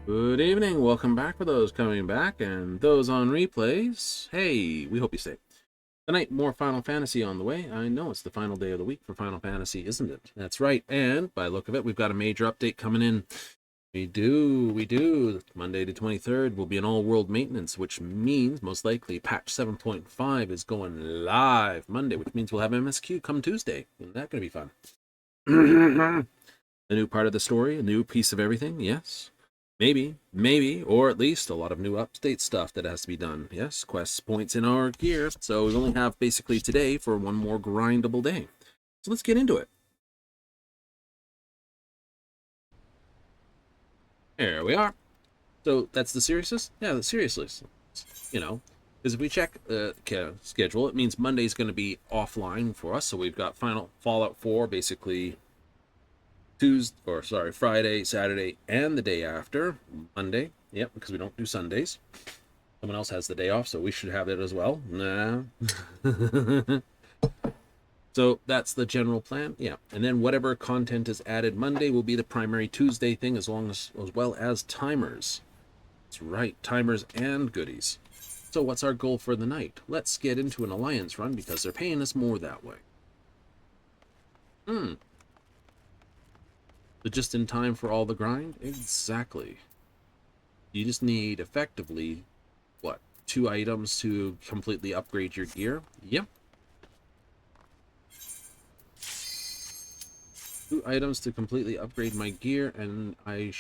Good evening. Welcome back for those coming back and those on replays. Hey, we hope you stay. Tonight, more Final Fantasy on the way. I know it's the final day of the week for Final Fantasy, isn't it? That's right. And by the look of it, we've got a major update coming in. We do. Monday the 23rd will be an all-world maintenance, which means most likely patch 7.5 is going live Monday, which means we'll have MSQ come Tuesday. Isn't that going to be fun? A new part of the story, a new piece of everything, yes. Maybe, or at least a lot of new update stuff that has to be done. Yes, quests, points in our gear. So we only have basically today for one more grindable day. So let's get into it. There we are. So that's the seriousness? Yeah, the seriousness. You know, because if we check the schedule, it means Monday's going to be offline for us. So we've got final Fallout 4 basically Friday, Saturday, and the day after, Monday. Yep, because we don't do Sundays. Someone else has the day off, so we should have it as well. Nah. So that's the general plan. Yeah, and then whatever content is added Monday will be the primary Tuesday thing, as well as timers. That's right, timers and goodies. So what's our goal for the night? Let's get into an alliance run because they're paying us more that way. But just in time for all the grind? Exactly. You just need, effectively, what, 2 items to completely upgrade your gear? Yep. 2 items to completely upgrade my gear, and I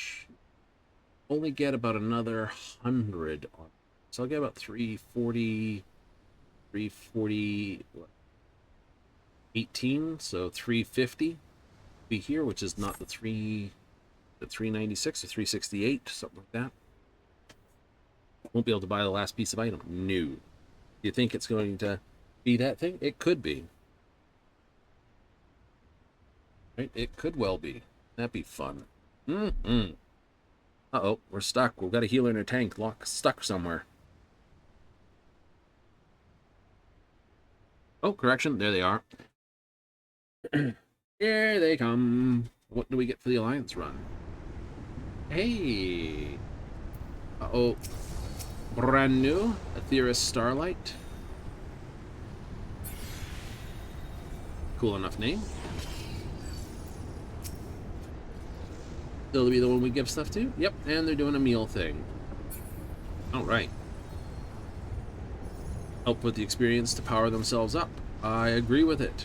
only get about another 100 on. So I'll get about 340, 18, so 350. Be here, which is not the 396 or 368, something like that. Won't be able to buy the last piece of item. No. You think it's going to be that thing? It could be. Right? It could well be. That'd be fun. Uh-oh, we're stuck. We've got a healer in a tank stuck somewhere. Oh, correction. There they are. Here they come. What do we get for the Alliance run? Hey. Uh-oh. Brand new. Aetheris Starlight. Cool enough name. Still to be the one we give stuff to? Yep, and they're doing a meal thing. Alright. Help with the experience to power themselves up. I agree with it.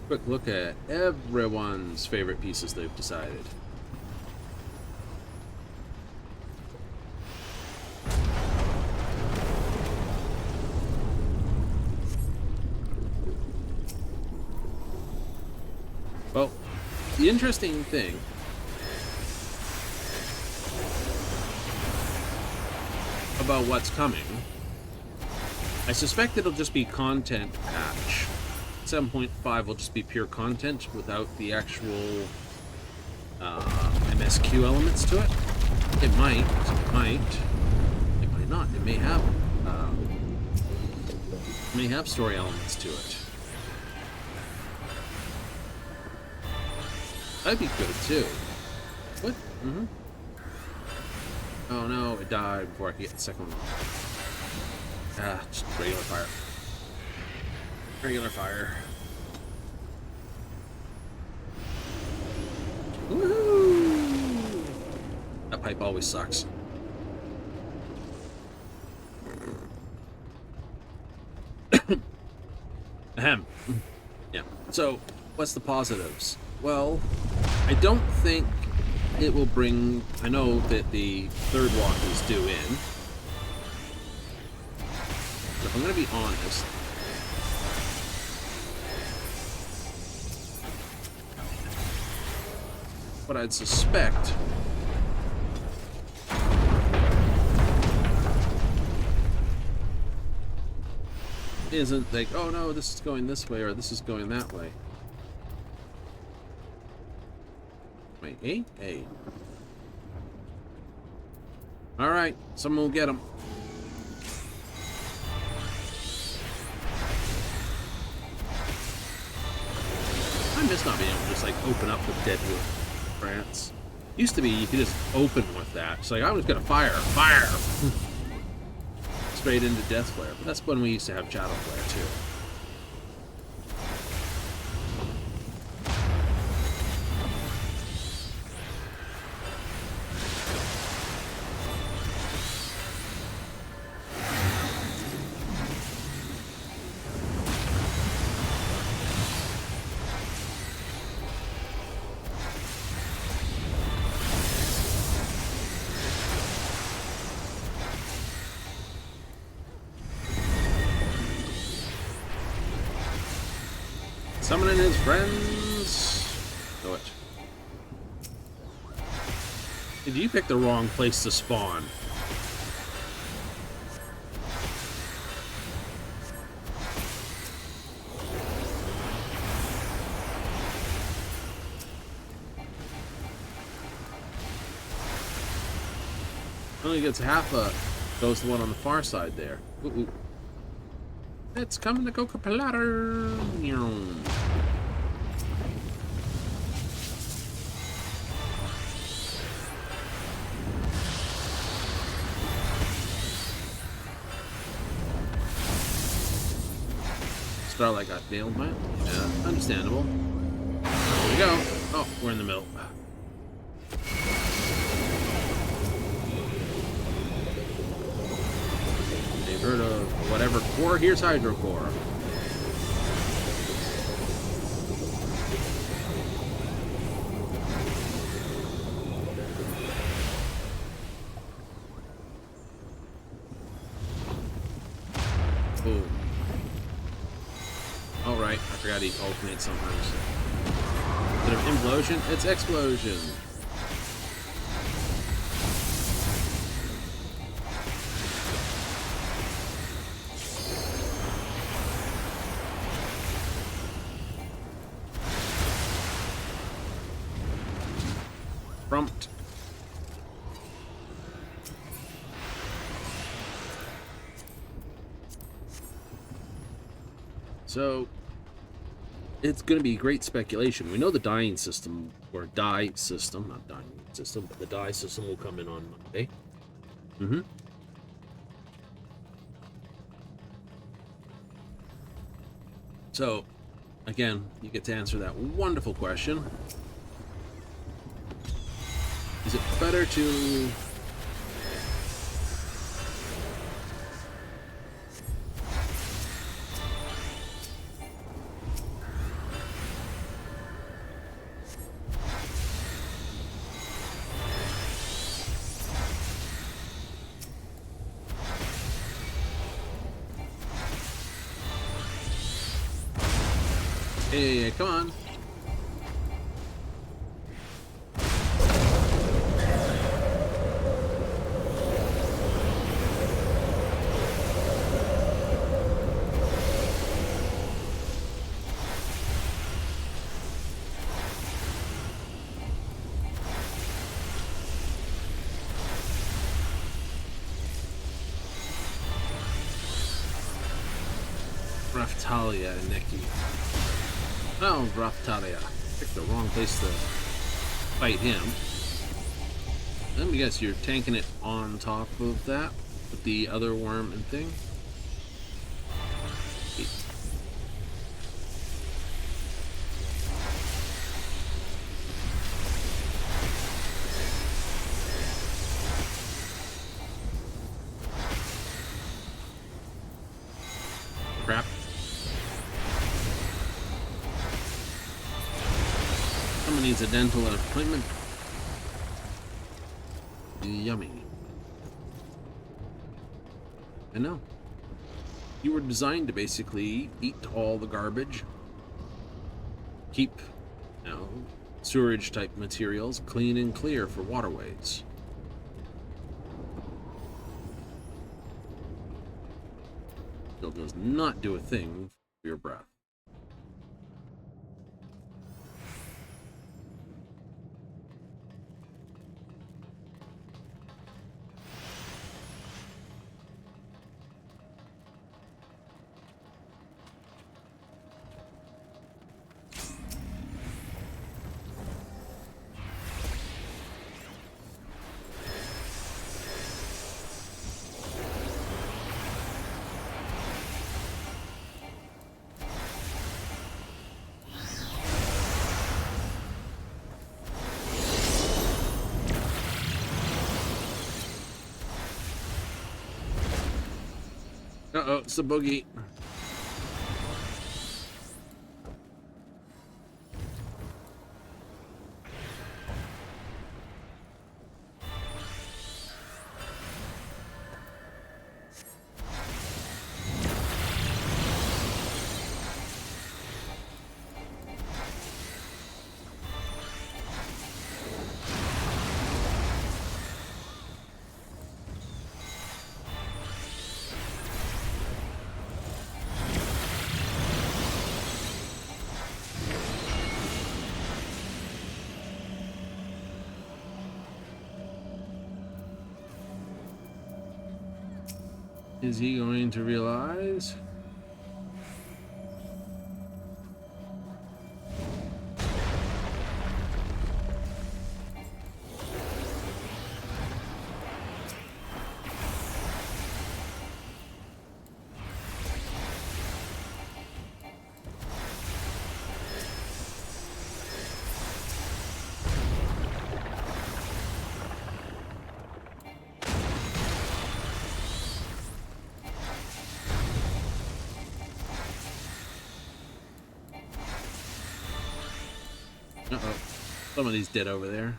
Quick look at everyone's favorite pieces they've decided. Well, the interesting thing about what's coming, I suspect it'll just be content patch. 7.5 will just be pure content without the actual MSQ elements to it. It might not. It may have story elements to it. That'd be good too. What? Oh no, it died before I could get the second one. Just regular fire. Regular fire. Woohoo! That pipe always sucks. Ahem. Yeah. So, what's the positives? Well, I don't think it will bring... I know that the third walk is due in. But if I'm going to be honest... what I'd suspect isn't like, oh no, this is going this way or this is going that way. Wait, hey. Alright, someone will get him. I'm miss not being able to just like open up with Deadwood France. Used to be you could just open with that. It's like I'm just gonna fire. Straight into Death Flare. But that's when we used to have Shadow Flare too. Summoning his friends. Go it. Did you pick the wrong place to spawn? Only gets half a. Goes the one on the far side there. Ooh, ooh. It's coming to Coca Platter. Starlight got nailed by it. Yeah, understandable. There we go. Oh, we're in the middle. They've heard of whatever core. Here's Hydro Core. Boom. Oh, right. I forgot he alternates sometimes. Instead of implosion, it's explosion. Prompt. So, it's going to be great speculation. We know the dying system, or die system, not dying system, but the die system will come in on Monday. So, again, you get to answer that wonderful question. Is it better to... Hey, come on. Raftalia and Neki. Oh, Raftalia. Picked the wrong place to fight him. Let me guess, you're tanking it on top of that with the other worm and thing? Crap. Someone needs a dental appointment. Yummy. I know. You were designed to basically eat all the garbage. Keep, you know, sewerage type materials clean and clear for waterways. Still does not do a thing for your breath. Uh-oh, it's a boogie. Is he going to realize? Uh-oh. Somebody's dead over there.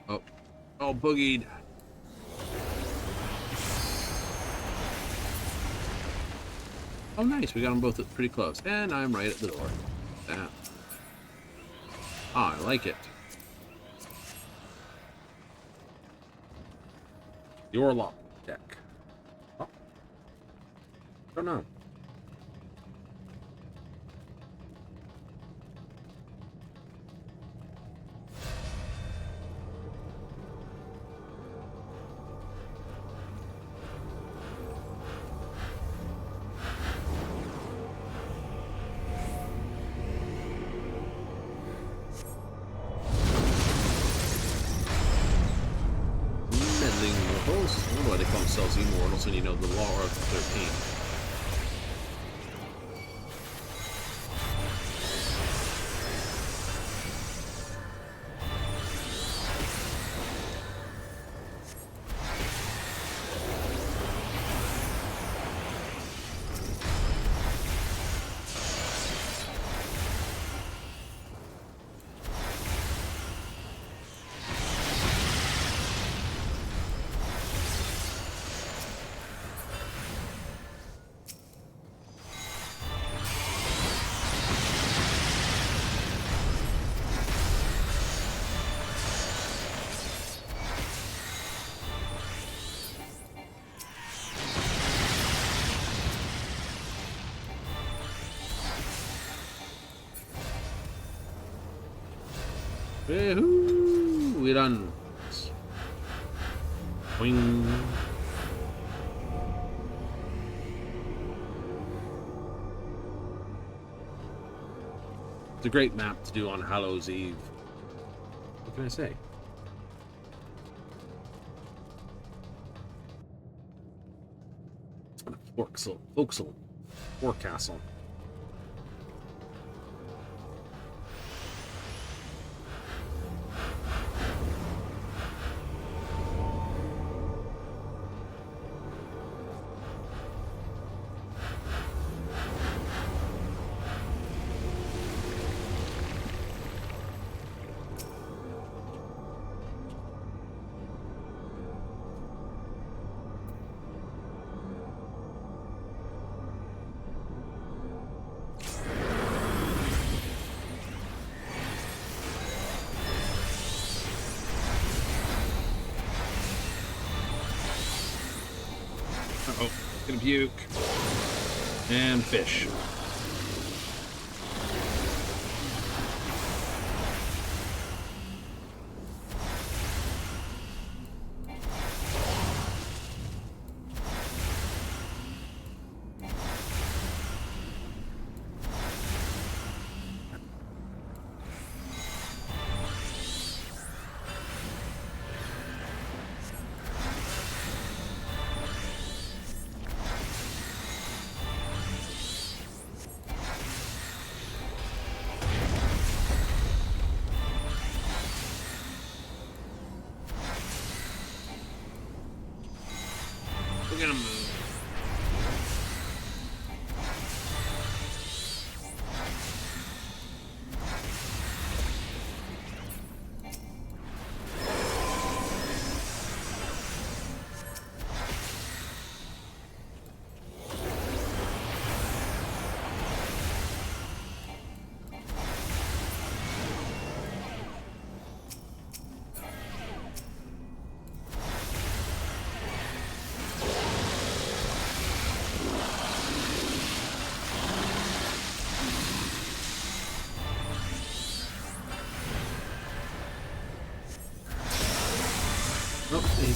Oh. Oh, boogied. Oh, nice. We got them both pretty close. And I'm right at the door. Ah, I like it. Your lock deck. Oh. Don't know. That's why they call themselves immortals, and you know the law of 13. Woohoo! We done. Wing. It's a great map to do on Hallows Eve. What can I say? Forecastle. Forecastle. Uh-oh, gonna puke. And fish.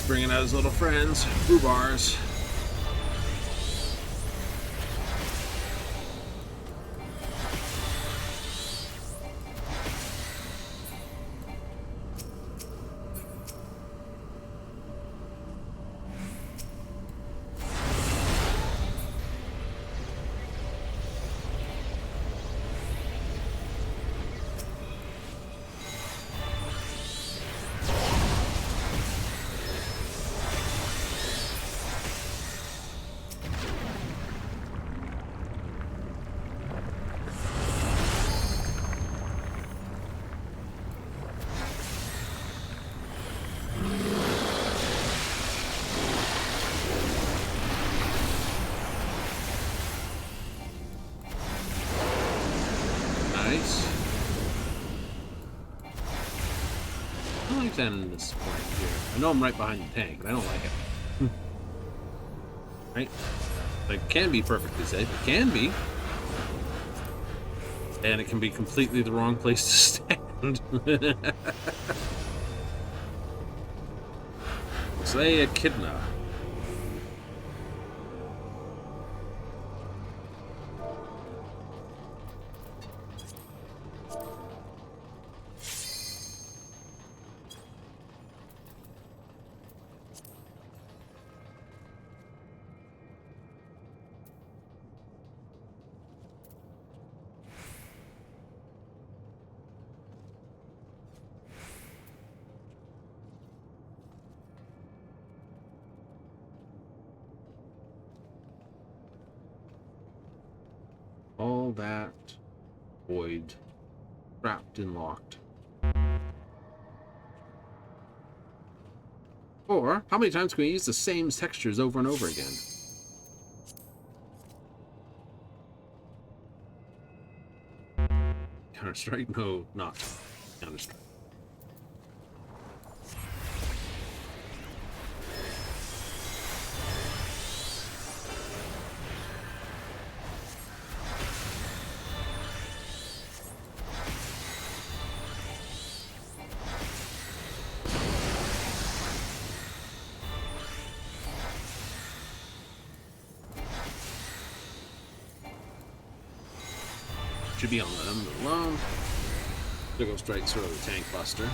bringing out his little friends, Boobars. In this point here. I know I'm right behind the tank, but I don't like it. Right? It can be perfectly safe. It can be. And it can be completely the wrong place to stand. Slay Echidna. All that void, trapped and locked. Or, how many times can we use the same textures over and over again? Counter-Strike? No, not Counter-Strike. Should be on them alone. There goes straight through the tank buster.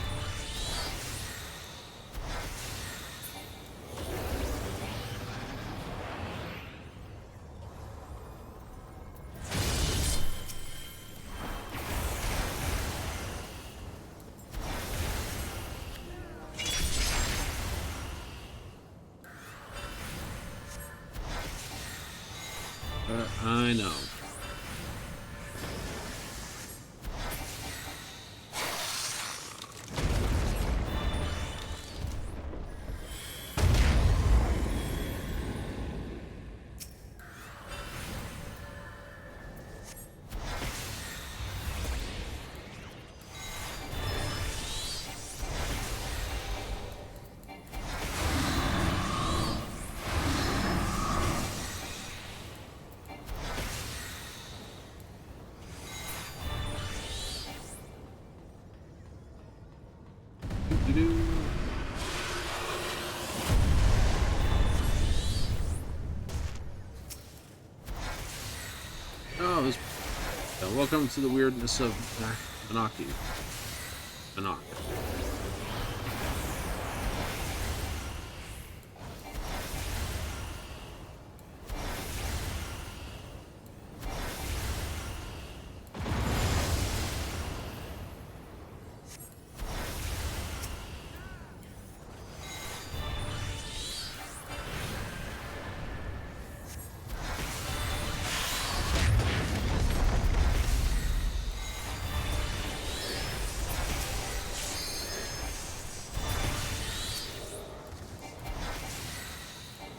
I know. Oh, this. Welcome to the weirdness of Anaki. Anak.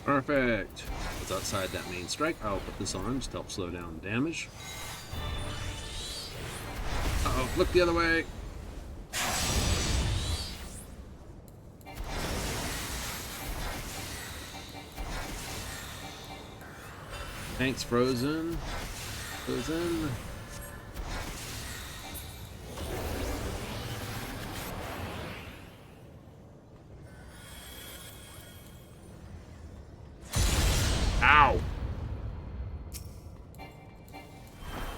Perfect. What's outside that main strike? I'll put this on just to help slow down the damage. Uh-oh, look the other way. Tank's frozen. Frozen.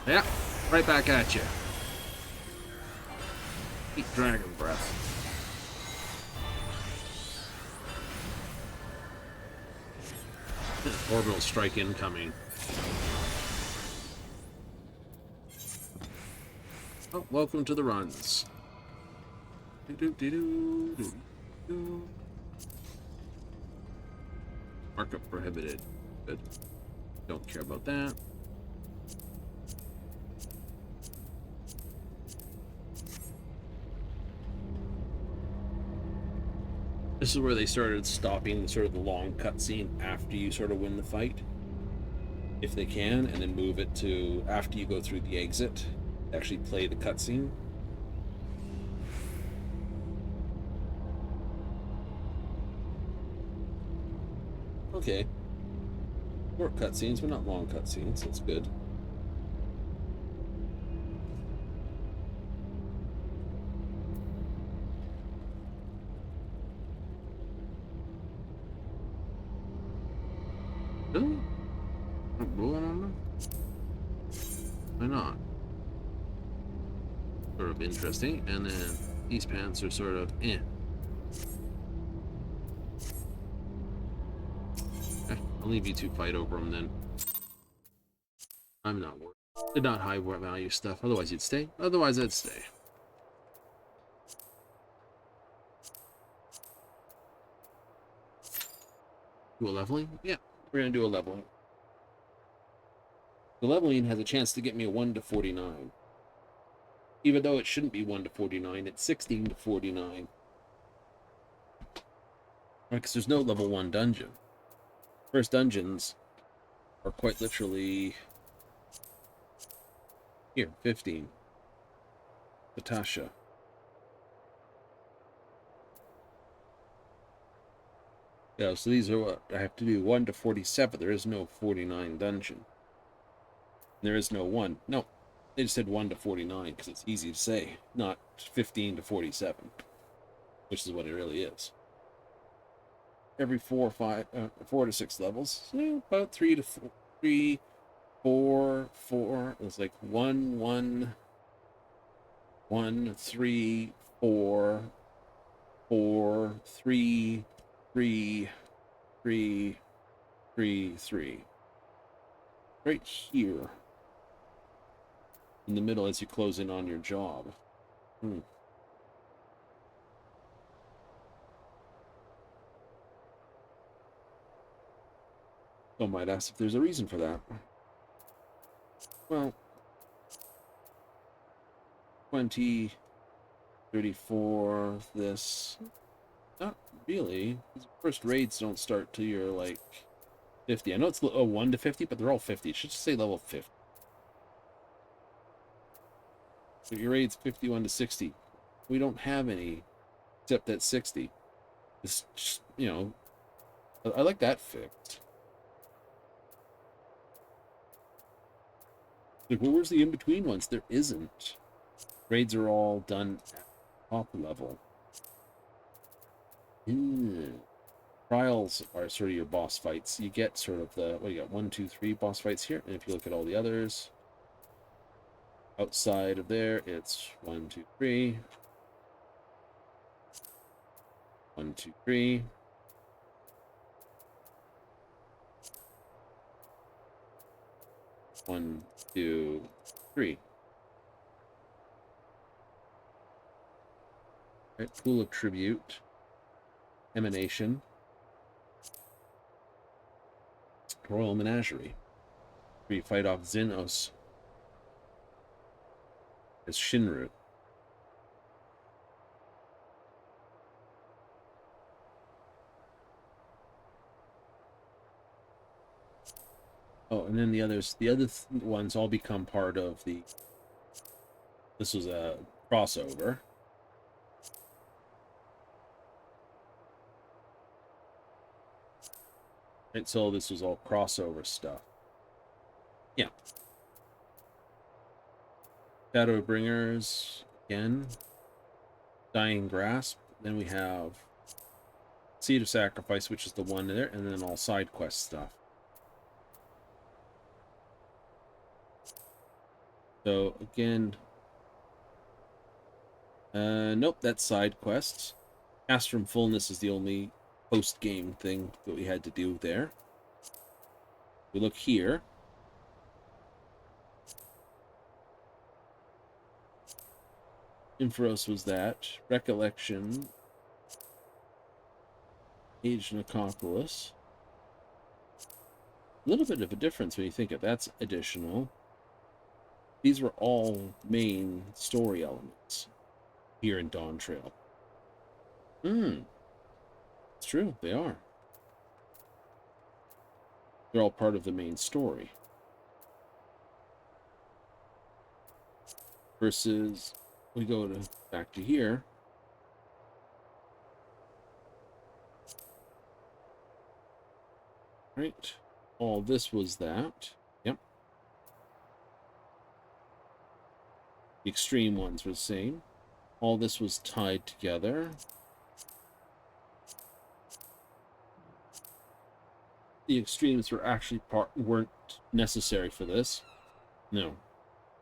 Yeah, right back at you. Eat dragon breath. Orbital strike incoming. Oh, welcome to the runs. Markup prohibited. Good. Don't care about that. This is where they started stopping sort of the long cutscene after you sort of win the fight, if they can, and then move it to after you go through the exit, actually play the cutscene. Okay. Short cutscenes, but not long cutscenes. That's good. Really? I'm rolling on them? Why not? Sort of interesting. And then these pants are sort of eh. Okay, I'll leave you two fight over them then. I'm not worried. They're not high value stuff. Otherwise you'd stay. Otherwise I'd stay. Do a leveling? Yeah, we're gonna do a leveling. The leveling has a chance to get me a 1 to 49. Even though it shouldn't be 1 to 49, it's 16 to 49. Right, because there's no level 1 dungeon. First dungeons are quite literally here, 15. Natasha. Yeah, so these are what I have to do. 1 to 47. There is no 49 dungeon. There is no 1. No, they just said 1 to 49 because it's easy to say, not 15 to 47, which is what it really is. Every 4 to 6 levels, so about 3 to 3, 4, 4. It's like 1, 1, 1, 3, 4, 4, 3, 3, 3, 3, 3. Right here. In the middle as you close in on your job. Some might ask if there's a reason for that. Well, 20, 34, this. Not really. First raids don't start till you're like 50. I know it's 1 to 50, but they're all 50. It should just say level 50. So your raid's 51 to 60. We don't have any except at 60. It's just, you know, I like that fixed. Like, well, where's the in-between ones? There isn't. Raids are all done at top level. Trials are sort of your boss fights. You get sort of the, what do you got? 1, 2, 3 boss fights here. And if you look at all the others, outside of there, it's 1, 2, 3. 1, 2, 3. 1, 2, 3. Right, Pool of Tribute. Emanation. Royal Menagerie. Where you fight off Xenos as Shinru. Oh, and then the other ones all become part of the. This was a crossover. Right, so this was all crossover stuff. Yeah. Shadowbringers again. Dying Grasp. Then we have Seed of Sacrifice, which is the one there, and then all side quest stuff. So again, nope, that's side quests. Cast from Fullness is the only post-game thing that we had to do there. We look here. Inferos was that. Recollection. Age Necropolis. A little bit of a difference when you think of that's additional. These were all main story elements here in Dawn Trail. It's true, they are. They're all part of the main story. Versus, we go to back to here. Right. All this was that. Yep. The extreme ones were the same. All this was tied together. The extremes were actually weren't necessary for this. No,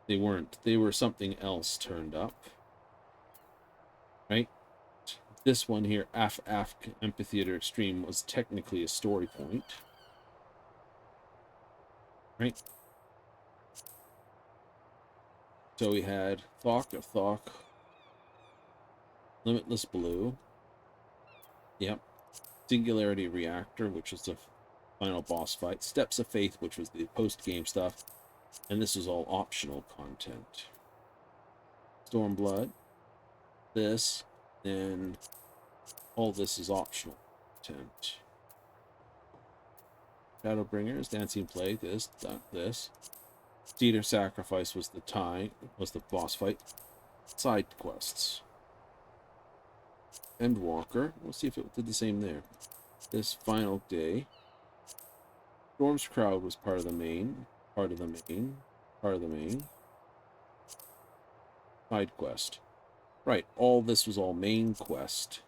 they weren't. They were something else turned up. Right? This one here, Af Amphitheater Extreme, was technically a story point. Right? So we had Thok of Thok, Limitless Blue. Yep. Singularity Reactor, which was the final boss fight. Steps of Faith, which was the post-game stuff. And this is all optional content. Stormblood. This. And all this is optional content. Shadowbringers, Dancing Play, this, that, this. Cedar Sacrifice was the boss fight. Side quests. Endwalker. We'll see if it did the same there. This final day. Storm's Crowd was part of the main. Side quest. Right, all this was all main quest.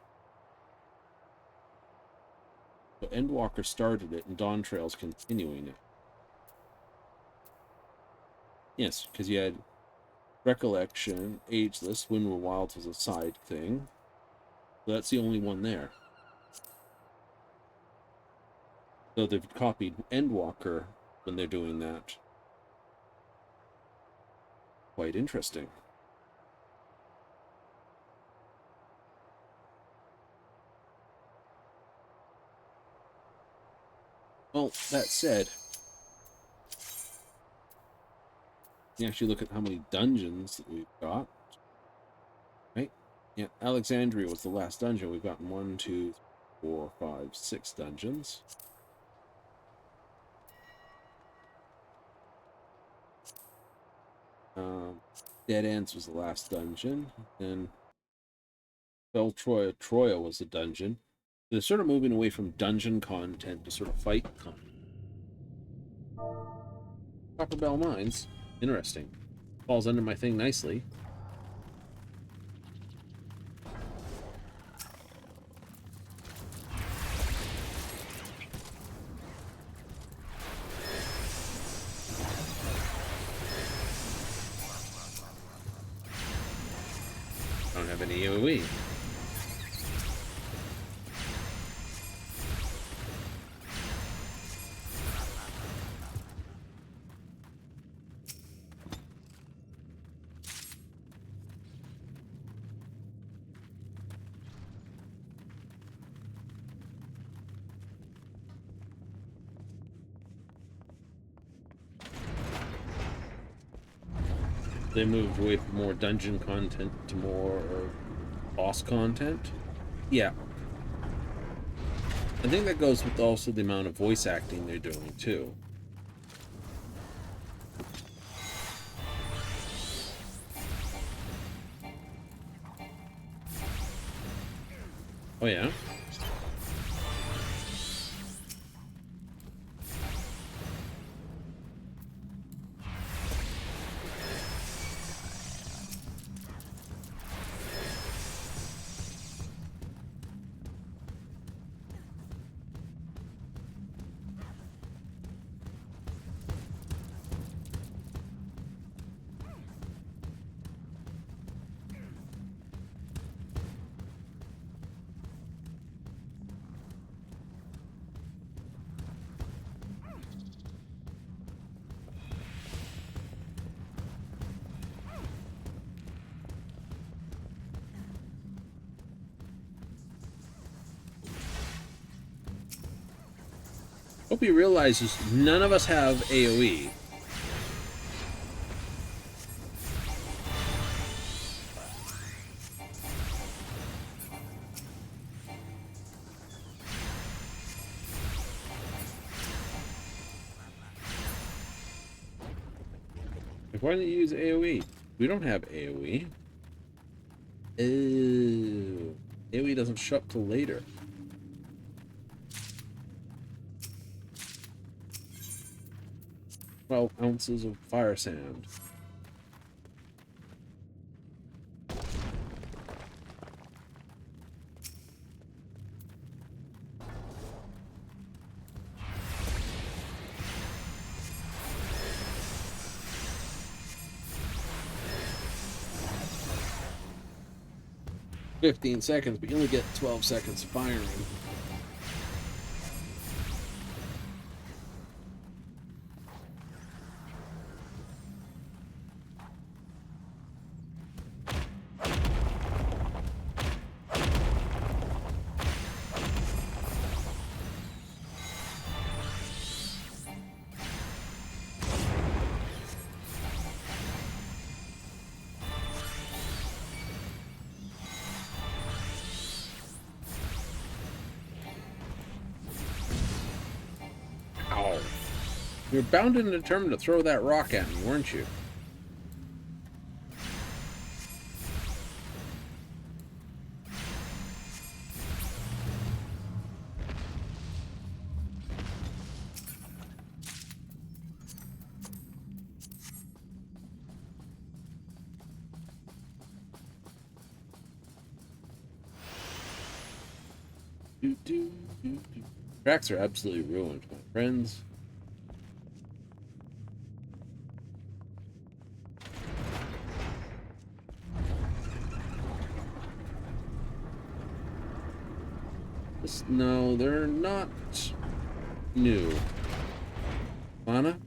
So Endwalker started it, and Dawn Trail's continuing it. Yes, because you had Recollection, Ageless, Windward Wilds was a side thing. So that's the only one there. So they've copied Endwalker when they're doing that. Quite interesting. Well, that said, you actually look at how many dungeons that we've got. Right? Yeah, Alexandria was the last dungeon. We've gotten 1, 2, 4, 5, 6 dungeons. Dead Ends was the last dungeon. Then Bel Troya was the dungeon. They're sort of moving away from dungeon content to sort of fight content. Copper Bell Mines. Interesting. Falls under my thing nicely. I don't have any AoE. They moved away from more dungeon content to more boss content. Yeah. I think that goes with also the amount of voice acting they're doing, too. Oh, yeah? Hope he realizes none of us have AoE. Why don't you use AoE? We don't have AoE. Oh, AoE doesn't show up till later. 12 ounces of fire sand. "15 seconds, but you only get 12 seconds firing." Ow. You're bound and determined to throw that rock at me, weren't you? Tracks are absolutely ruined, my friends. No, they're not new. Lana?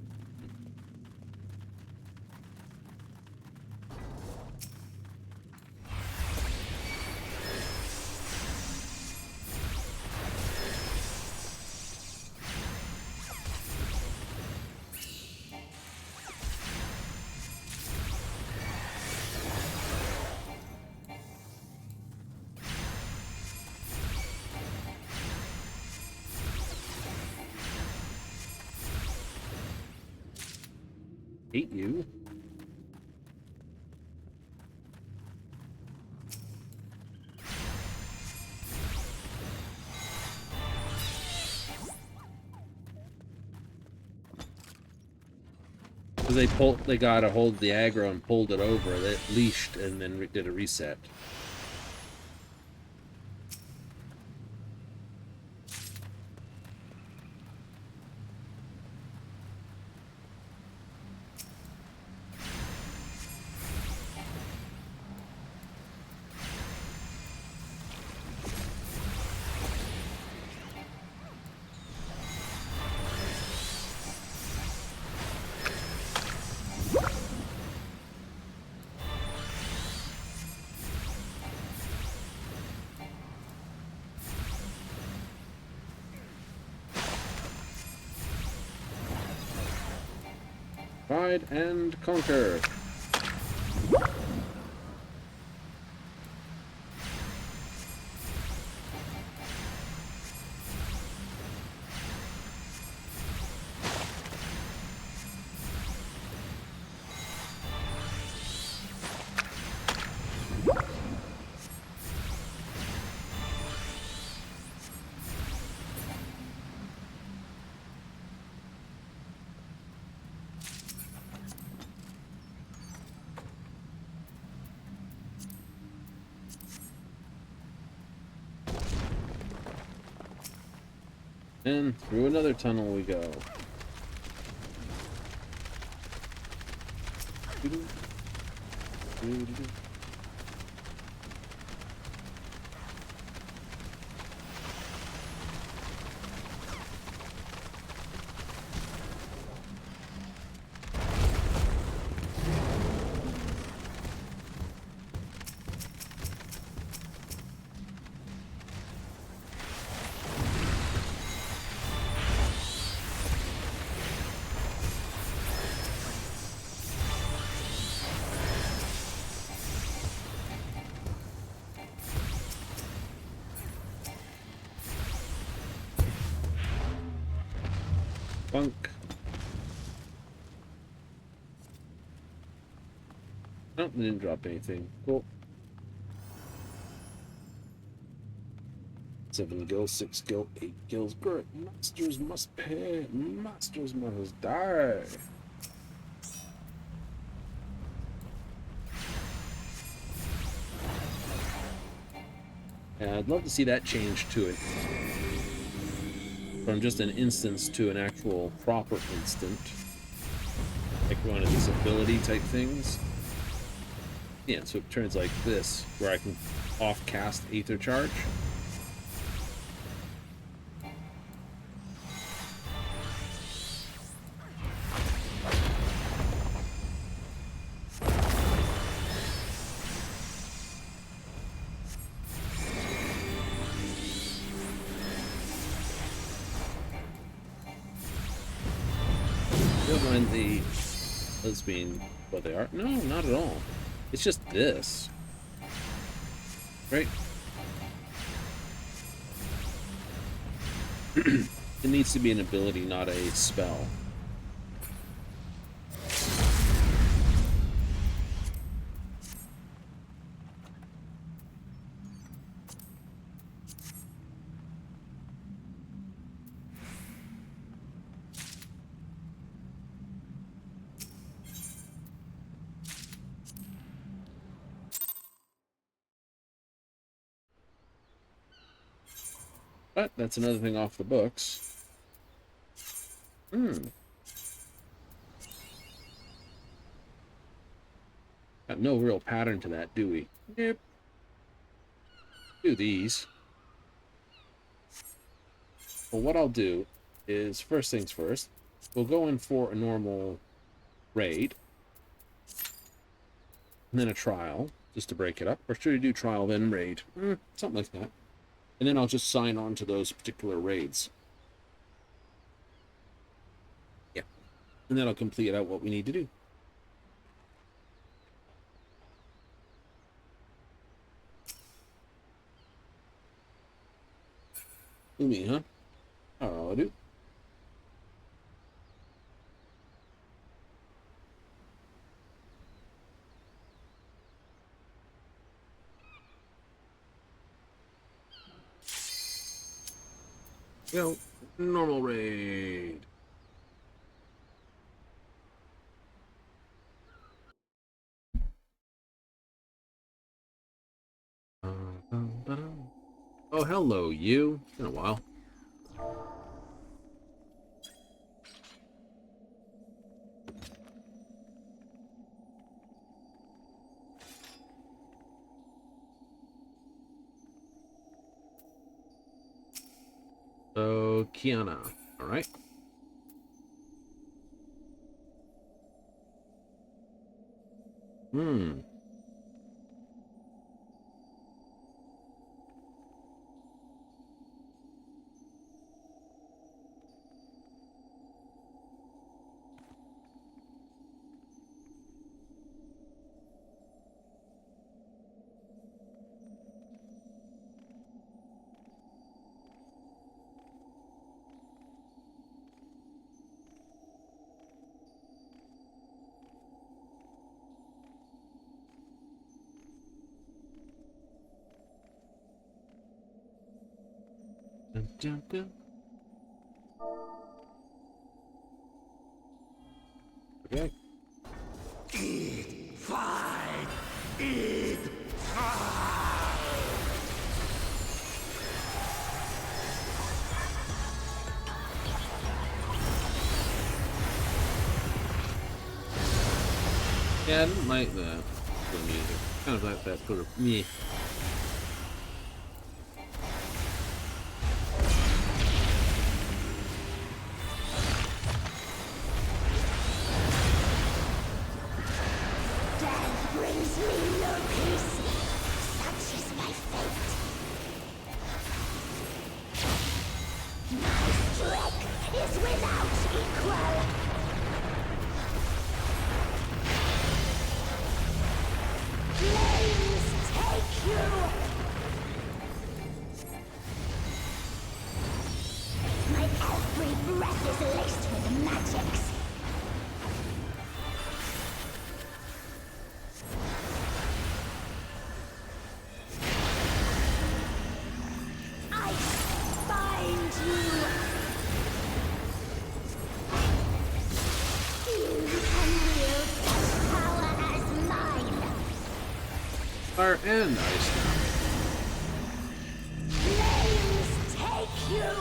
Hate you. Because they got a hold of the aggro and pulled it over. It leashed and then did a reset. Divide and conquer. And through another tunnel we go. Bunk. Nope, they didn't drop anything. Cool. 7 gills, 6 gills, 8 gills. Great. Monsters must pay. Monsters must die. And I'd love to see that change to it. From just an instance to an actual proper instant. Like one of these ability type things. Yeah, so it turns like this, where I can off-cast Aether Charge. Don't mind the lesbian what they are. No, not at all. It's just this. Right? It needs to be an ability, not a spell. But that's another thing off the books. Got no real pattern to that, do we? Yep. Do these. Well, what I'll do is, first things first, we'll go in for a normal raid. And then a trial, just to break it up. Or should we do trial, then raid? Something like that. And then I'll just sign on to those particular raids. Yeah. And that'll complete out what we need to do. Me, huh? I'll do. Go. Normal raid. Oh, hello, you. It's been a while. So, Kiana. All right. Dun, dun, dun. Okay. Eat, fight, eat, fight. Yeah, I didn't like that for music. Kind of like that sort of meh. Death brings me no peace. Such is my fate. My strength is without equal. Flames take you. My every breath is laced with Fire and ice now. Flames take you!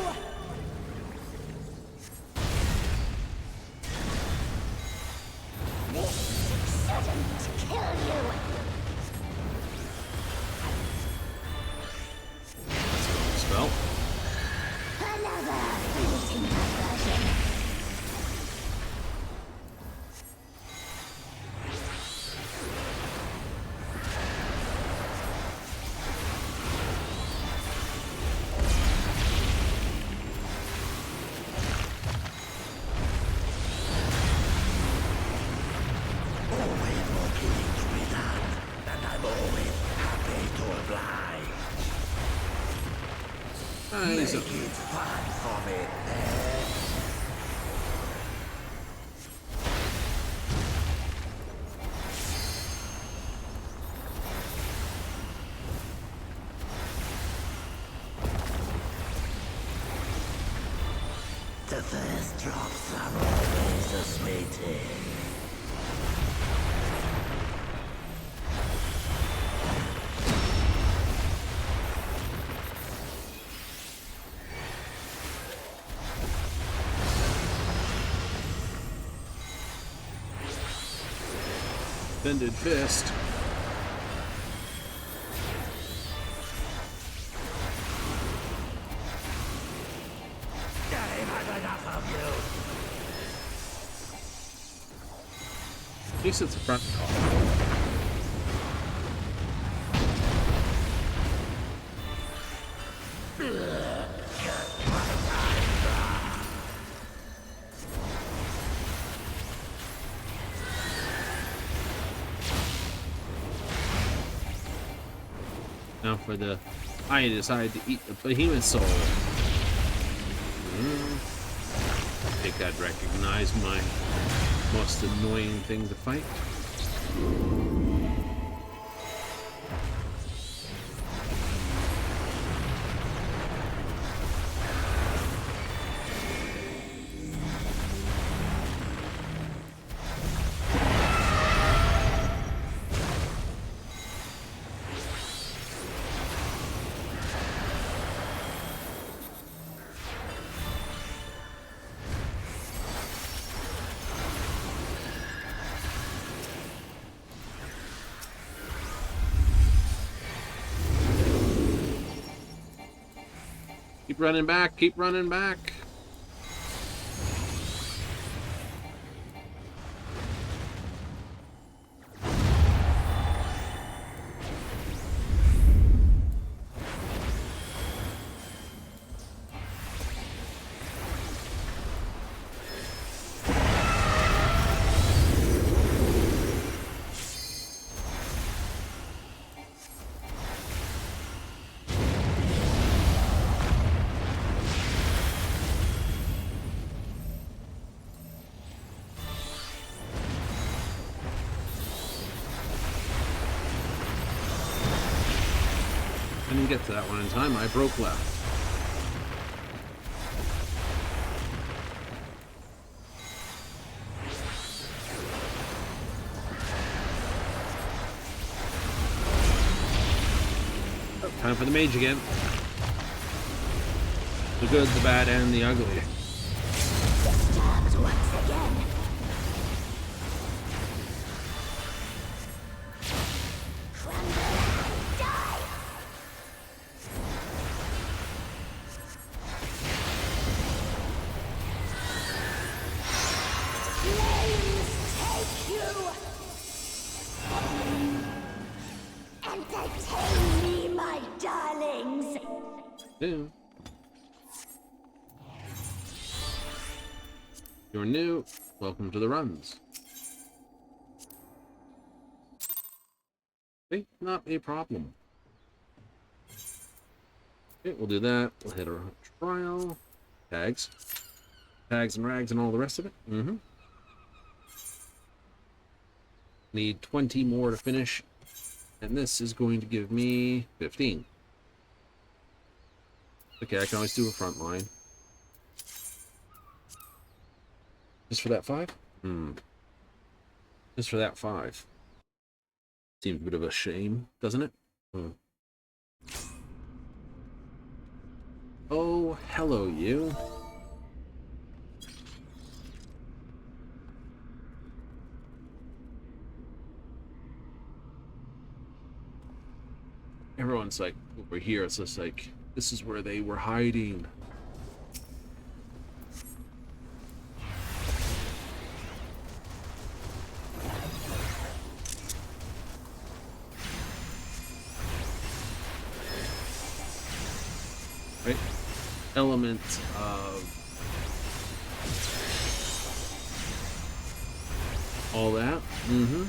This shouldn't kill you! Spell. Another fleeting diversion. Nice. The first drops are always the sweetest. Bended fist. I've had enough of At least it's a front call. Now for the... I decided to eat the behemoth soul. I think I'd recognize my most annoying thing to fight. Keep running back, keep running back. I didn't get to that one in time. I broke left. Oh, time for the mage again. The good, the bad, and the ugly. Disturbed once again. Crumble and die! Flames take you! Entertain me, my darlings! New. You're new. Welcome to the runs. Okay, not a problem. Okay, we'll do that. We'll hit our trial. Tags. Tags and rags and all the rest of it. Need 20 more to finish. And this is going to give me 15. Okay, I can always do a front line. Just for that 5? Just for that 5. Seems a bit of a shame, doesn't it? Oh, hello, you. Everyone's like, over here, it's just like, this is where they were hiding. Right? Elements of all that. Mm-hmm.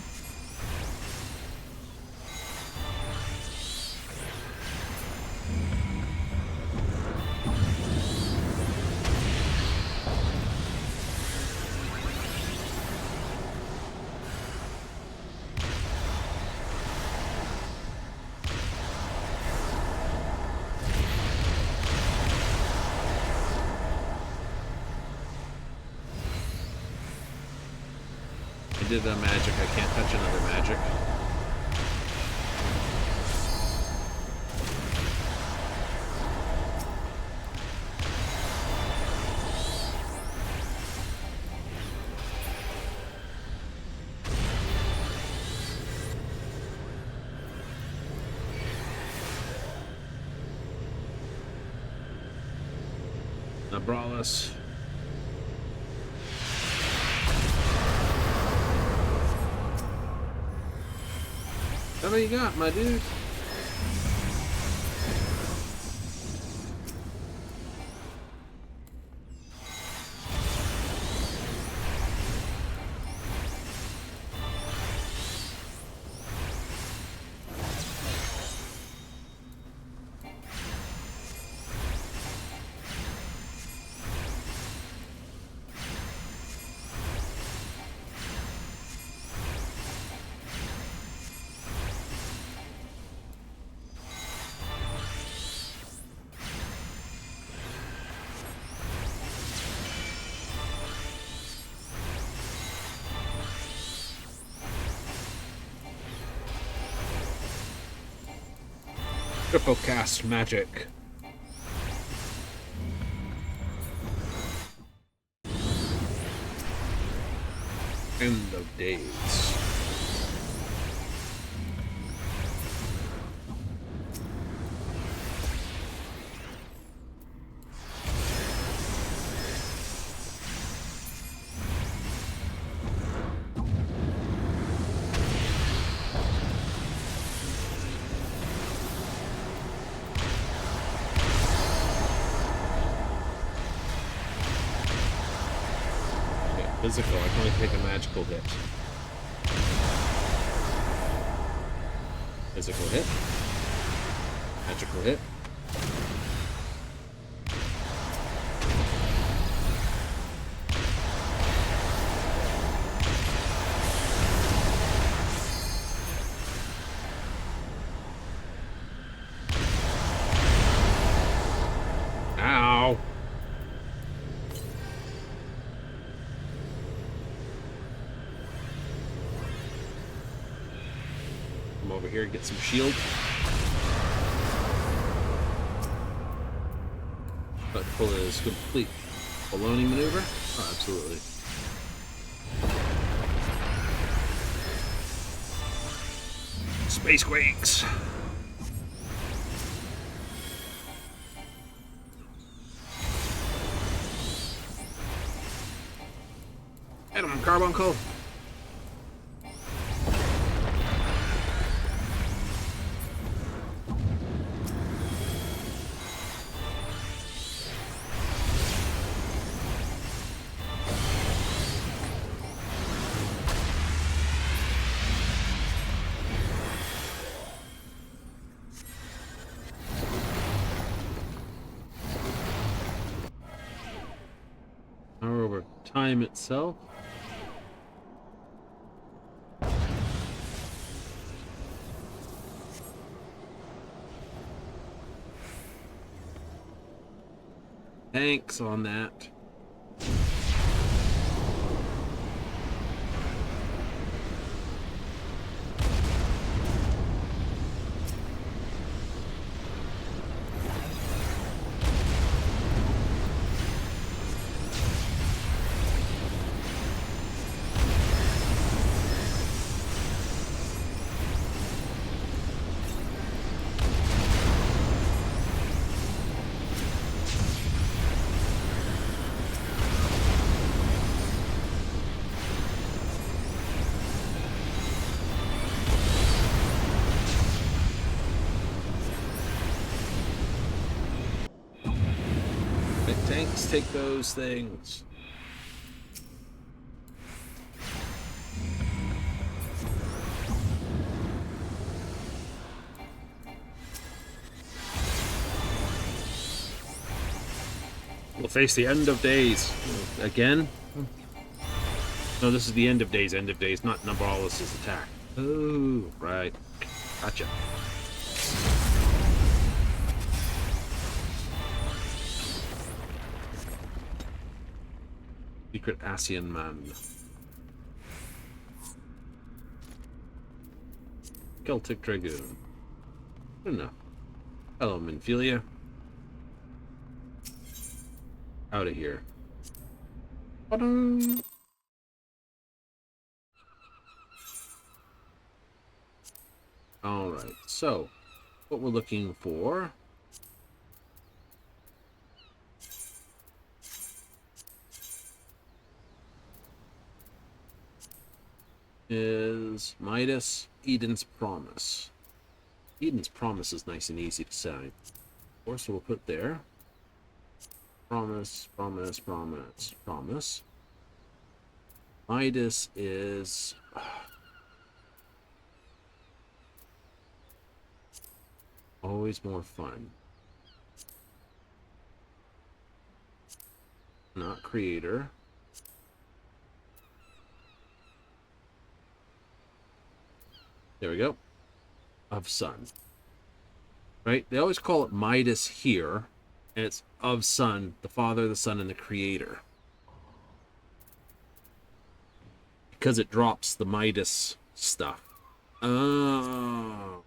I did a magic. I can't touch another magic. Nabralis. What do you got, my dude? Triple cast magic. End of days. Physical, I can only take a magical hit. Physical hit. Magical hit. Ow! Over here, get some shield. But pull his complete baloney maneuver. Oh, absolutely. Space Quakes. Hit him, Carbuncle. Over time itself. Thanks on that. Let's take those things. We'll face the end of days. Again? No, this is the end of days, not Nabalis' attack. Oh, right. Gotcha. Secret Asian man. Celtic Dragoon. Good enough. Hello, Minfilia. Out of here. Ta-da! Alright, so what we're looking for is Midas, Eden's Promise. Eden's Promise is nice and easy to say. Of course, we'll put there. Promise, promise, promise, promise. Midas is... always more fun. Not creator. There we go. Of sun. Right? They always call it Midas here. And it's of sun, the Father, the Son, and the Creator. Because it drops the Midas stuff. Oh.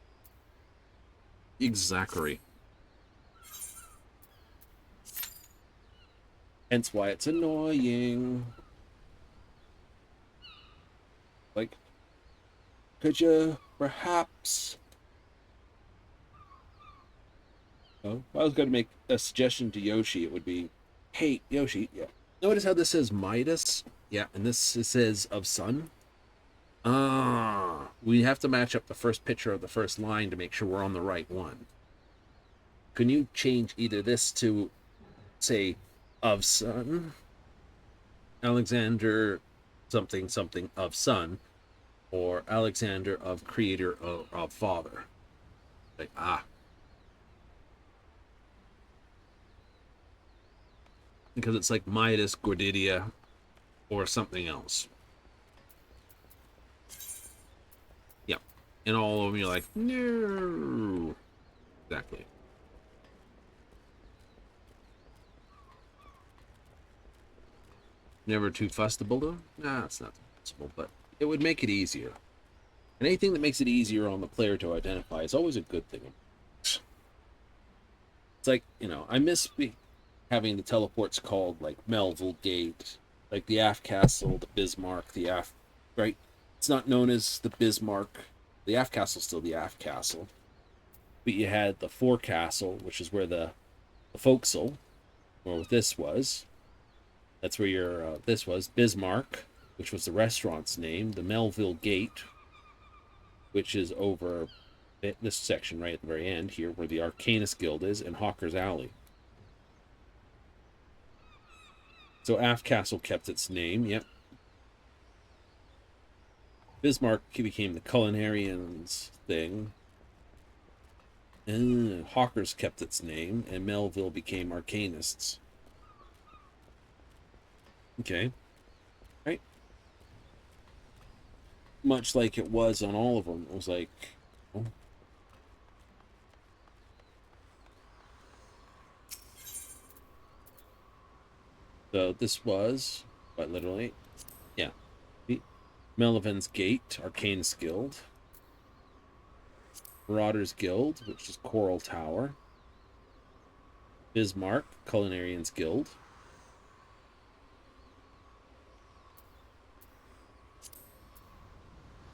Exactly. Hence why it's annoying. Like, could you perhaps... Oh, if I was going to make a suggestion to Yoshi, it would be, hey, Yoshi, yeah. Notice how this says Midas? Yeah, and this says of sun. We have to match up the first picture of the first line to make sure we're on the right one. Can you change either this to, say, of sun, Alexander something something of sun, or Alexander of creator of father? Like, because it's like Midas, Gordidia, or something else. Yeah. And all of them, you're like, no. Exactly. Never too fussed to build them? Nah, it's not possible, but it would make it easier. And anything that makes it easier on the player to identify is always a good thing. It's like, you know, I miss having the teleports called like Melville Gate, like the Aft Castle, the Bismarck, the Aft, right? It's not known as the Bismarck. The Aft Castle's still the Aft Castle. But you had the Forecastle, which is where the forecastle, or this was. That's where your this was Bismarck, which was the restaurant's name. The Melville Gate, which is over this section right at the very end here, where the Arcanist Guild is, and Hawker's Alley. So Aft Castle kept its name. Yep. Bismarck became the Culinarians thing. And Hawker's kept its name, and Melville became Arcanists. Okay. Right. Much like it was on all of them. It was like... Oh. So this was... But literally... Yeah. Melivan's Gate, Arcanist Guild. Marauders Guild, which is Coral Tower. Bismarck, Culinarians Guild.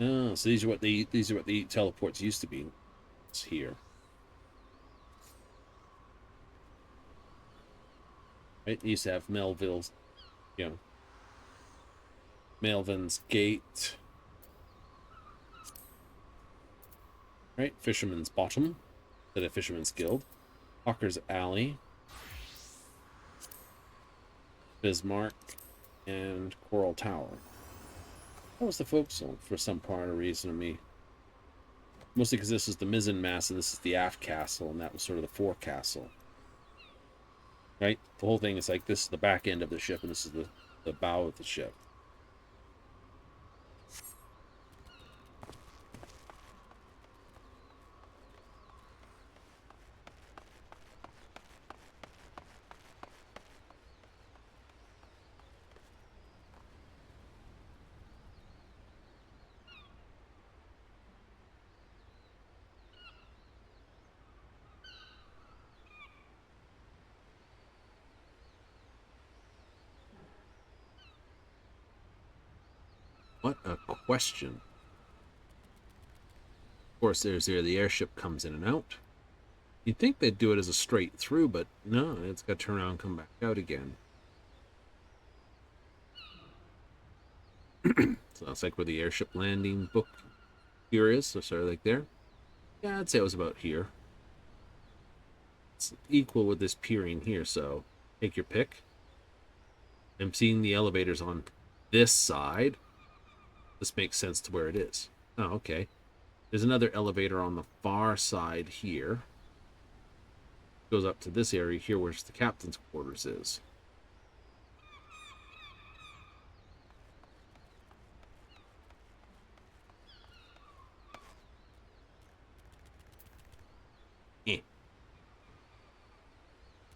Oh, so these are what the teleports used to be. It's here. Right? They used to have Melville's, you know, Melvin's Gate. Right? Fisherman's Bottom. Instead of Fisherman's Guild. Hawker's Alley. Bismarck, and Coral Tower. That was the forecastle for some part or reason of me. Mostly because this is the mizzen mast and this is the aft castle, and that was sort of the forecastle. Right? The whole thing is like this is the back end of the ship, and this is the bow of the ship. What a question. Of course, there's there the airship comes in and out. You'd think they'd do it as a straight through, but no, it's got to turn around and come back out again. So that's like where the airship landing book here is. So sort of like there. Yeah, I'd say it was about here. It's equal with this peering here, so take your pick. I'm seeing the elevators on this side. This makes sense to where it is. Oh, okay. There's another elevator on the far side here. Goes up to this area here, where the captain's quarters is.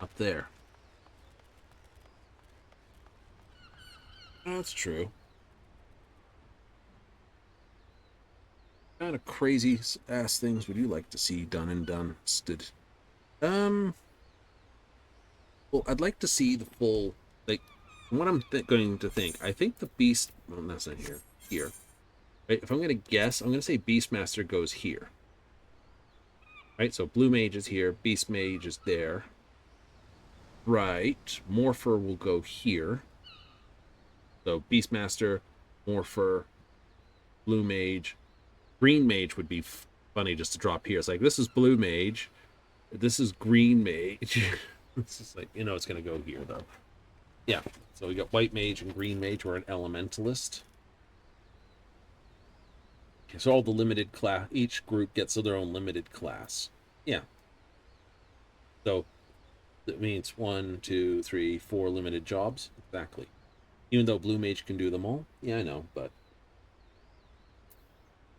Up there. That's true. What kind of crazy ass things would you like to see done and dusted? Well, I'd like to see the full, like, what I'm going to think. I think the beast. Well, that's not here. Here, right? If I'm going to guess, I'm going to say Beastmaster goes here. Right. So Blue Mage is here. Beast Mage is there. Right. Morpher will go here. So Beastmaster, Morpher, Blue Mage. Green Mage would be funny just to drop here. It's like, this is Blue Mage. This is Green Mage. It's just like, you know, it's going to go here, though. Yeah. So we got White Mage and Green Mage. We're an Elementalist. Okay, so all the limited class, each group gets their own limited class. Yeah. So that means 1, 2, 3, 4 limited jobs. Exactly. Even though Blue Mage can do them all. Yeah, I know, but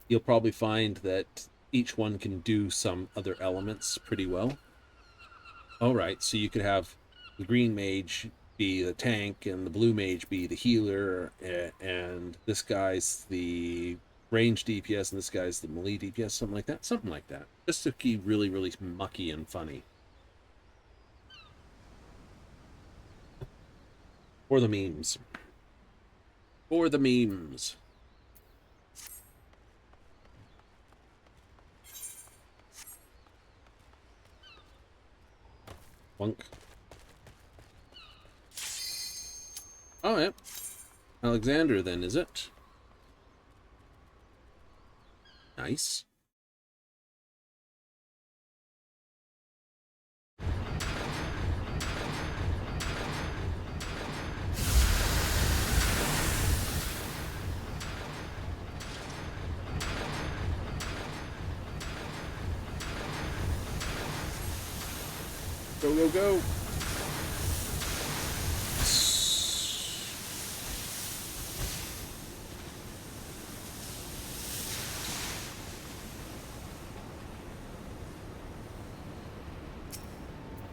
you'll probably find that each one can do some other elements pretty well. All right, so you could have the Green Mage be the tank and the Blue Mage be the healer, and this guy's the range DPS and this guy's the melee DPS, something like that. Something like that. Just to keep really, really mucky and funny. For the memes. For the memes. Wunk. Oh, yeah. Alexander, then, is it? Nice. Go, go, go.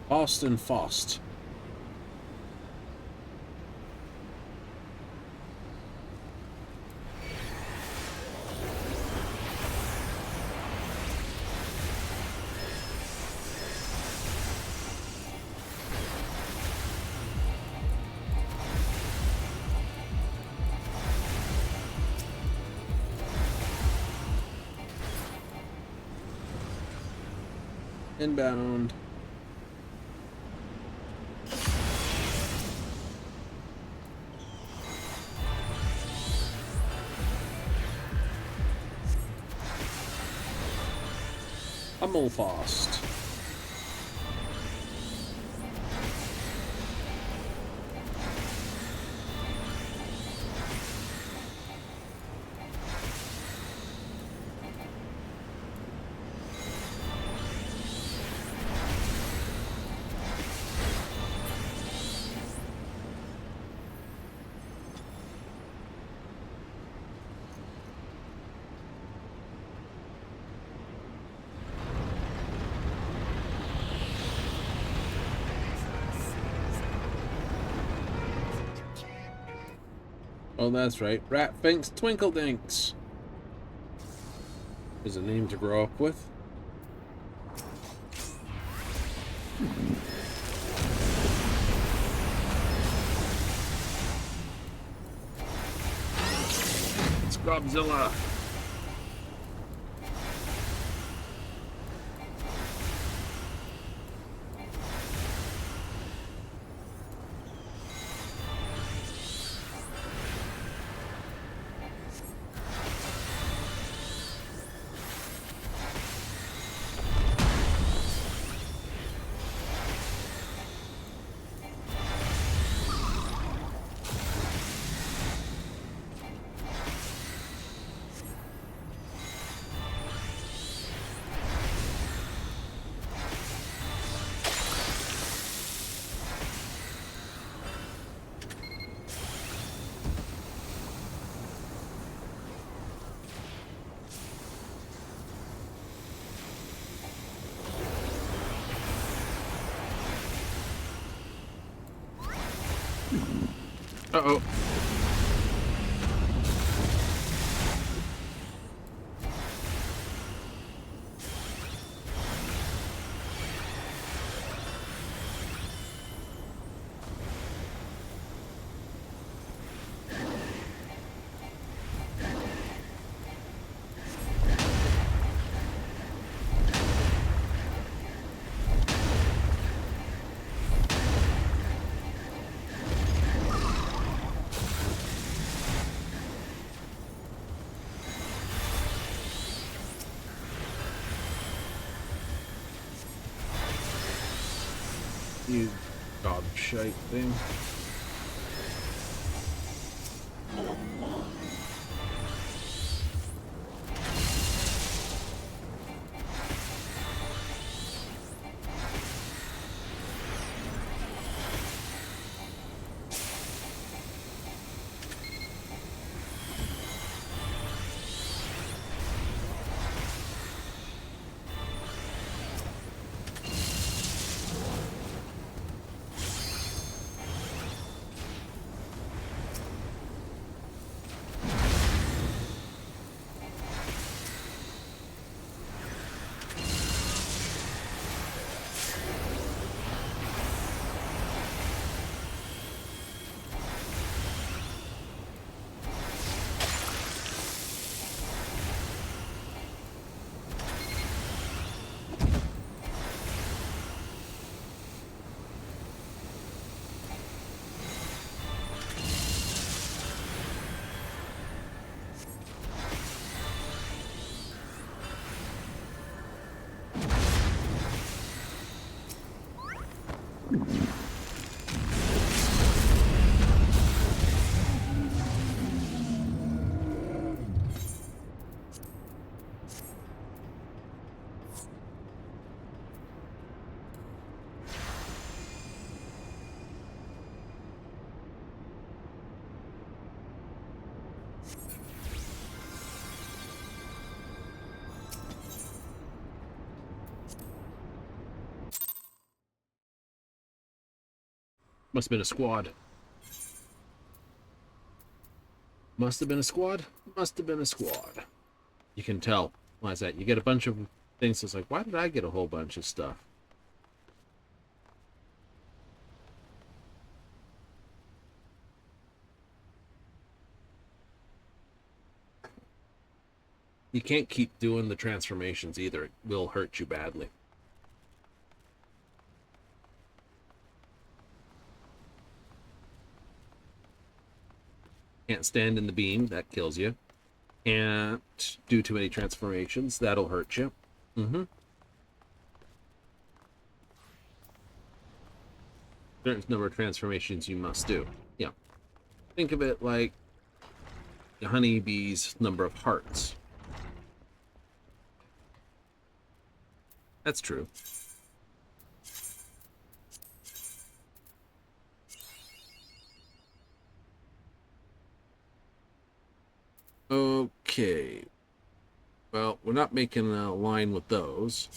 Fast and fast. Inbound. Hummel fast. Oh, that's right. Ratfinks Twinkledinks is a name to grow up with. It's Godzilla. Uh-oh. You gobshite thing. Must have been a squad. Must have been a squad. Must have been a squad. You can tell. Why is that? You get a bunch of things. It's like, why did I get a whole bunch of stuff? You can't keep doing the transformations either. It will hurt you badly. Can't stand in the beam. That kills you. Can't do too many transformations. That'll hurt you. Certain number of transformations you must do. Yeah. Think of it like the honeybee's number of hearts. That's true. Okay. Well, we're not making a line with those.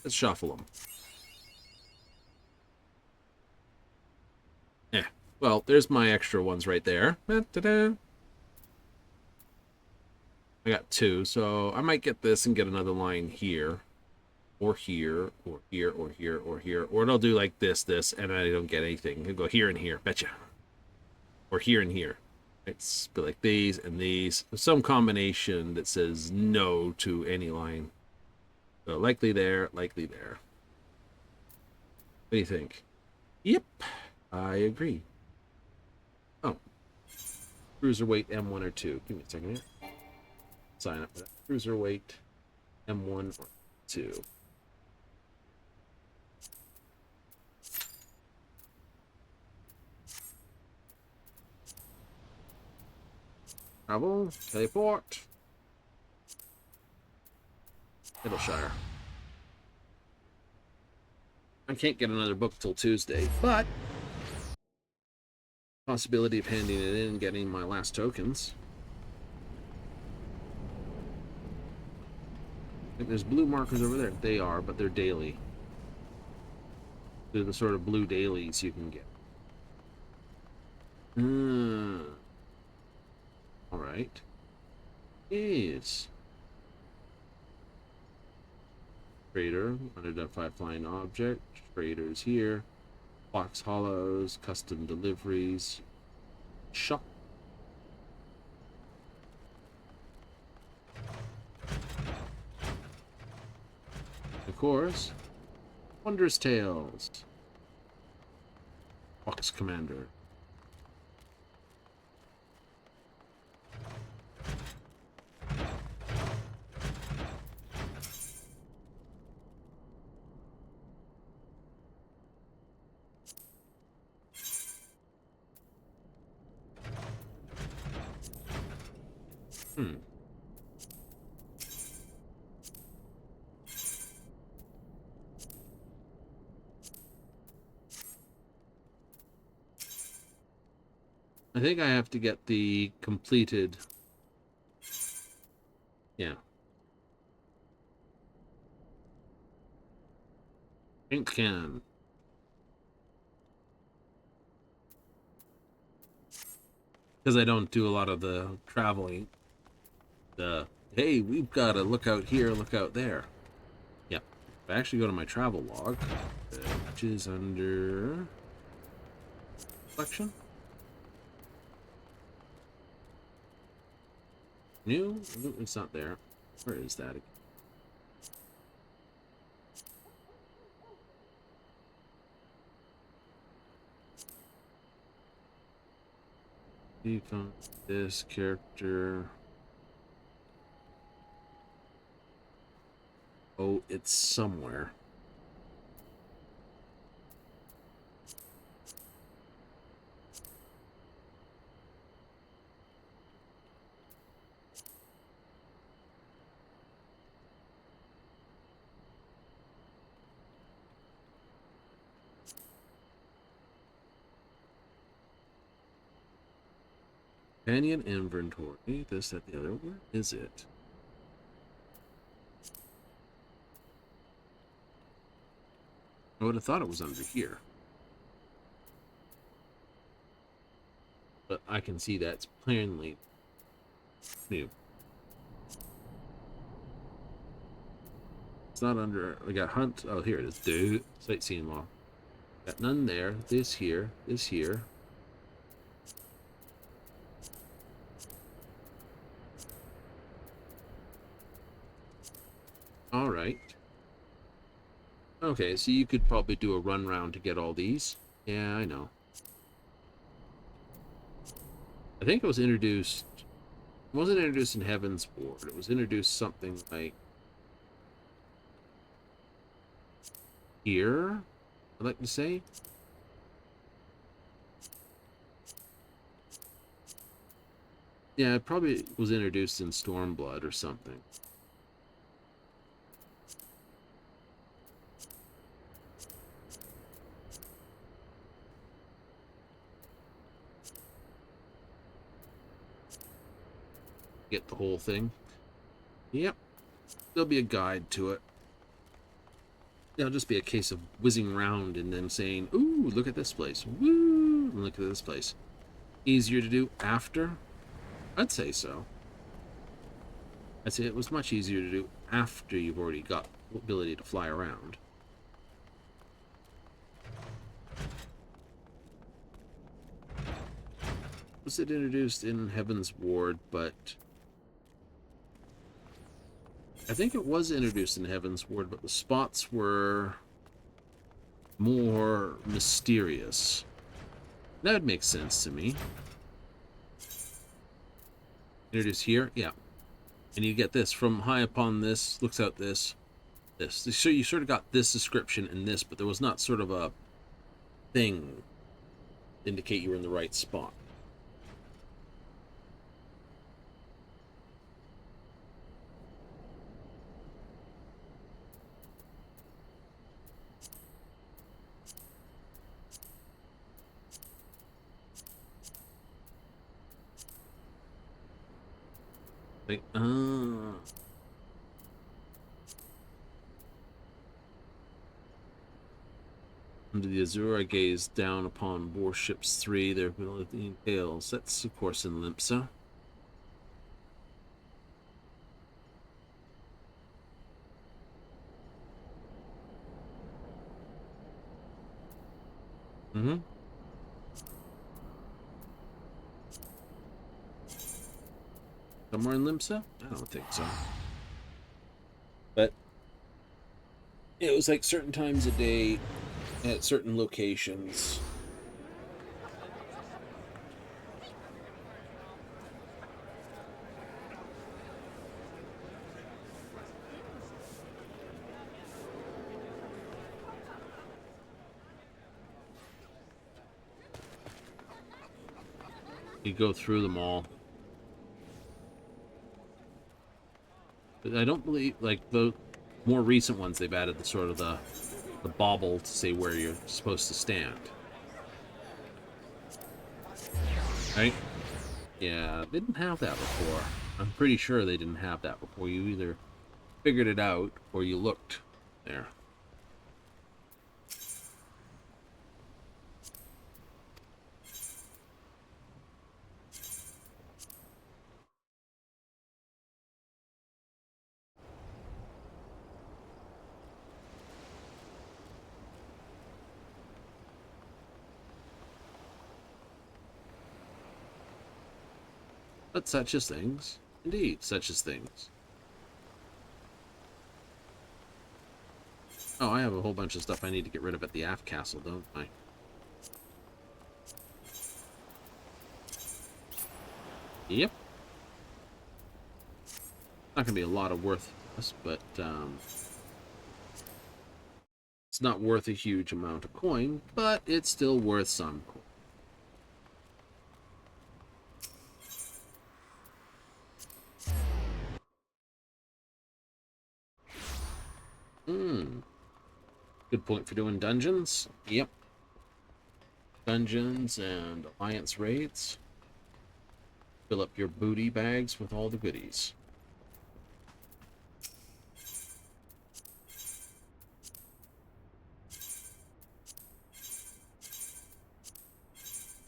Let's shuffle them. Well, there's my extra ones right there. Da-da-da. I got 2, so I might get this and get another line here, or here, or here, or here, or here, or it'll do like this, and I don't get anything. It'll go here and here, betcha, or here and here. It's be like these and these. Some combination that says no to any line. So likely there, likely there. What do you think? Yep, I agree. Oh, cruiserweight M1 or 2. Give me a second here. Sign up for that. Cruiserweight M1 or 2. Travel, teleport. Middleshire. I can't get another book till Tuesday, but possibility of handing it in and getting my last tokens. I think there's blue markers over there. They are, but they're daily. They're the sort of blue dailies you can get. Alright. Yes. Trader, unidentified flying object. Traders here. Box hollows, custom deliveries. Shop. Of course. Wondrous Tales. Box Commander. I think I have to get the completed. Yeah. Ink can. Because I don't do a lot of the traveling. Hey, we've got to look out here, look out there. Yeah. If I actually go to my travel log, which is under collection. New? It's not there. Where is that again? This character. Oh, it's somewhere. Companion inventory. This, that, the other. Where is it? I would have thought it was under here. But I can see that's plainly new. It's not under. We got hunt. Oh, here it is. Dude. Sightseeing log. Got none there. This here. This here. All right. Okay, so you could probably do a run round to get all these. Yeah, I know. I think it was introduced. It wasn't introduced in Heaven's Ward. It was introduced something like here, I'd like to say. Yeah, it probably was introduced in Stormblood or something. Get the whole thing. Yep. There'll be a guide to it. It'll just be a case of whizzing around and then saying, ooh, look at this place. Woo! Look at this place. Easier to do after? I'd say so. I'd say it was much easier to do after you've already got the ability to fly around. Was it introduced in Heaven's Ward, but I think it was introduced in Heaven's Ward, but the spots were more mysterious. That would make sense to me. Introduced here? Yeah. And you get this, from high upon this, looks out this, this. So you sort of got this description and this, but there was not sort of a thing to indicate you were in the right spot. Like, under the azure, I gaze down upon warships 3, their ability tails. That's, of course, in Limpsa. Mm-hmm. Somewhere in Limpsa? I don't think so. But it was like certain times a day at certain locations. You go through them all. But I don't believe, like, the more recent ones, they've added the sort of the bauble to say where you're supposed to stand. Right? Yeah, they didn't have that before. I'm pretty sure they didn't have that before. You either figured it out or you looked there. But such as things. Indeed, such as things. Oh, I have a whole bunch of stuff I need to get rid of at the aft castle, don't I? Yep. Not gonna be a lot of worth this, but it's not worth a huge amount of coin, but it's still worth some coin. Good point for doing dungeons. Yep. Dungeons and alliance raids. Fill up your booty bags with all the goodies.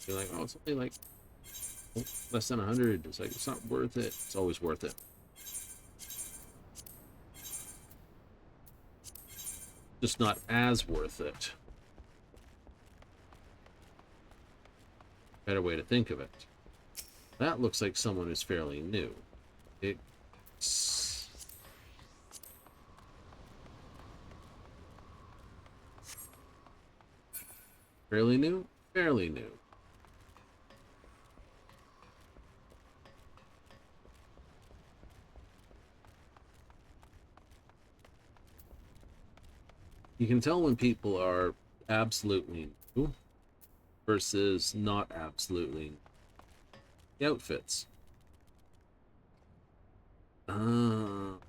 You're like, oh, it's only like less than 100. It's like, it's not worth it. It's always worth it. Just not as worth it. Better way to think of it. That looks like someone who's fairly new. It's... fairly new? Fairly new. You can tell when people are absolutely new versus not absolutely new. The outfits. When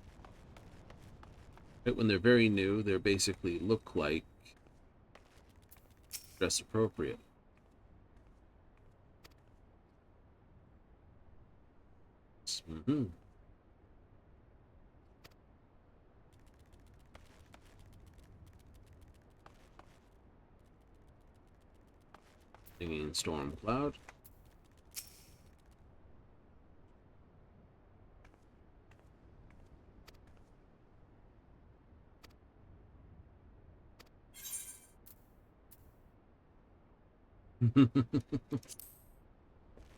they're very new, they basically look like dress appropriate. Mm-hmm. Singing storm cloud.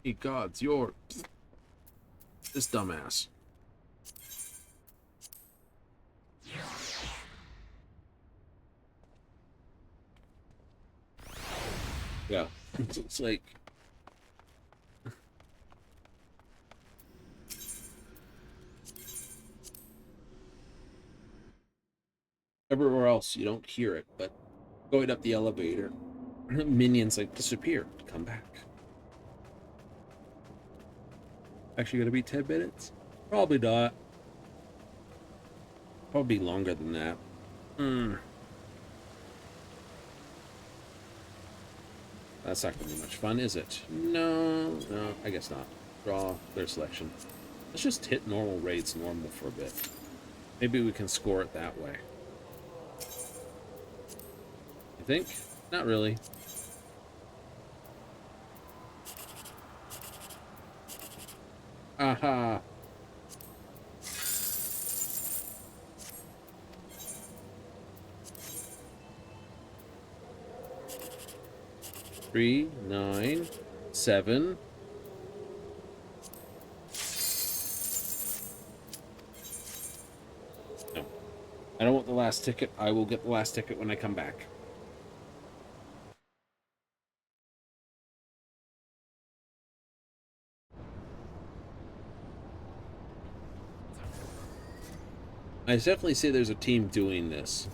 Hey gods, you're this dumbass. Yeah, it's like everywhere else you don't hear it, but going up the elevator, minions like disappear, come back. Actually gonna be 10 minutes? Probably not. Probably longer than that. That's not gonna be much fun, is it? No, I guess not. Draw, clear selection. Let's just hit normal raids normal for a bit. Maybe we can score it that way. You think? Not really. Aha! Three, 9, 7. No. I don't want the last ticket. I will get the last ticket when I come back. I definitely say there's a team doing this.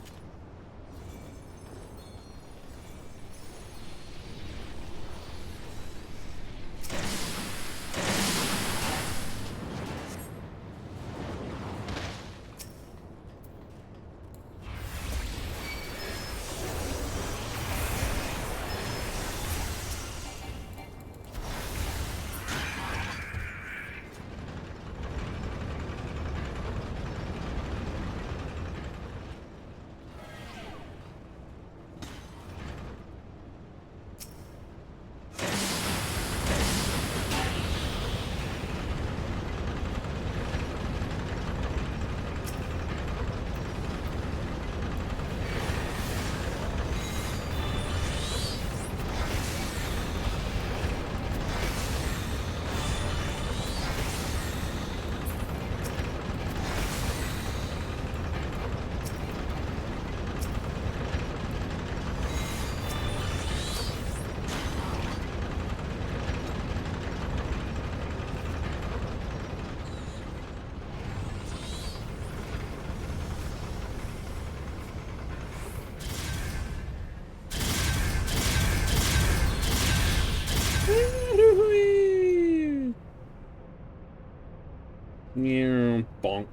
Yeah, bonk.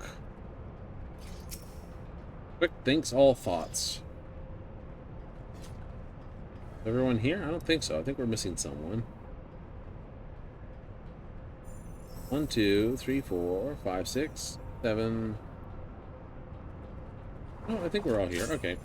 Quick thinks all thoughts. Everyone here? I don't think so. I think we're missing someone. 1, 2, 3, 4, 5, 6, 7. Oh, I think we're all here. Okay.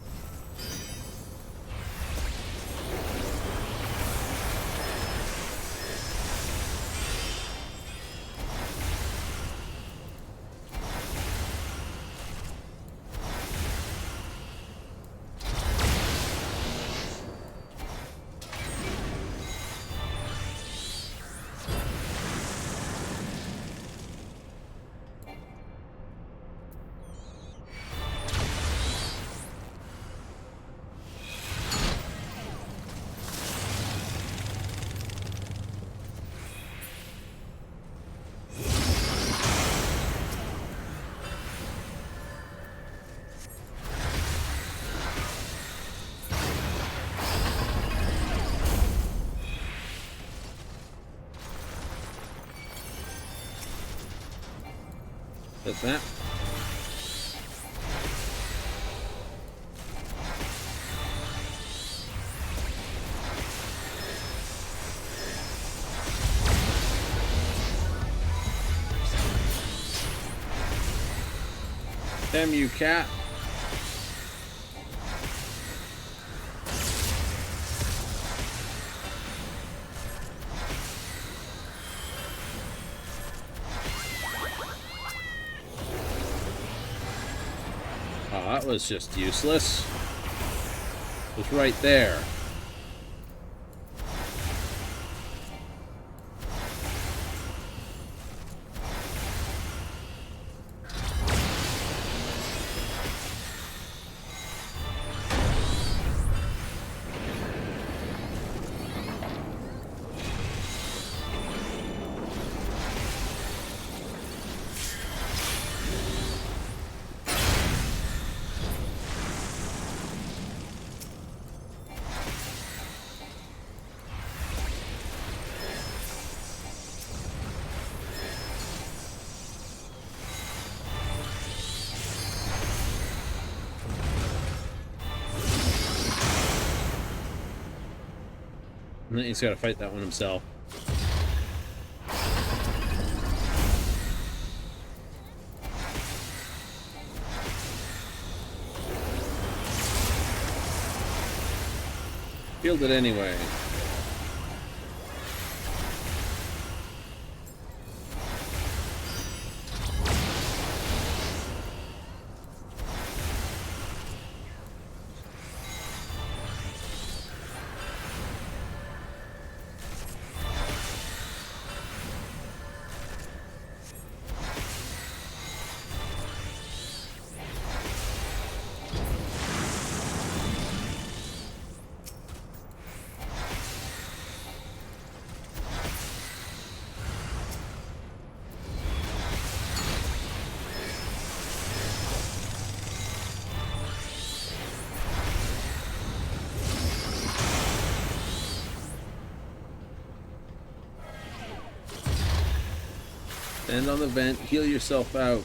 That's that. Damn you, cat. that was just useless. It was right there. And then he's got to fight that one himself. Killed it anyway. Stand on the vent, heal yourself out.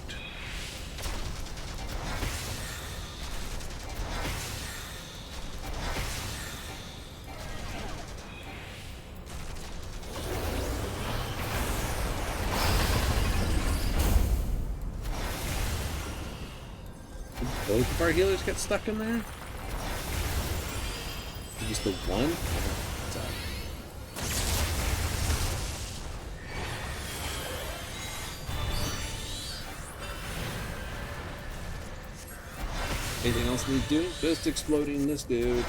Did both of our healers get stuck in there? Just the one? Anything else need doing? Just exploding this dude.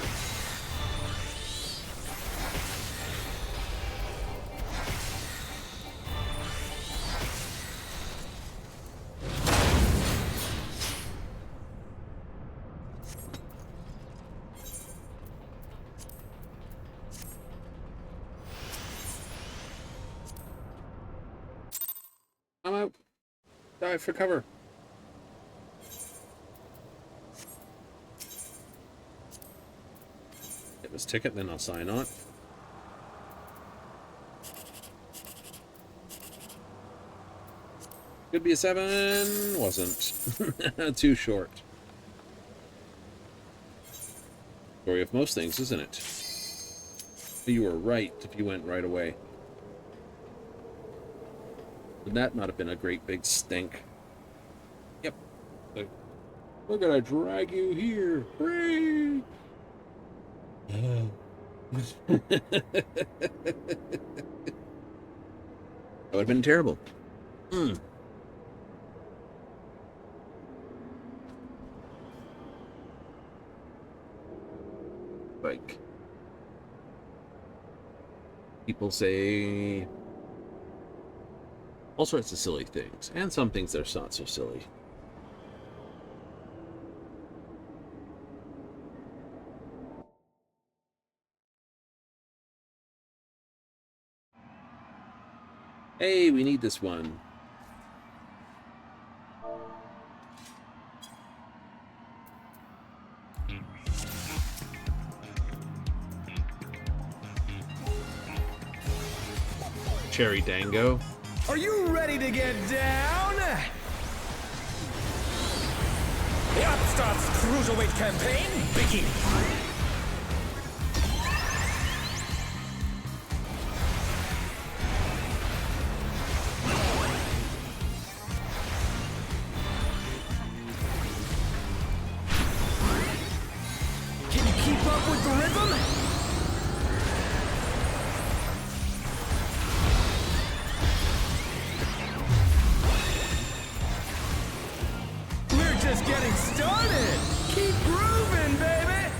I'm out. Dive for cover. This ticket, then I'll sign on. Could be a 7, wasn't. Too short. Story of most things, isn't it? You were right if you went right away. Would that not have been a great big stink? Yep. Like, we're gonna drag you here. Hooray! That would have been terrible. Like, people say all sorts of silly things, and some things that are not so silly. Hey, we need this one. Cherry Dango. Are you ready to get down? The Upstart's Cruiserweight campaign begins. Can you keep up with the rhythm? just getting started. Keep grooving, baby.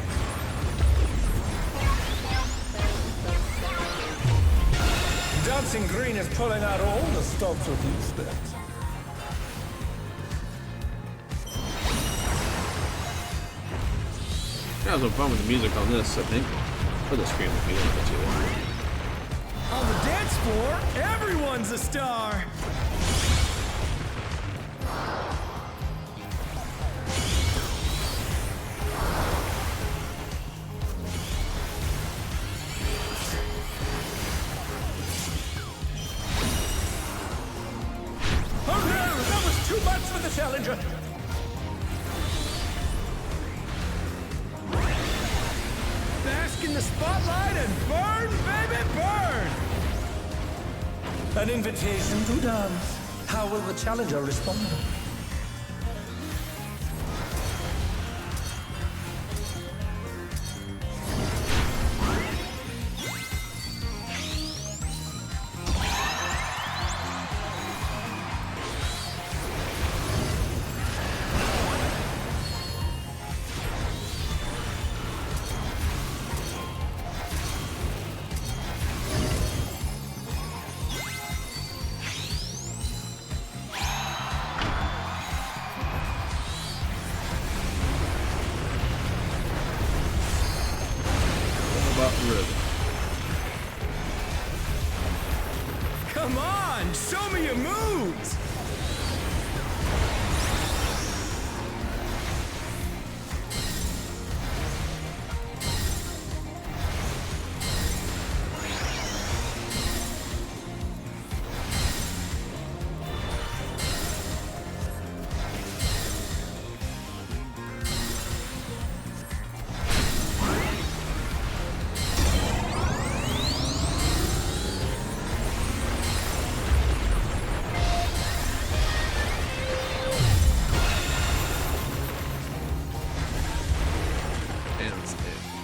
Dancing Green is pulling out all the stops with you, Spence. Yeah, some fun with the music on this, I think. For the scream would be a little bit too long. On the dance floor, everyone's a star. Oh no, that was too much for the challenger. Bask in the spotlight and burn, baby, burn! An invitation to dance. How will the challenger respond? Rhythm. Come on, show me your moves!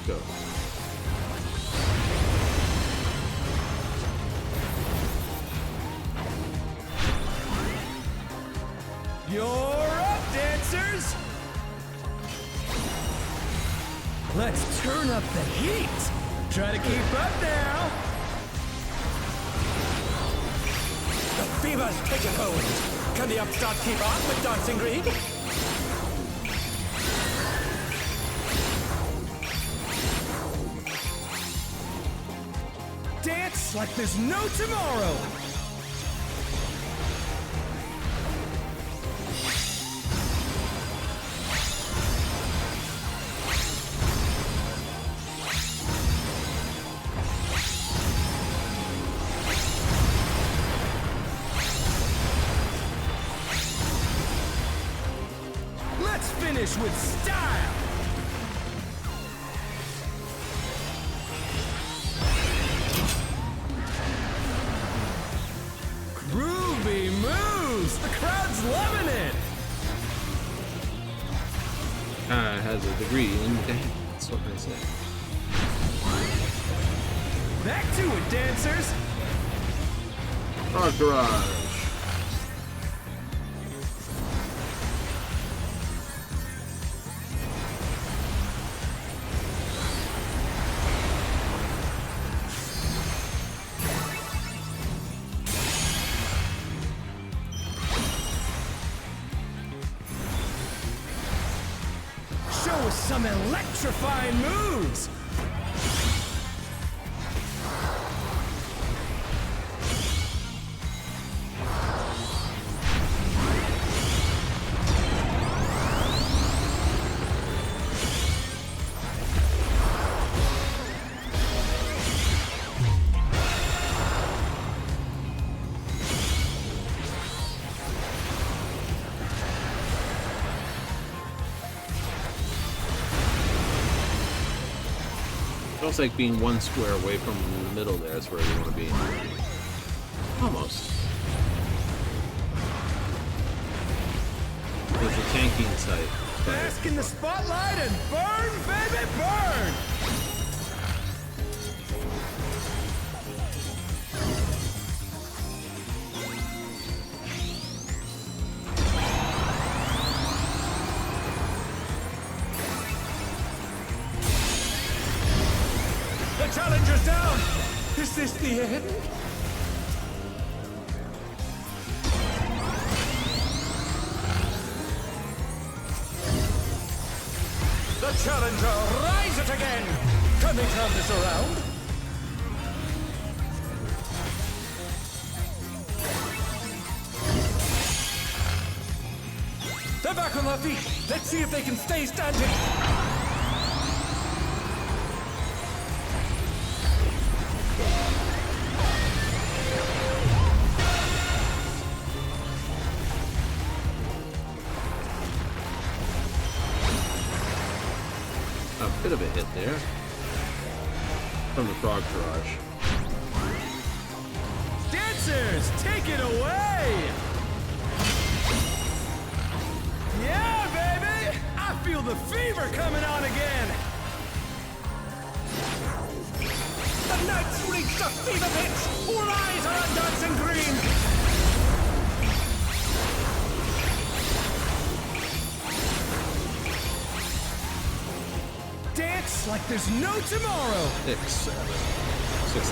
Go. You're up, dancers! Let's turn up the heat! Try to keep up now! The fever's taken hold! Can the upstart keep on with Dancing Green? Dance like there's no tomorrow! Let's finish with style! Groovy moves! The crowd's loving it! Has a degree in dance. What can I say? Back to it, dancers! Entourage. Show us some electrifying moves! Feels like being one square away from the middle there is where you want to be. Almost. There's a tanking site. Bask in the spotlight and burn, baby, burn! The challenger's down! Is this the end? The challenger rises again! Can they turn this around? They're back on their feet! Let's see if they can stay standing! A bit of a hit there from the frog barrage. Dancers, take it away! Yeah, baby! I feel the fever coming on again! The knight's reached a fever pitch! All eyes are on dancing green! Dance like there's no tomorrow! 6, 7, 6,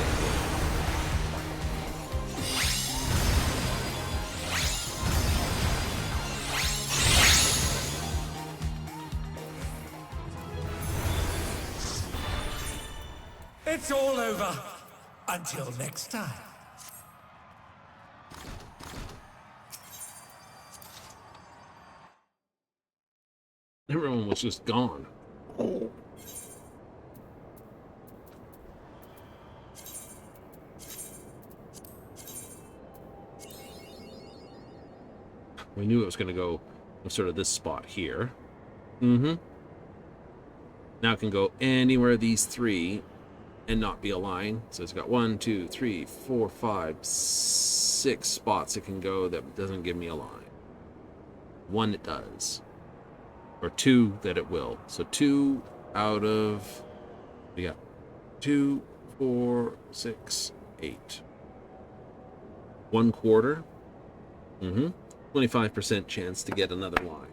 8. It's all over. Until next time. Everyone was just gone. We knew it was going to go sort of this spot here. Now it can go anywhere of these three and not be a line. So it's got 1, 2, 3, 4, 5, 6 spots it can go that doesn't give me a line. 1 it does. Or 2 that it will. So 2 out of... We got 2, 4, 6, 8. 1/4. 25% chance to get another line.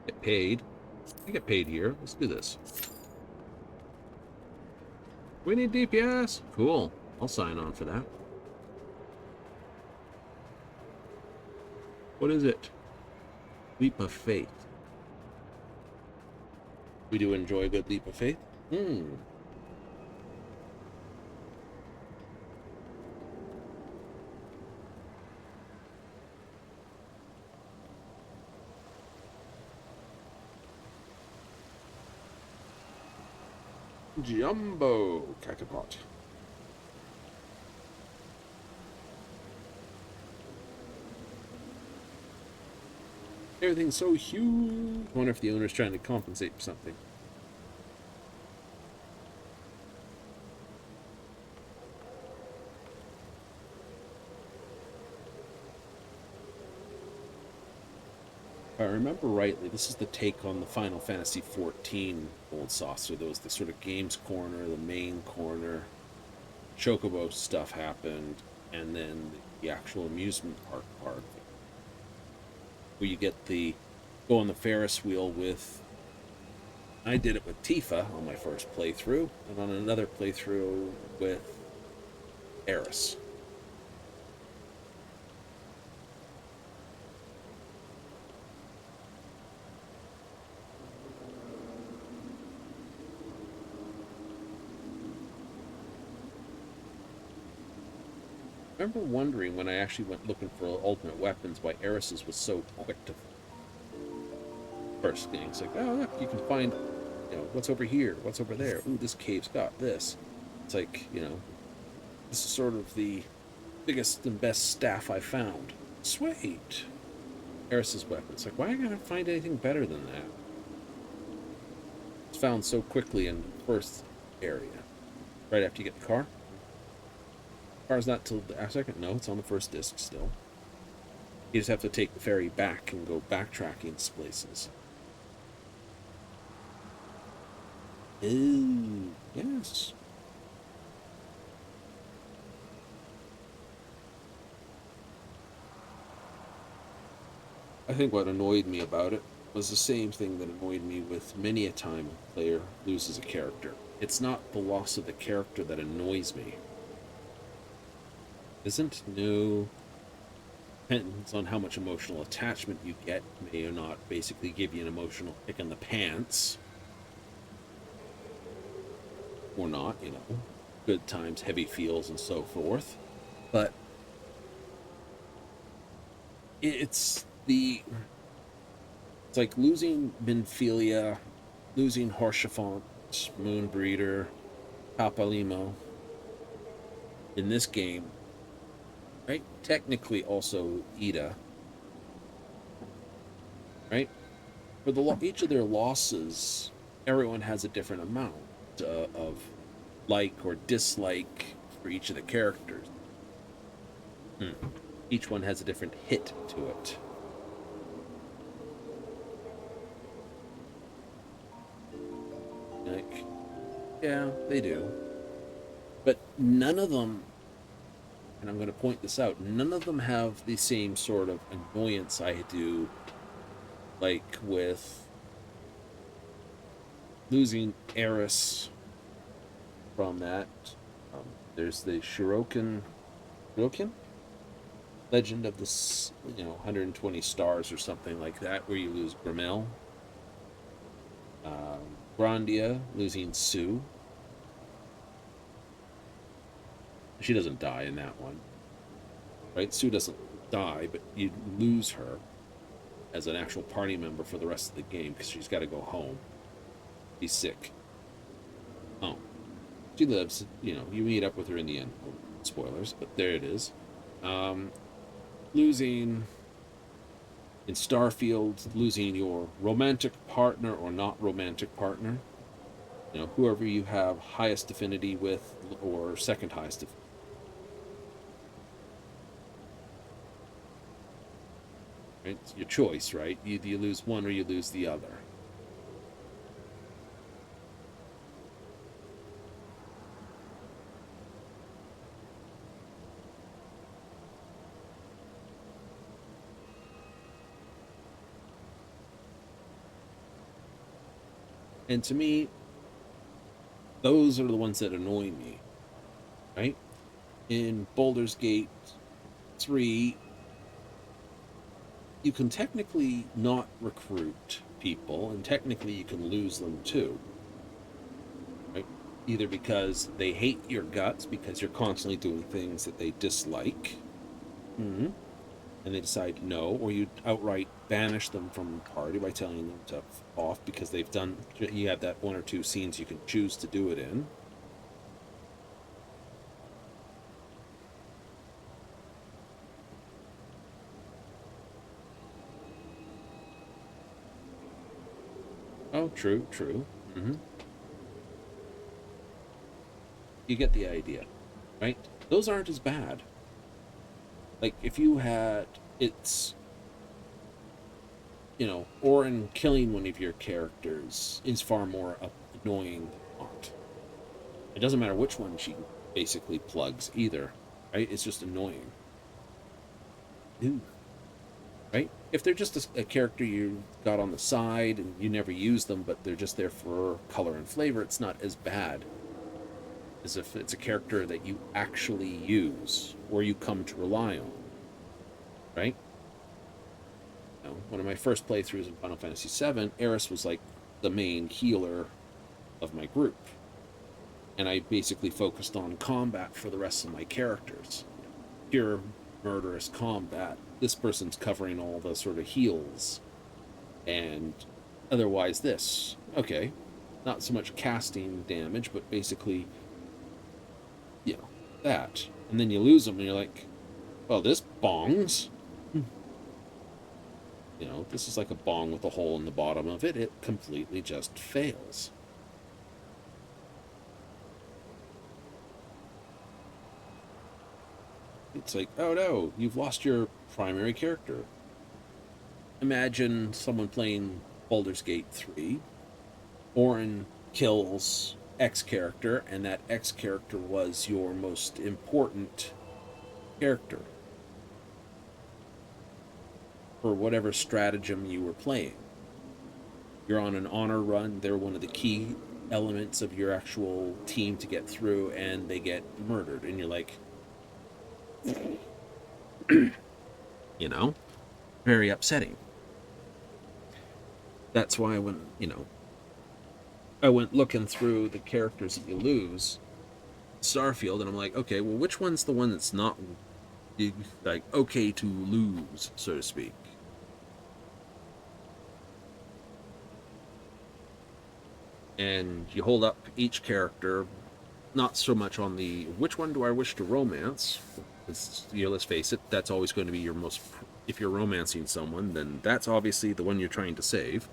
Get paid. I get paid here. Let's do this. We need DPS. Cool. I'll sign on for that. What is it? Leap of faith. We do enjoy a good leap of faith. Jumbo Kakapot. Everything's so huge. I wonder if the owner's trying to compensate for something. If I remember rightly, this is the take on the Final Fantasy XIV old saucer. There was the sort of games corner, the main corner, Chocobo stuff happened, and then the actual amusement park part, where you get the go on the Ferris wheel with. I did it with Tifa on my first playthrough, and on another playthrough with Eris. I remember wondering when I actually went looking for ultimate weapons why Eris's was so quick to first thing. It's like, oh look, you can find, you know, what's over here, what's over there. Ooh, this cave's got this. It's like, you know, this is sort of the biggest and best staff I found. Sweet. Eris's weapon. It's like, why am I gonna find anything better than that? It's found so quickly in the first area. Right after you get the car. Car's not till the second. No, it's on the first disc still. You just have to take the ferry back and go backtracking places. Ooh, yes. think what annoyed me about it was the same thing that annoyed me with many a time a player loses a character. It's not the loss of the character that annoys me. Isn't no depends on how much emotional attachment you get, may or not basically give you an emotional kick in the pants. Or not, you know. Good times, heavy feels, and so forth. But it's like losing Minfilia, losing Haurchefant, Moonbreeder, Papalimo in this game, right? Technically also Ida, right? For each of their losses, everyone has a different amount of like or dislike for each of the characters. Each one has a different hit to it. Like, yeah, they do. But none of them, and I'm going to point this out, none of them have the same sort of annoyance I do, like with losing Eris from that. There's the Shirokin Legend of the 120 Stars or something like that, where you lose Grimel. Grandia losing Sue. She doesn't die in that one, right? Sue doesn't die, but you lose her as an actual party member for the rest of the game because she's got to go home. Be sick. Oh, she lives. You meet up with her in the end. Spoilers, but there it is. Losing in Starfield, losing your romantic partner or not romantic partner. Whoever you have highest affinity with or second highest affinity. Right? It's your choice, right? Either you lose one or you lose the other. And to me, those are the ones that annoy me, right? In Baldur's Gate 3, you can technically not recruit people, and technically you can lose them too, right? Either because they hate your guts because you're constantly doing things that they dislike, and they decide no, or you outright banish them from the party by telling them to f off because you have that one or two scenes you can choose to do it in. Oh, true. You get the idea, right? Those aren't as bad. Like, if you had, Orin killing one of your characters is far more annoying than not. It doesn't matter which one she basically plugs either, right? It's just annoying. Ooh. Right? If they're just a character you got on the side and you never use them, but they're just there for color and flavor, it's not as bad as if it's a character that you actually use or you come to rely on. Right? One of my first playthroughs in Final Fantasy VII, Eris was like the main healer of my group. And I basically focused on combat for the rest of my characters. Pure murderous combat. This person's covering all the sort of heals. And otherwise this. Okay. Not so much casting damage, but basically, that. And then you lose them and you're like, well, this bongs. This is like a bong with a hole in the bottom of it. It completely just fails. It's like, oh no, you've lost your primary character. Imagine someone playing Baldur's Gate 3. Orin kills X character, and that X character was your most important character. for whatever stratagem you were playing. You're on an honor run, they're one of the key elements of your actual team to get through, and they get murdered, and you're like, you know, very upsetting. That's why when, I went looking through the characters that you lose, Starfield, and I'm like, okay, well, which one's the one that's not, like, okay to lose, so to speak? And you hold up each character, not so much on the, which one do I wish to romance? It's, let's face it, that's always going to be your most, if you're romancing someone, then that's obviously the one you're trying to save.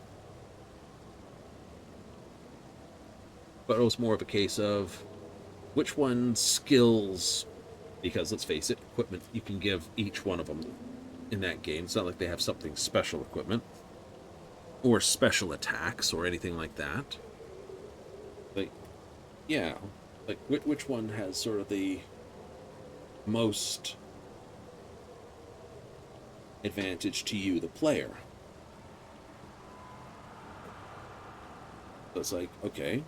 But it was more of a case of which one skills, because let's face it, equipment, you can give each one of them in that game. It's not like they have something special equipment or special attacks or anything like that. Like, yeah, like which one has sort of the most advantage to you, the player? So it's like, okay.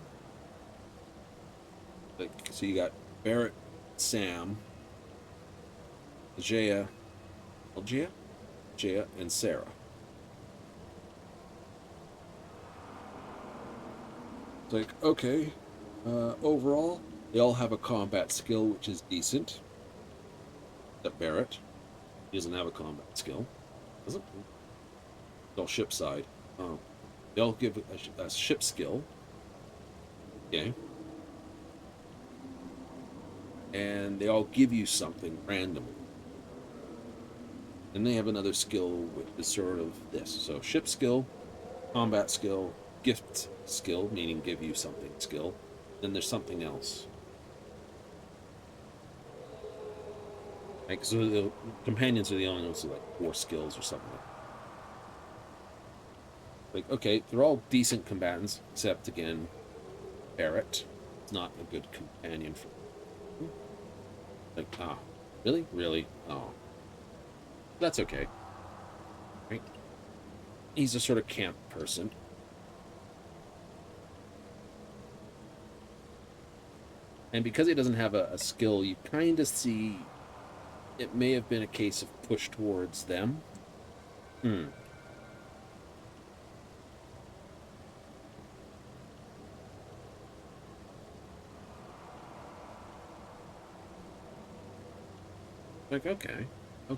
Like, so you got Barrett, Sam, Jaya, and Sarah. It's like, okay, overall, they all have a combat skill which is decent. Except Barrett. He doesn't have a combat skill. Doesn't he? It's all ship side. Oh. They all give a ship skill. Okay. And they all give you something randomly. And they have another skill which is sort of this. So ship skill, combat skill, gift skill, meaning give you something skill. Then there's something else. Like, so the companions are the only ones with like 4 skills or something. Like, okay, they're all decent combatants, except again, Barrett. It's not a good companion for. Like, really? Really? Oh. That's okay. Right? He's a sort of camp person. And because he doesn't have a skill, you kind of see it may have been a case of push towards them. Like, okay. I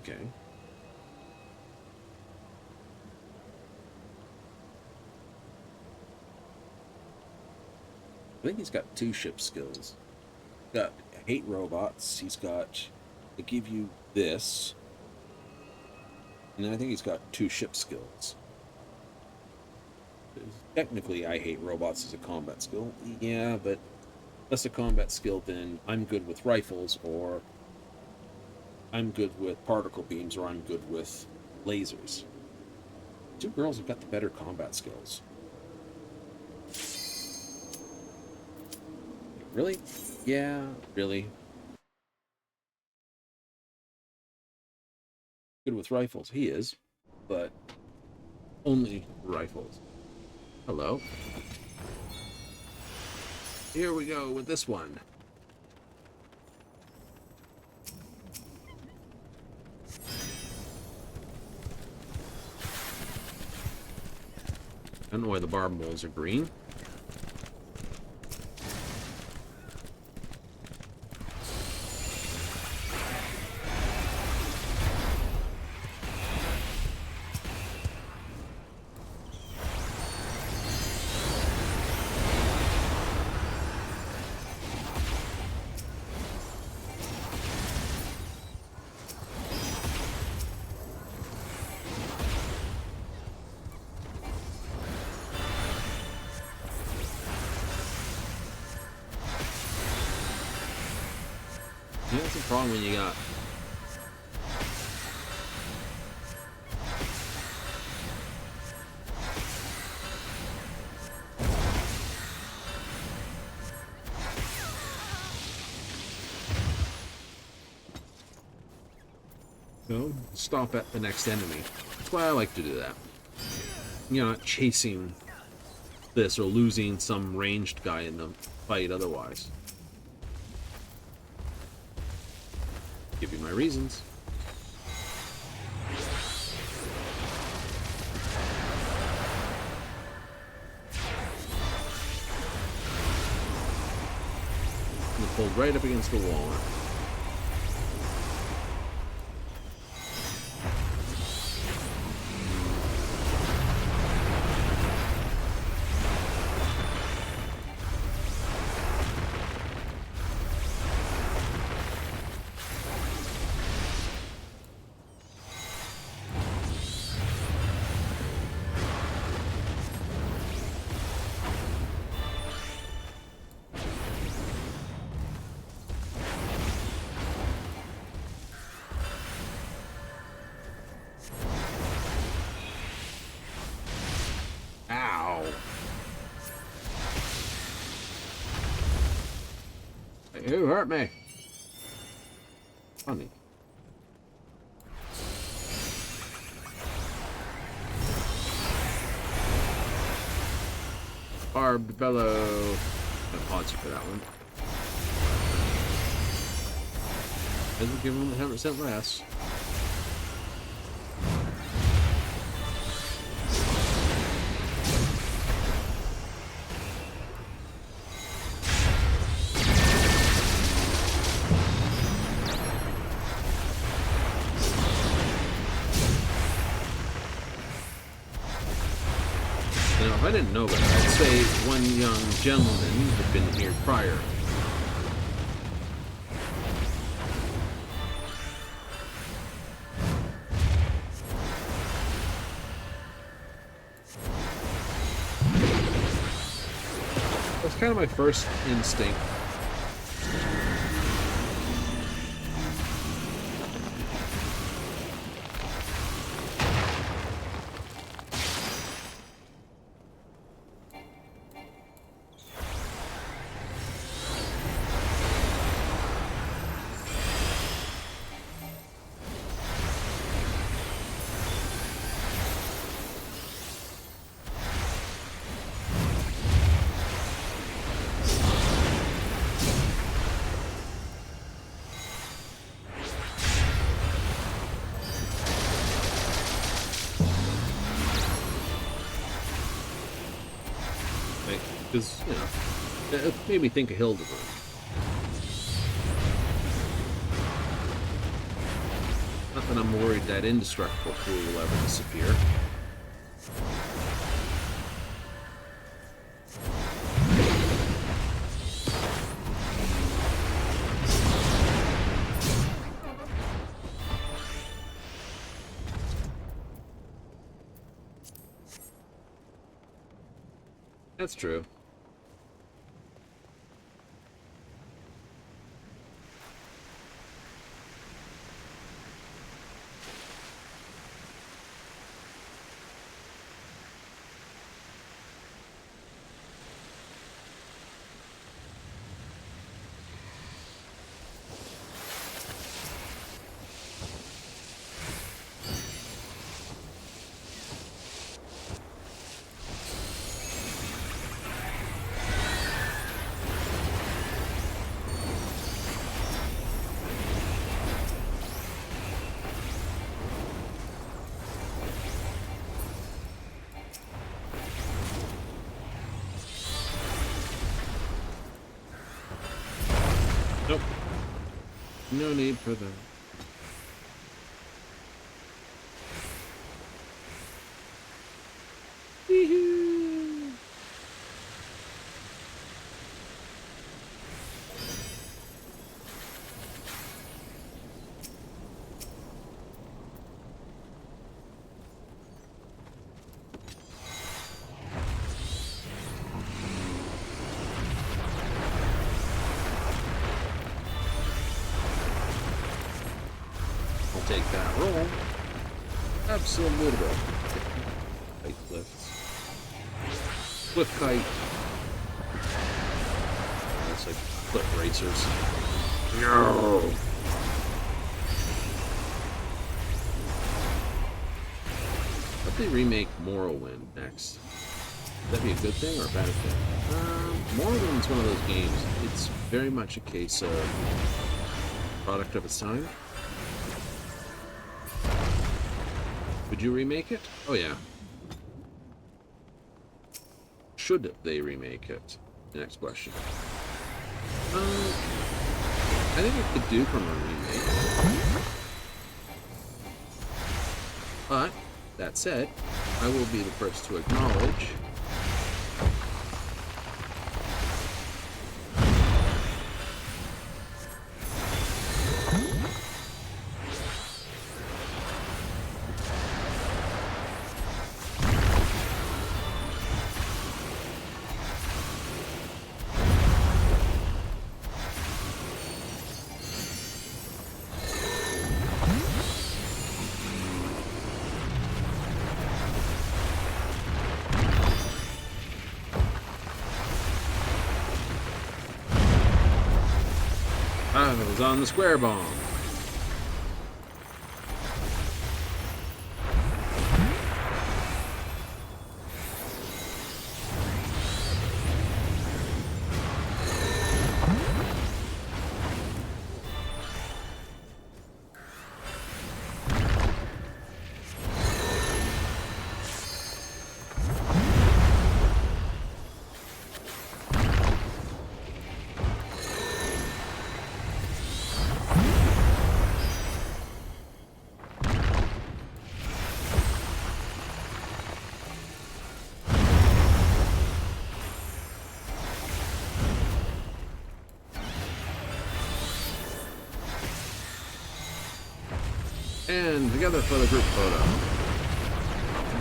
think he's got 2 ship skills. He's got hate robots. He's got, they give you this. And then I think he's got 2 ship skills. Technically, I hate robots as a combat skill. Yeah, but that's a combat skill, then I'm good with rifles, or I'm good with particle beams, or I'm good with lasers. 2 girls have got the better combat skills. Really? Yeah, really. Good with rifles. He is, but only rifles. Hello. Here we go with this one. I don't know why the barb moles are green. Yeah, that's the problem when you got No, stop at the next enemy. That's why I like to do that. You're not chasing this or losing some ranged guy in the fight otherwise. Give you my reasons. I'm pulled right up against the wall. Ow. You hurt me. Funny. Barbed bellow. I pause you for that one. Doesn't give him 10% less. Now, if I didn't know better, I'd say one young gentleman had been here prior. That's kind of my first instinct. Because, you know, it made me think of Hildebrand. Not that I'm worried that indestructible pool will ever disappear. That's true. Nope. No need for that. Wee-hoo. Take that roll. Absolutely. Kite lifts. Cliff kite. It's like cliff racers. No. if they remake Morrowind next? Would that be a good thing or a bad thing? Morrowind's one of those games. It's very much a case of product of its time. Would you remake it? Oh yeah. Should they remake it? The next question. I think it could do from a remake. But, that said, I will be the first to acknowledge I was on the square bomb. And together for the group photo.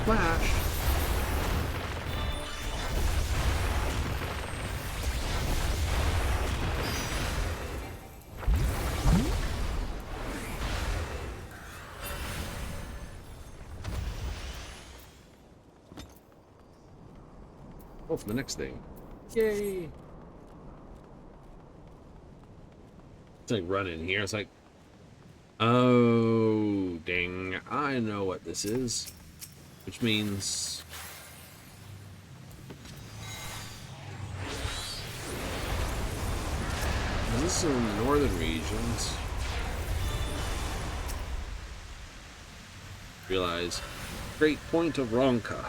Flash. Oh, for the next thing. Yay! It's like running here. It's like, oh, dang. I know what this is. Which means... this is in the northern regions. Realize, Great Point of Ronka.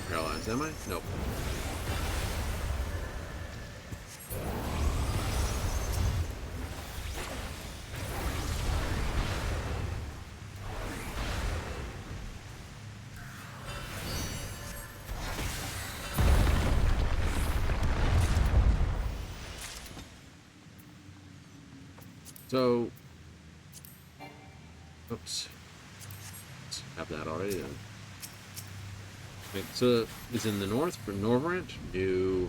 Paralyzed, am I? Nope. So, oops, let's have that already then. Okay, so it's in the north for Norvrant. Do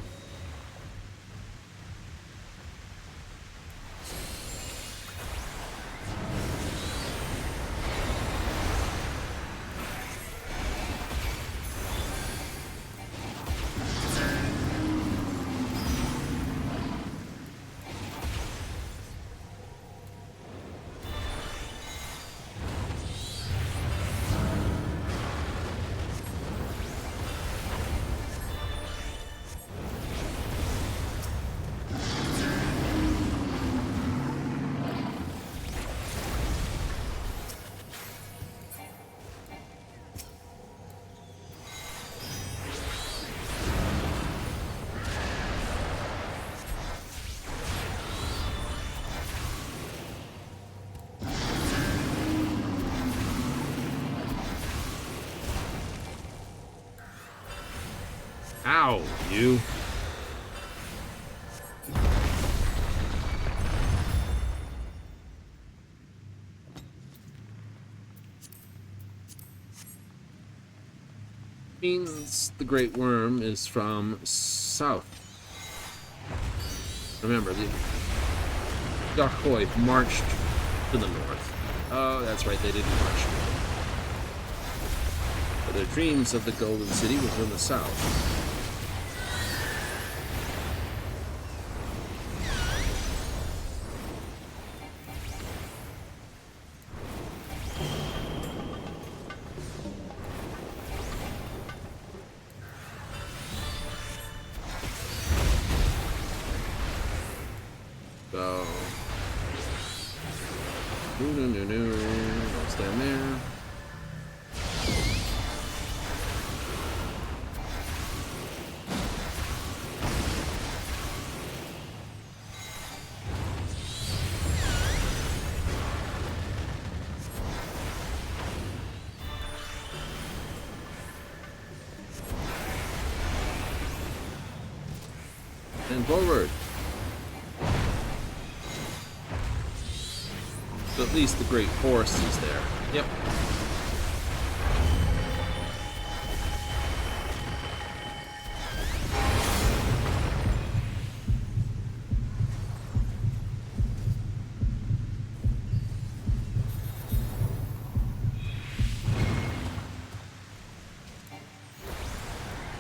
ow, you. Means the Great Worm is from south. Remember, the Dakhoi marched to the north. Oh, that's right, they didn't march. But their dreams of the Golden City was in the south. So, no, don't stand there. And forward. So at least the Great Forest is there. Yep.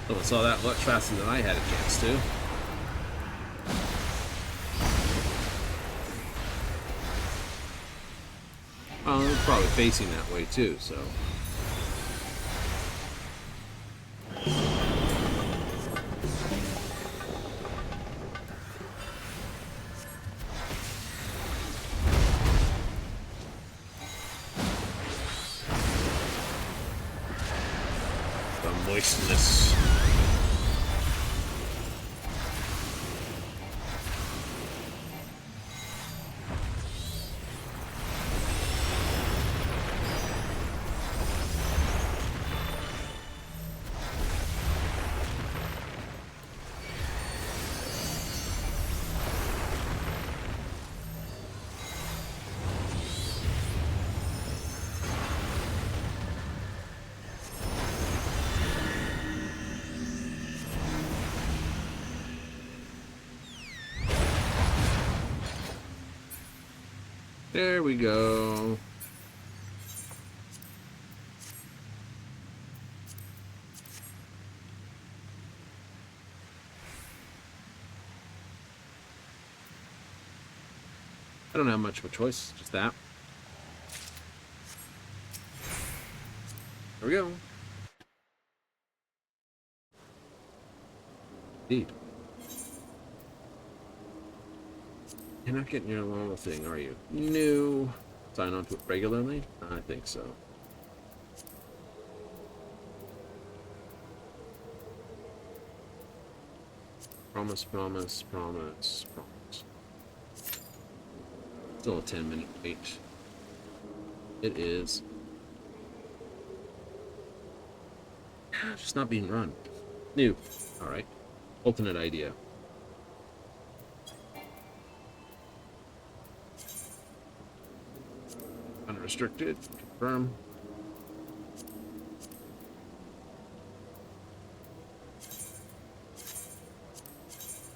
Someone saw that much faster than I had a chance to. Oh, they're probably facing that way too, so. The moistness. There we go. I don't have much of a choice, just that. There we go. Indeed. You're not getting your normal thing, are you? No. Sign on to it regularly? I think so. Promise, promise, promise, promise. Still a 10-minute wait. It is. It's just not being run. New. Alright. Alternate idea. Unrestricted. Confirm.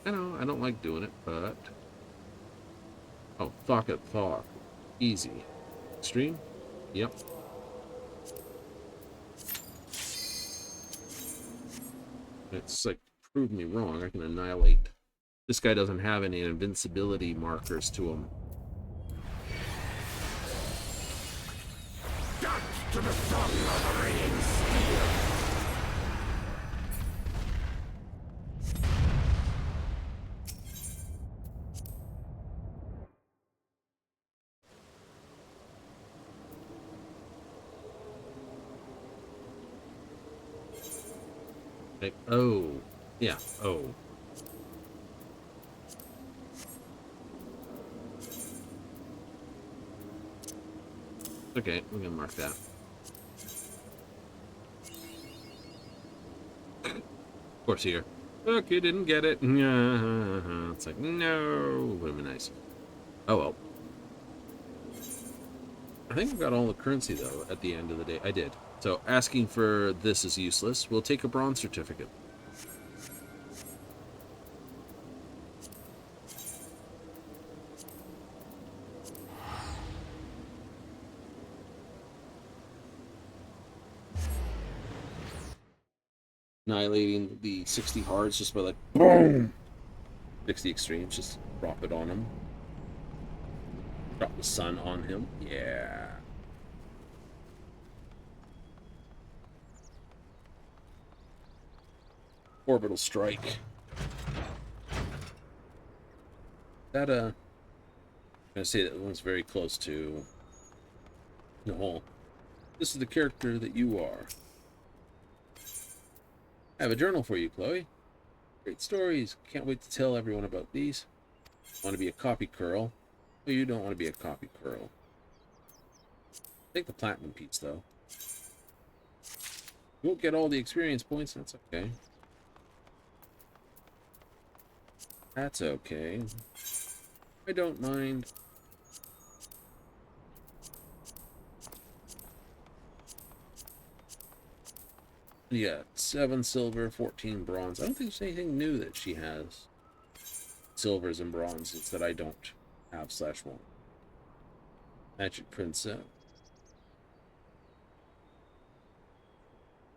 I know, I don't like doing it, but... Oh, fuck it, fuck. Easy. Extreme? Yep. It's like, prove me wrong, I can annihilate. This guy doesn't have any invincibility markers to him. To the song of the ringing steel. Like, oh. Yeah, oh. Okay, we're gonna mark that. Of course, here. Look, you didn't get it. It's like, no. Would have been nice. Oh well. I think I got all the currency, though, at the end of the day. I did. So, asking for this is useless. We'll take a bronze certificate. annihilating the 60 hards just by like boom. 60 extremes, just drop it on him. Drop the sun on him. Yeah. Orbital strike. That I'm gonna say that one's very close to the whole. This is the character that you are. I have a journal for you, Chloe. Great stories. Can't wait to tell everyone about these. Want to be a copy curl? Oh, you don't want to be a copy curl. Take the platinum piece though. You won't get all the experience points. That's okay. That's okay. I don't mind. Yeah, 7 silver, 14 bronze. I don't think there's anything new that she has. Silvers and bronzes that I don't have / want. Magic Princess.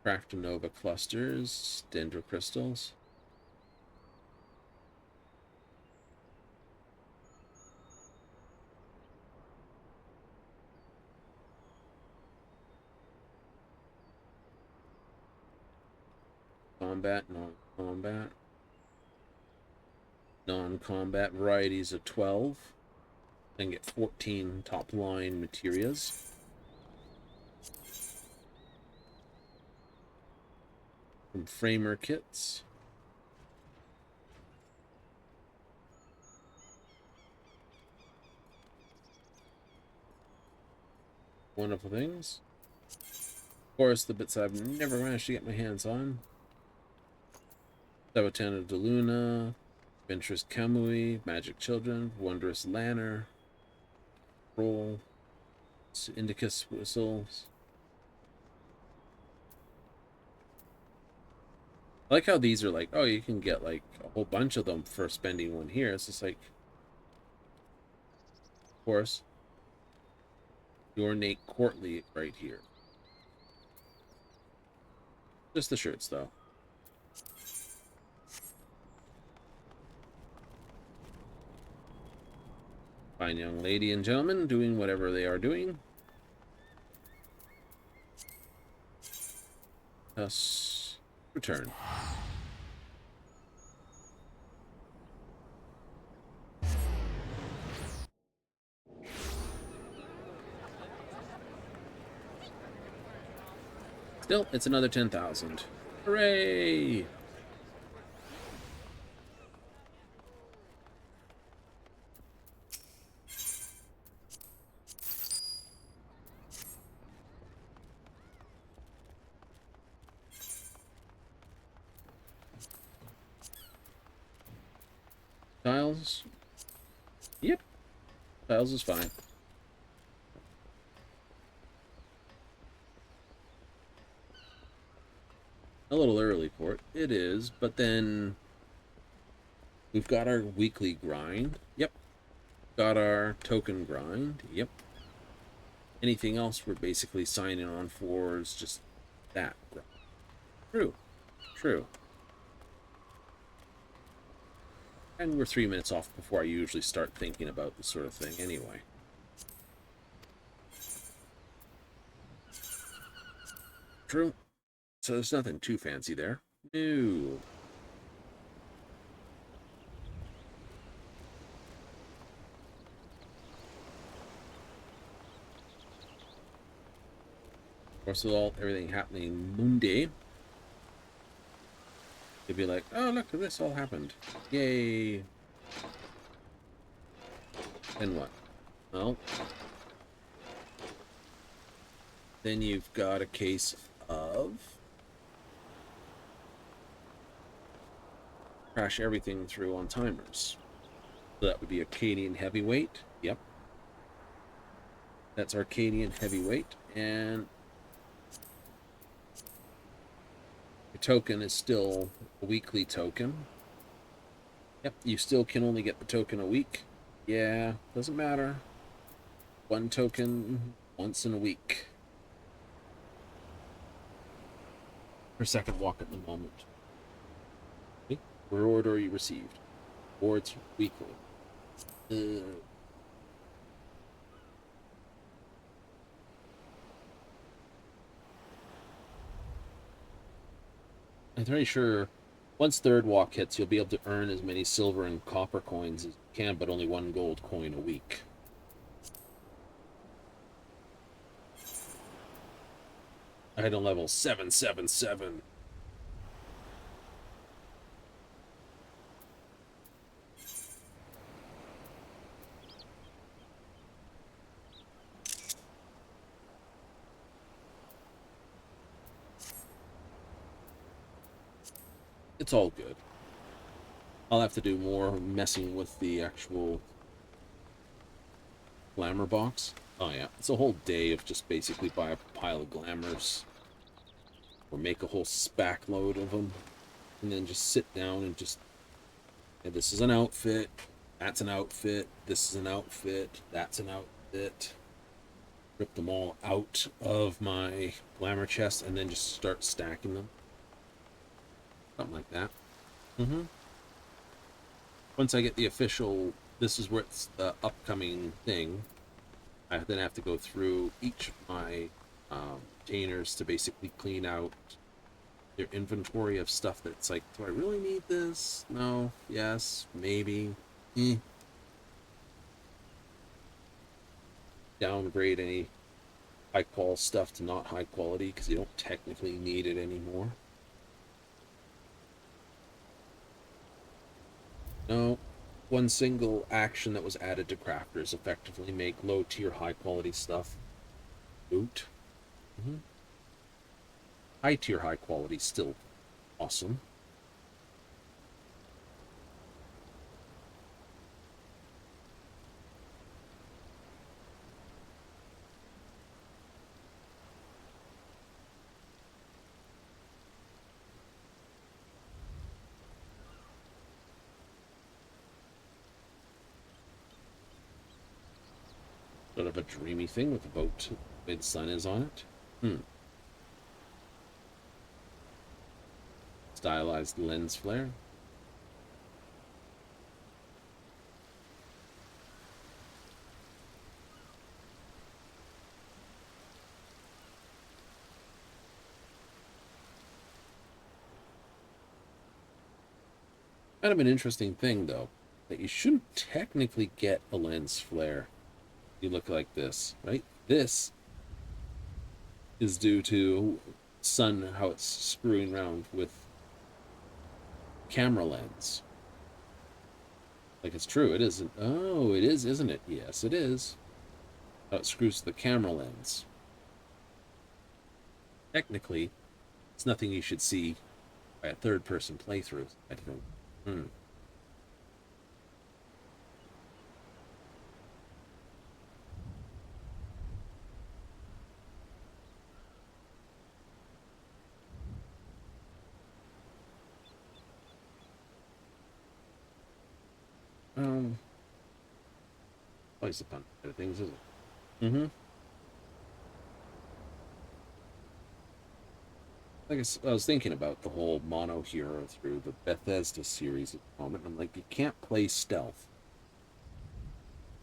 Craft Nova clusters, Dendro crystals. Combat, non-combat. Non-combat varieties of 12. Then get 14 top line materials. From framer kits. Wonderful things. Of course, the bits I've never managed to get my hands on. Sabotana de Luna, Ventress Kamui, Magic Children, Wondrous Lanner, Roll, Indicus Whistles. I like how these are like, oh, you can get like a whole bunch of them for spending one here. It's just like, of course, the ornate courtly right here. Just the shirts though. Fine young lady and gentlemen doing whatever they are doing. Thus, return. Still, it's another 10,000. Hooray! Tiles? Yep. Tiles is fine. A little early for it. It is, but then we've got our weekly grind. Yep. Got our token grind. Yep. Anything else we're basically signing on for is just that. True. True. And we're 3 minutes off before I usually start thinking about this sort of thing anyway. True. So there's nothing too fancy there. No. Of course, with everything happening Monday, you'd be like, oh, look, this all happened. Yay. Then what? Well, then you've got a case of crash everything through on timers. So that would be Arcadian Heavyweight. Yep. That's Arcadian Heavyweight. And your token is still a weekly token. Yep, you still can only get the token a week. Yeah, doesn't matter. One token once in a week. per second walk at the moment. Okay. Reward you received. Rewards weekly. I'm pretty sure once third walk hits, you'll be able to earn as many silver and copper coins as you can, but only one gold coin a week. Item level 777. It's all good. I'll have to do more messing with the actual glamour box. Oh yeah, it's a whole day of just basically buy a pile of glamours or make a whole spack load of them and then just sit down and just, yeah, this is an outfit, that's an outfit, this is an outfit, that's an outfit. Rip them all out of my glamour chest and then just start stacking them. Something like that. Once I get the official, this is where it's the upcoming thing, I then have to go through each of my containers to basically clean out their inventory of stuff that's like, do I really need this? No, yes, maybe. Downgrade any high quality stuff to not high quality because you don't technically need it anymore. No, one single action that was added to crafters effectively make low tier high quality stuff. Boot. High tier high quality still awesome. Sort of a dreamy thing with the boat. Mid-sun is on it. Stylized lens flare. Kind of an interesting thing, though, that you shouldn't technically get a lens flare. You look like this, right? This is due to sun, how it's screwing around with camera lens. Like, it's true, it isn't. Oh, it is, isn't it? Yes, it is. How it screws to the camera lens. Technically, it's nothing you should see by a third-person playthrough, I think. Always the fun side of things, isn't it? Like I was thinking about the whole mono hero through the Bethesda series at the moment. I'm like, you can't play stealth.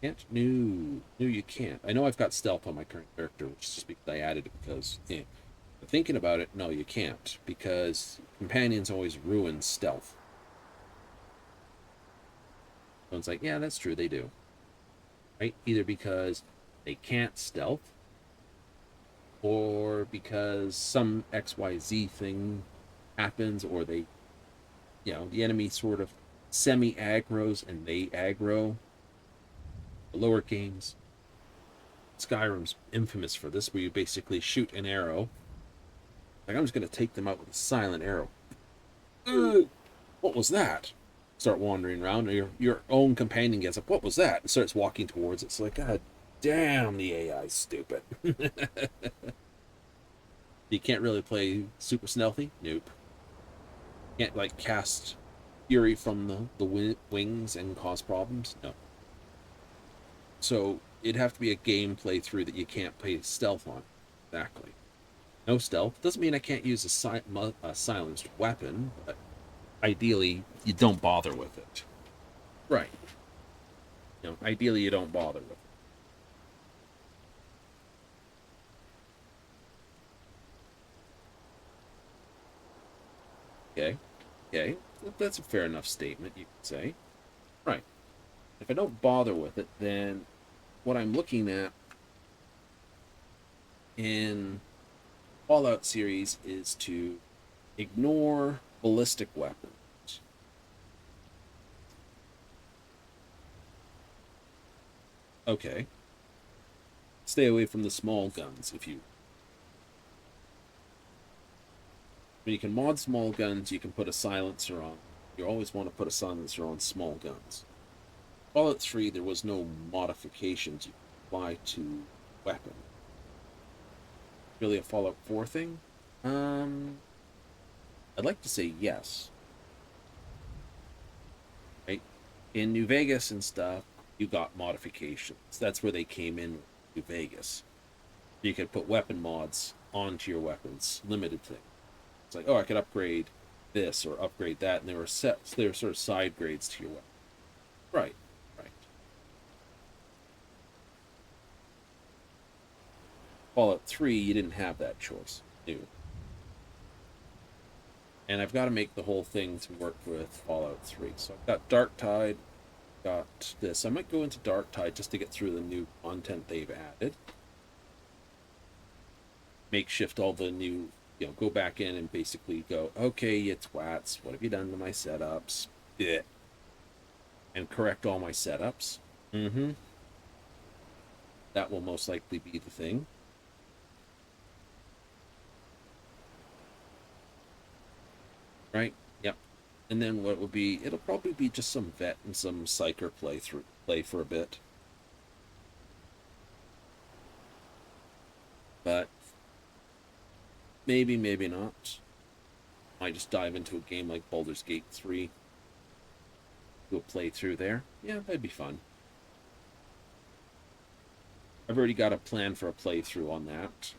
Can't? No, you can't. I know I've got stealth on my current character, which is just because I added it because, But thinking about it, no, you can't, because companions always ruin stealth. So it's like, yeah, that's true, they do. Right? Either because they can't stealth, or because some XYZ thing happens, or they, the enemy sort of semi-aggroes and they aggro. The lower games, Skyrim's infamous for this, where you basically shoot an arrow. Like, I'm just going to take them out with a silent arrow. What was that? Start wandering around, and your own companion gets up, what was that? And starts walking towards it. It's like, God damn, the AI's stupid. You can't really play super stealthy? Nope. Can't, like, cast fury from the wings and cause problems? No. So it'd have to be a game playthrough that you can't play stealth on. Exactly. No stealth. Doesn't mean I can't use a silenced weapon, but ideally, you don't bother with it. Right. Ideally, you don't bother with it. Okay. Okay. That's a fair enough statement, you could say. Right. If I don't bother with it, then what I'm looking at in Fallout series is to ignore ballistic weapons. Okay. Stay away from the small guns if you. When you can mod small guns, you can put a silencer on. You always want to put a silencer on small guns. Fallout 3, there was no modifications you could apply to weapon. Really a Fallout 4 thing? I'd like to say yes. Right? In New Vegas and stuff, you got modifications. That's where they came in with New Vegas. You could put weapon mods onto your weapons, limited thing. It's like, oh, I could upgrade this or upgrade that, and they were set. So they were sort of side grades to your weapon. Right, right. Fallout 3, you didn't have that choice. New. And I've got to make the whole thing to work with Fallout 3. So I've got Darktide, got this. I might go into Darktide just to get through the new content they've added. Makeshift all the new, go back in and basically go, okay, you twats, what have you done to my setups? Blech. And correct all my setups. That will most likely be the thing. Right? Yep. And then what would be, it'll probably be just some vet and some psyker play for a bit. But maybe, maybe not. Might just dive into a game like Baldur's Gate 3. Do a playthrough there. Yeah, that'd be fun. I've already got a plan for a playthrough on that.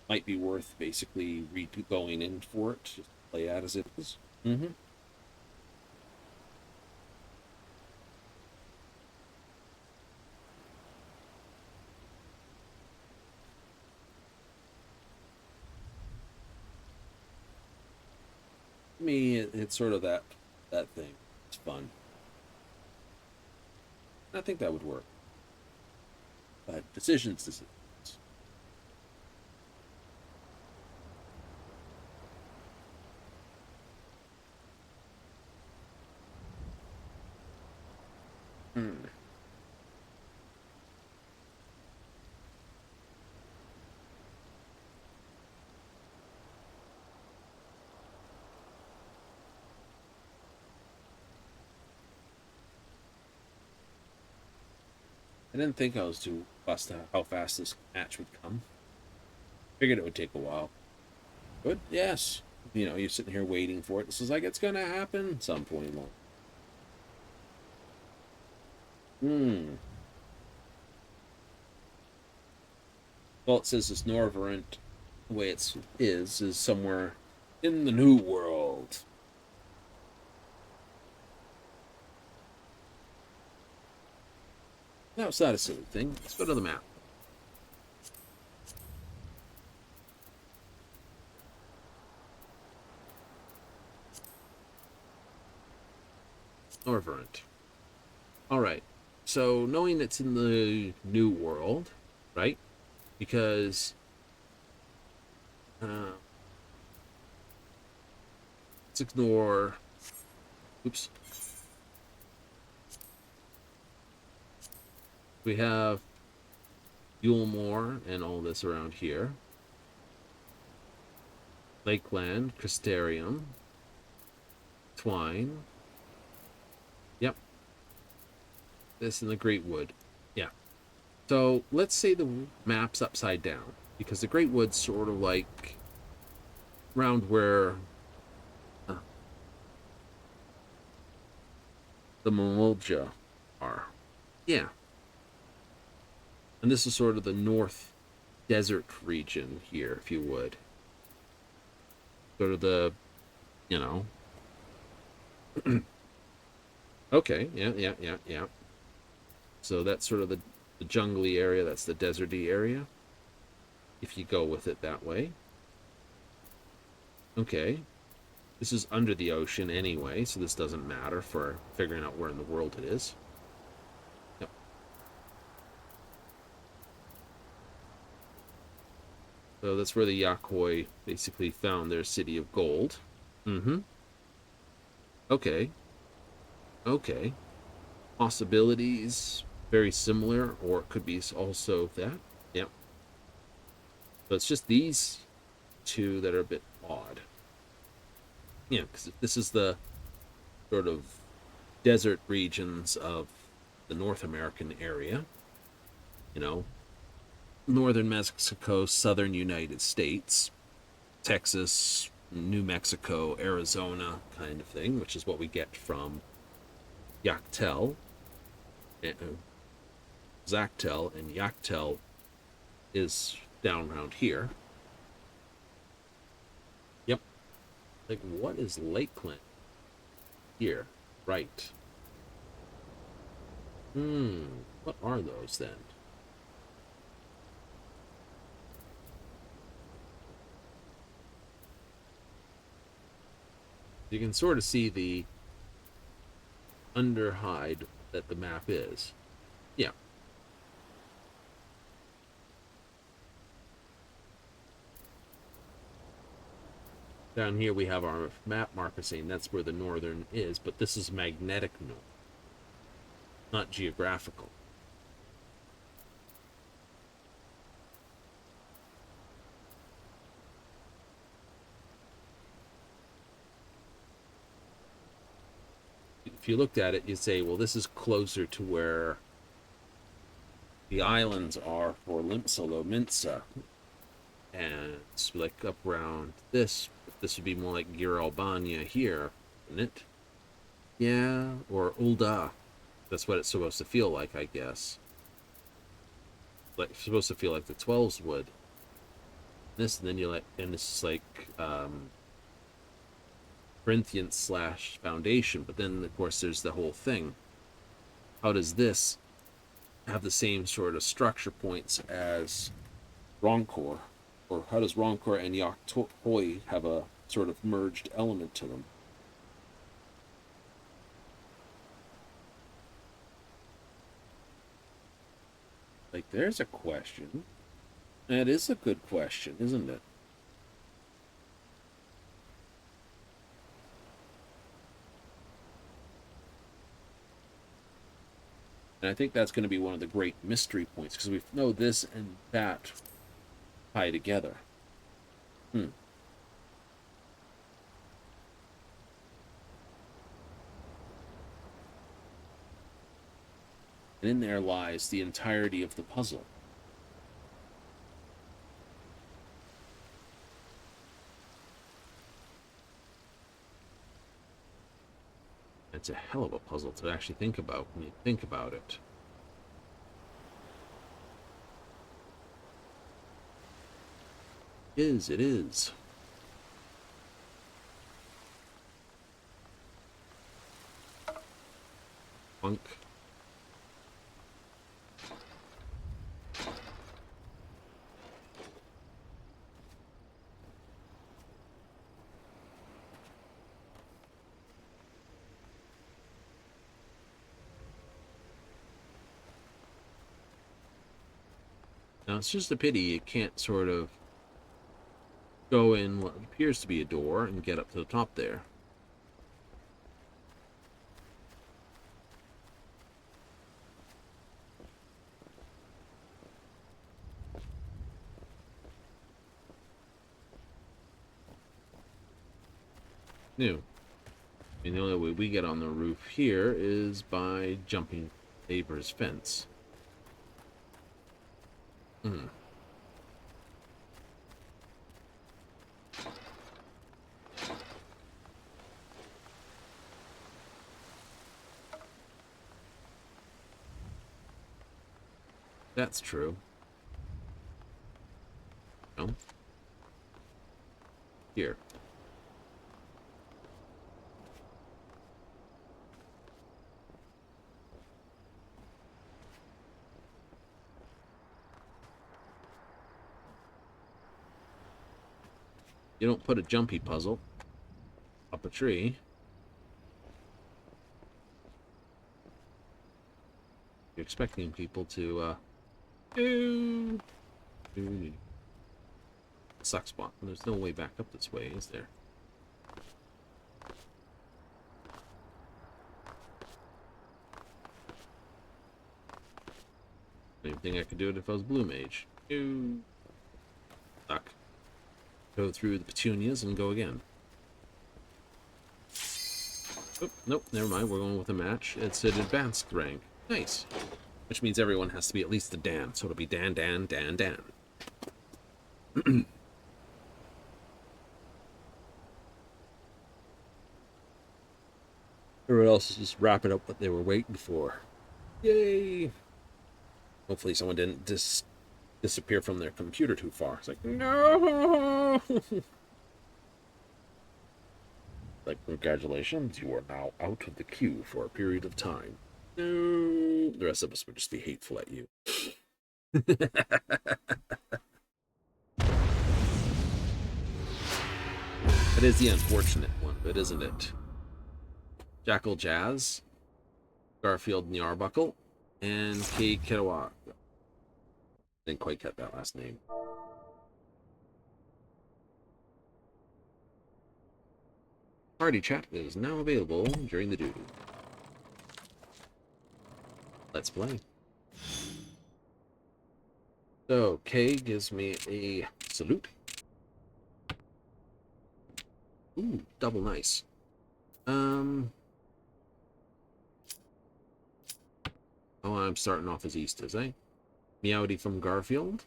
Might be worth basically going in for it. Just play out as it is. Me, it's sort of that thing. It's fun. I think that would work. But decisions. I didn't think I was too fussed how fast this match would come. Figured it would take a while. But yes, you're sitting here waiting for it. This is like it's gonna happen at some point along. Well, it says this Norvarant, the way is somewhere in the New World. Now, it's not a silly thing. Let's go to the map. Norvarant. Alright. So, knowing it's in the New World, right? Because let's ignore, oops, we have Yulmore and all this around here, Lakeland, Crystarium, Twine, yep, this in the Great Wood, yeah. So let's say the map's upside down, because the Great Wood's sort of like around where the Mamulja are. Yeah. And this is sort of the north desert region here, if you would. Sort of the, you know. Okay, yeah. So that's sort of the jungly area, that's the deserty area, if you go with it that way. Okay. This is under the ocean anyway, so this doesn't matter for figuring out where in the world it is. Yep. So that's where the Yakoi basically found their city of gold. Mm-hmm. Okay. Okay. Possibilities, very similar, or it could be also that. Yep. So it's just these two that are a bit odd. Yeah, because this is the sort of desert regions of the North American area, you know, northern Mexico, southern United States, Texas, New Mexico, Arizona kind of thing, which is what we get from Yachtel, Zactel, and Yachtel is down around here. Yep. Like, what is Lakeland here? Right. What are those then? You can sort of see the underhide that the map is. Yeah. Down here we have our map marker saying that's where the northern is, but this is magnetic north, not geographical. If you looked at it, you'd say, well, this is closer to where the islands are for Limpsalominsa. And it's like up around this. This would be more like Gir Albania here, wouldn't it? Yeah, or Ulda. That's what it's supposed to feel like, I guess. Like, it's supposed to feel like the 12s would. This, and then you like, and this is like, Corinthian / Foundation, but then of course there's the whole thing. How does this have the same sort of structure points as Roncourt? Or how does Roncourt and Yaktoi have a sort of merged element to them? Like, there's a question. That is a good question, isn't it? And I think that's going to be one of the great mystery points, because we know this and that tie together. And in there lies the entirety of the puzzle. It's a hell of a puzzle to actually think about when you think about it. It is. Punk. Now, it's just a pity you can't sort of go in what appears to be a door and get up to the top there. New. I mean, the only way we get on the roof here is by jumping neighbor's fence. That's true. No. Here. You don't put a jumpy puzzle up a tree. You're expecting people to, suck spot. There's no way back up this way, is there? Same thing I could do it if I was Blue Mage. Stuck. Go through the petunias and go again. Oh, nope, never mind. We're going with a match. It's an advanced rank. Nice. Which means everyone has to be at least a Dan. So it'll be Dan, Dan, Dan, Dan. Everyone else is just wrapping up what they were waiting for. Yay! Hopefully someone didn't disappear from their computer too far. It's like, no! Like, congratulations, you are now out of the queue for a period of time. No! The rest of us would just be hateful at you. That is the unfortunate one, but isn't it? Jackal Jazz, Garfield Nyarbuckle, and Kay Kerouac. Didn't quite get that last name. Party chat is now available during the duty. Let's play. So, Kay gives me a salute. Ooh, double nice. Oh, I'm starting off as East, is I? Meowdy from Garfield.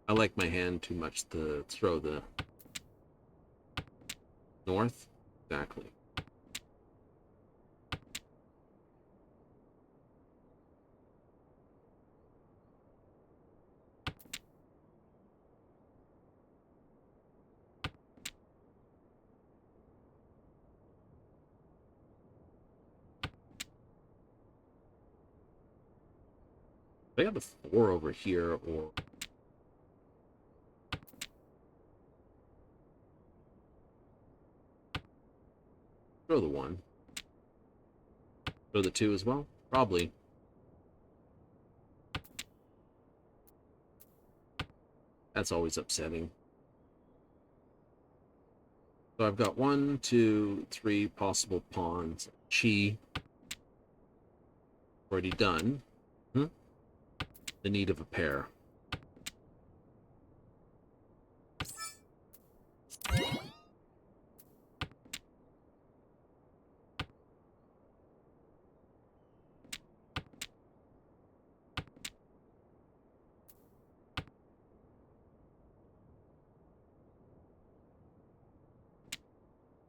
I like my hand too much to throw the north. Exactly. I got the 4 over here, or throw the 1. Throw the 2 as well? Probably. That's always upsetting. So I've got 1, 2, 3 possible pawns. Chi. Already done. The need of a pair.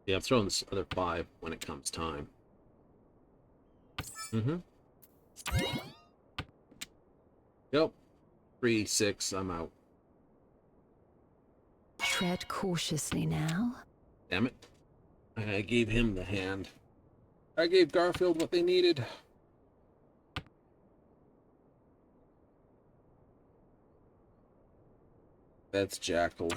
Yeah, I'm throwing this other 5 when it comes time. Yep. 3, 6, I'm out. Tread cautiously now. Damn it. I gave him the hand. I gave Garfield what they needed. That's Jackal.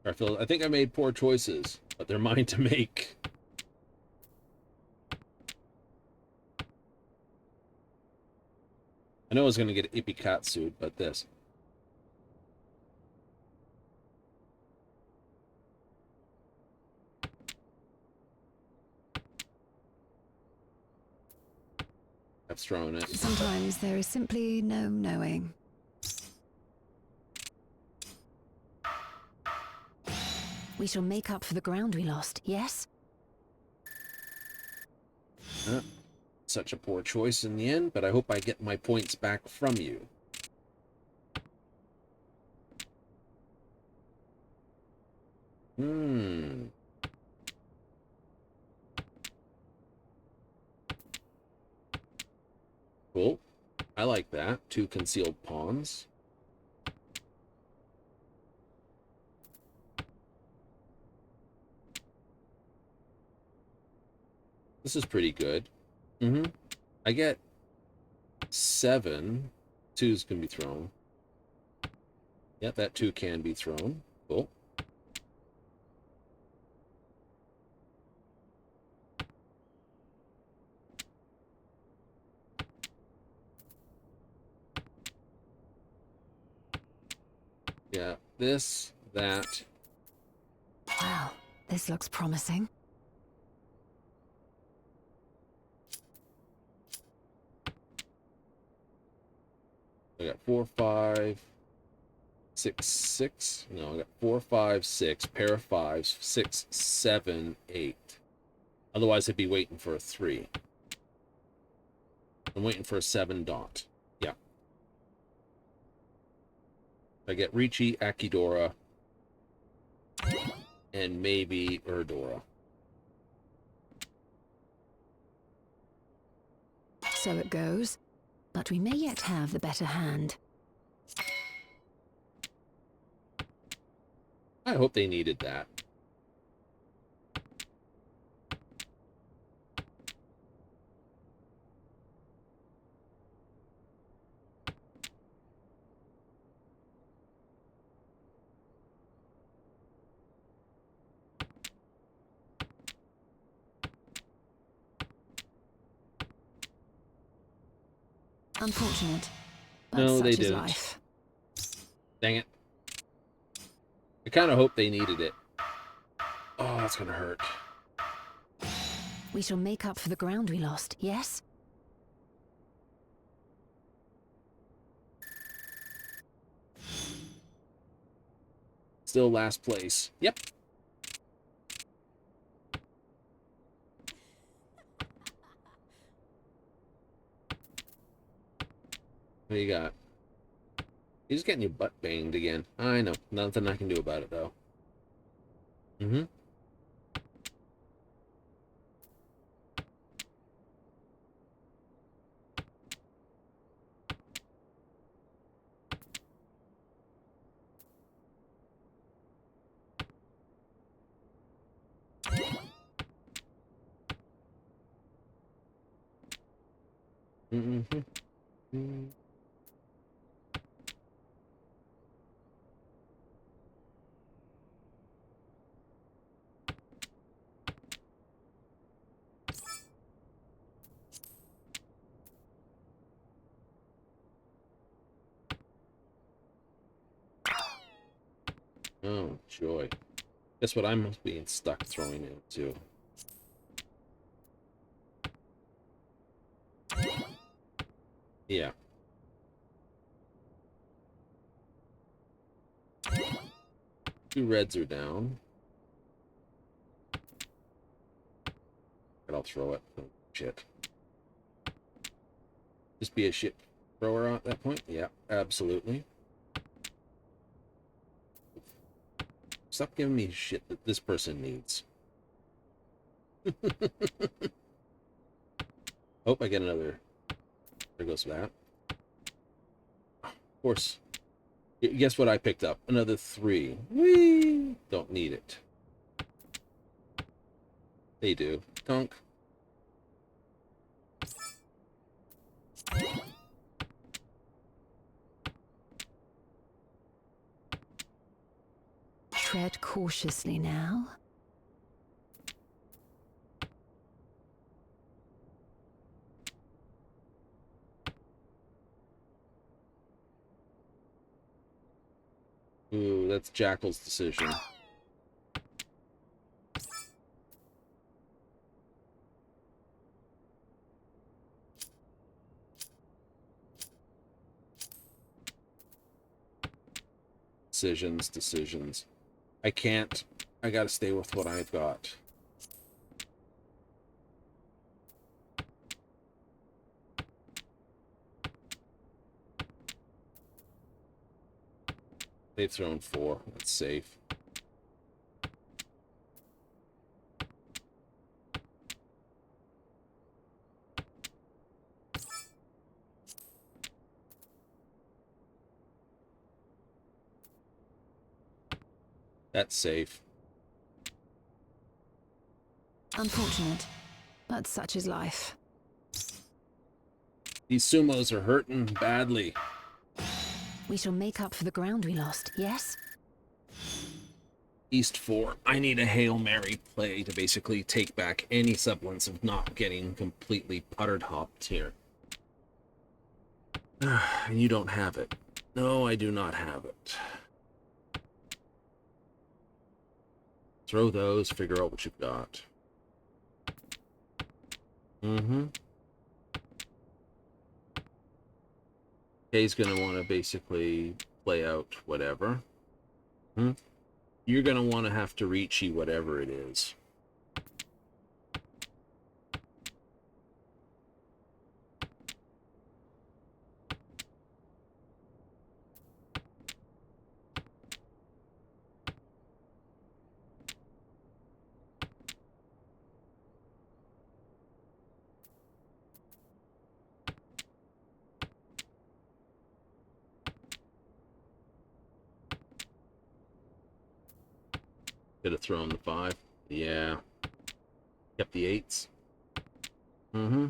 Garfield, I think I made poor choices, but they're mine to make. I know I was going to get Ipikatsu, but this. I've thrown it. Sometimes there is simply no knowing. We shall make up for the ground we lost, yes? Such a poor choice in the end, but I hope I get my points back from you. Hmm. Cool. I like that. 2 concealed pawns. This is pretty good. Mm-hmm. I get 7. 2s can be thrown. Yep, that 2 can be thrown. Cool. Yeah, this, that. Wow, this looks promising. I got 4, 5, 6, 6. No, I got 4, 5, 6. Pair of 5s. 6, 7, 8. Otherwise, I'd be waiting for a 3. I'm waiting for a 7 dot. Yeah. I get Ricci, Akidora, and maybe Erdora. So it goes. But we may yet have the better hand. I hope they needed that. Unfortunate. But No, such they is didn't. life. Dang it. I kind of hope they needed it. Oh, that's going to hurt. We shall make up for the ground we lost, yes? Still last place. Yep. What do you got? He's getting your butt banged again. I know. Nothing I can do about it, though. Mm-hmm. Mm-hmm. Oh, joy. Guess what I'm being stuck throwing into? Yeah. Two reds are down. And I'll throw it. Oh, shit. Just be a shit thrower at that point? Yeah, absolutely. Stop giving me shit that this person needs. Hope I get another. There goes that. Of course. Guess what I picked up? Another 3. Whee! Don't need it. They do. Dunk. Tread cautiously now. Ooh, that's Jackal's decision. Decisions. I can't. I gotta stay with what I've got. They've thrown 4. That's safe. That's safe. Unfortunate, but such is life. These sumos are hurting badly. We shall make up for the ground we lost, yes? East 4. I need a Hail Mary play to basically take back any semblance of not getting completely puttered hopped here. And you don't have it. No, I do not have it. Throw those, figure out what you've got. Mm-hmm. Kay's gonna want to basically play out whatever. You're gonna want to have to reachy whatever it is. Could have thrown the 5. Yeah. Kept the 8s. Mm-hmm.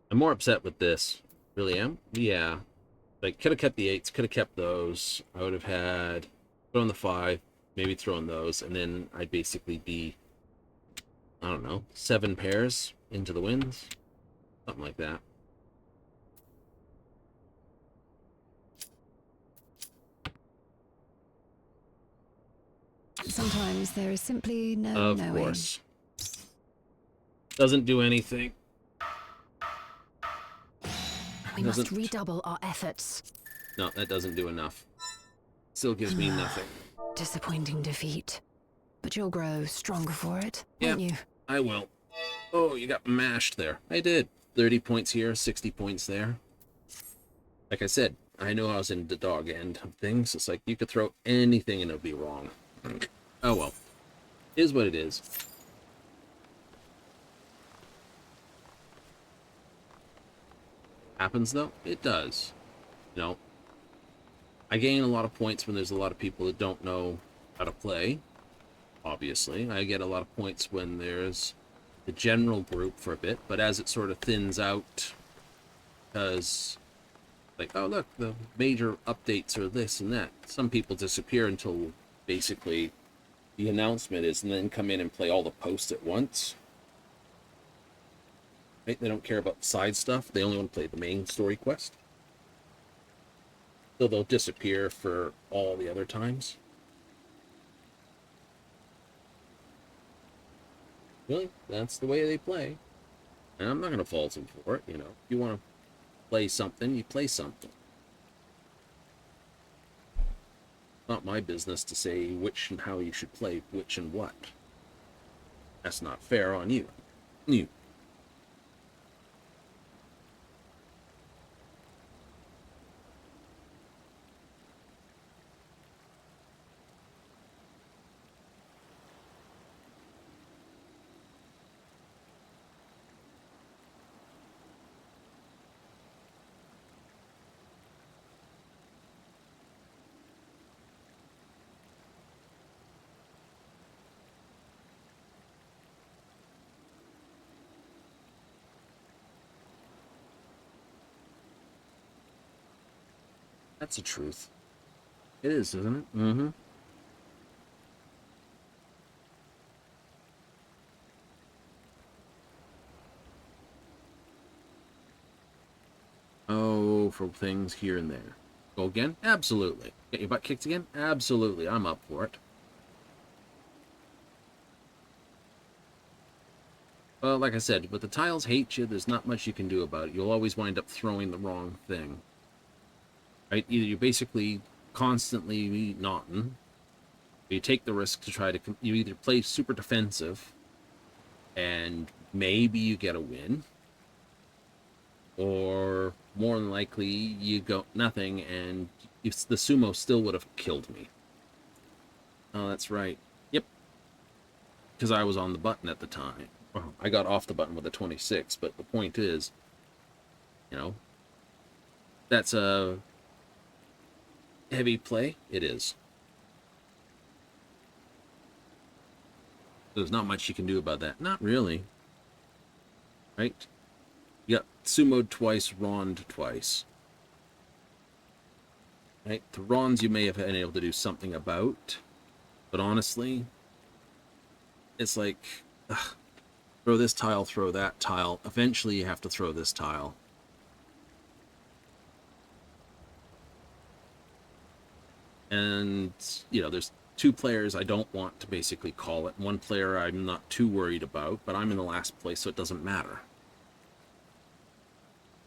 I'm more upset with this. Really am? Yeah. Like, could have kept the 8s, could have kept those. I would have had thrown the 5, maybe thrown those, and then I'd basically be, I don't know, 7 pairs into the winds. Something like that. Sometimes there is simply no Of knowing. course. Doesn't do anything. We must Doesn't- redouble our efforts. No, that doesn't do enough. Still gives me nothing. Disappointing defeat. But you'll grow stronger for it, Yeah. won't you? I will. Oh, you got mashed there. I did. 30 points here, 60 points there. Like I said, I know I was in the dog end of things. It's like you could throw anything and it'll be wrong. Oh well. Is what it is. Happens though? It does. You know, I gain a lot of points when there's a lot of people that don't know how to play. Obviously, I get a lot of points when there's the general group for a bit, but as it sort of thins out, because, like, oh look, the major updates are this and that. Some people disappear until basically the announcement is, and then come in and play all the posts at once. Right? They don't care about side stuff. They only want to play the main story quest. So they'll disappear for all the other times. Really, that's the way they play. And I'm not going to fault them for it, you know. If you want to play something, you play something. Not my business to say which and how you should play which and what. That's not fair on you. You. That's the truth. It is, isn't it? Mm-hmm. Oh, for things here and there. Go again? Absolutely. Get your butt kicked again? Absolutely. I'm up for it. Well, like I said, but the tiles hate you. There's not much you can do about it. You'll always wind up throwing the wrong thing. right? Either you're basically constantly knotting, or you take the risk to try to, you either play super defensive and maybe you get a win, or more than likely you go nothing and the sumo still would have killed me. Oh, that's right. Yep. Because I was on the button at the time. Well, I got off the button with a 26, but the point is, you know, that's a heavy play. It is. There's not much you can do about that. Not really. Right? You got sumoed twice, ronned twice. Right? The rons you may have been able to do something about, but honestly, it's like, ugh, throw this tile, throw that tile. Eventually you have to throw this tile. And, you know, there's two players I don't want to basically call it. One player I'm not too worried about, but I'm in the last place, so it doesn't matter.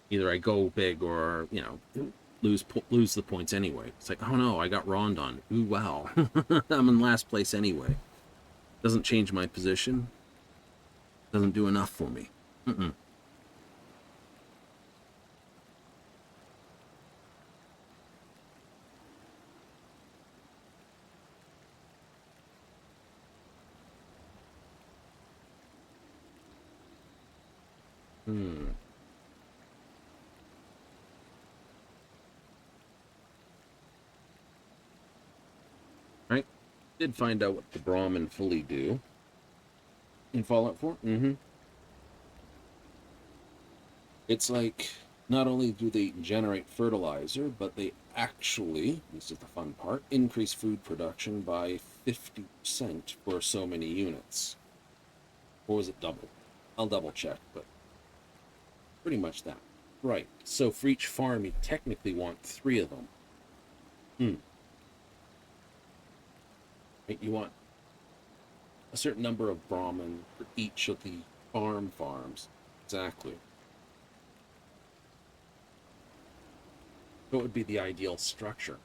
Either I go big or, you know, lose the points anyway. It's like, oh no, I got ronned on. Ooh, wow. I'm in last place anyway. Doesn't change my position. Doesn't do enough for me. Mm-mm. Right? Did find out what the Brahmin fully do in Fallout 4. It's like, not only do they generate fertilizer, but they actually, this is the fun part, increase food production by 50% for so many units. Or was it double? I'll double check, but pretty much that. Right, so for each farm, you technically want 3 of them. Right, you want a certain number of Brahmin for each of the farms. Exactly. What would be the ideal structure?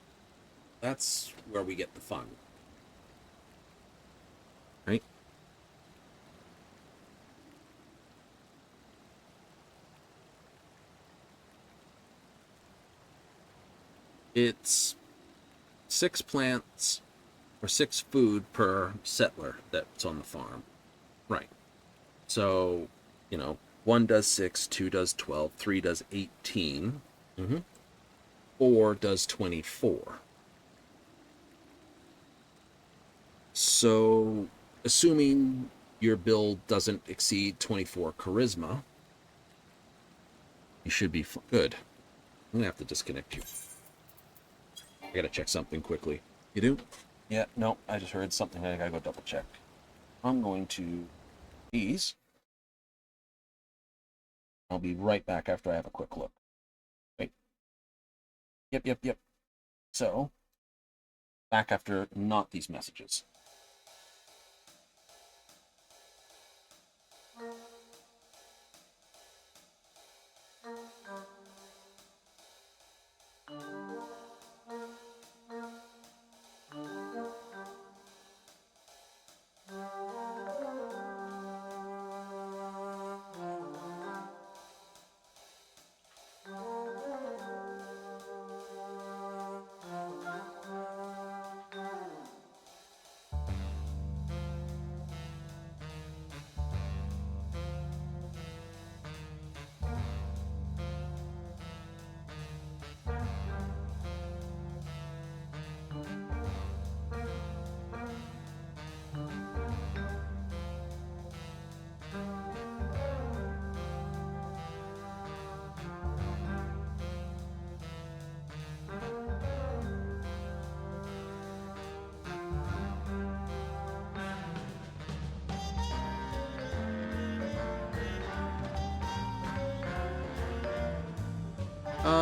That's where we get the fun. Right? It's 6 plants or 6 food per settler that's on the farm. Right. So, you know, 1 does 6, 2 does 12, 3 does 18. 4 does 24. So, assuming your build doesn't exceed 24 charisma, you should be good. I'm gonna have to disconnect you. I gotta check something quickly. You do? Yeah, no, I just heard something. I gotta go double check. I'm going to these. I'll be right back after I have a quick look. Wait. Yep. So, back after not these messages.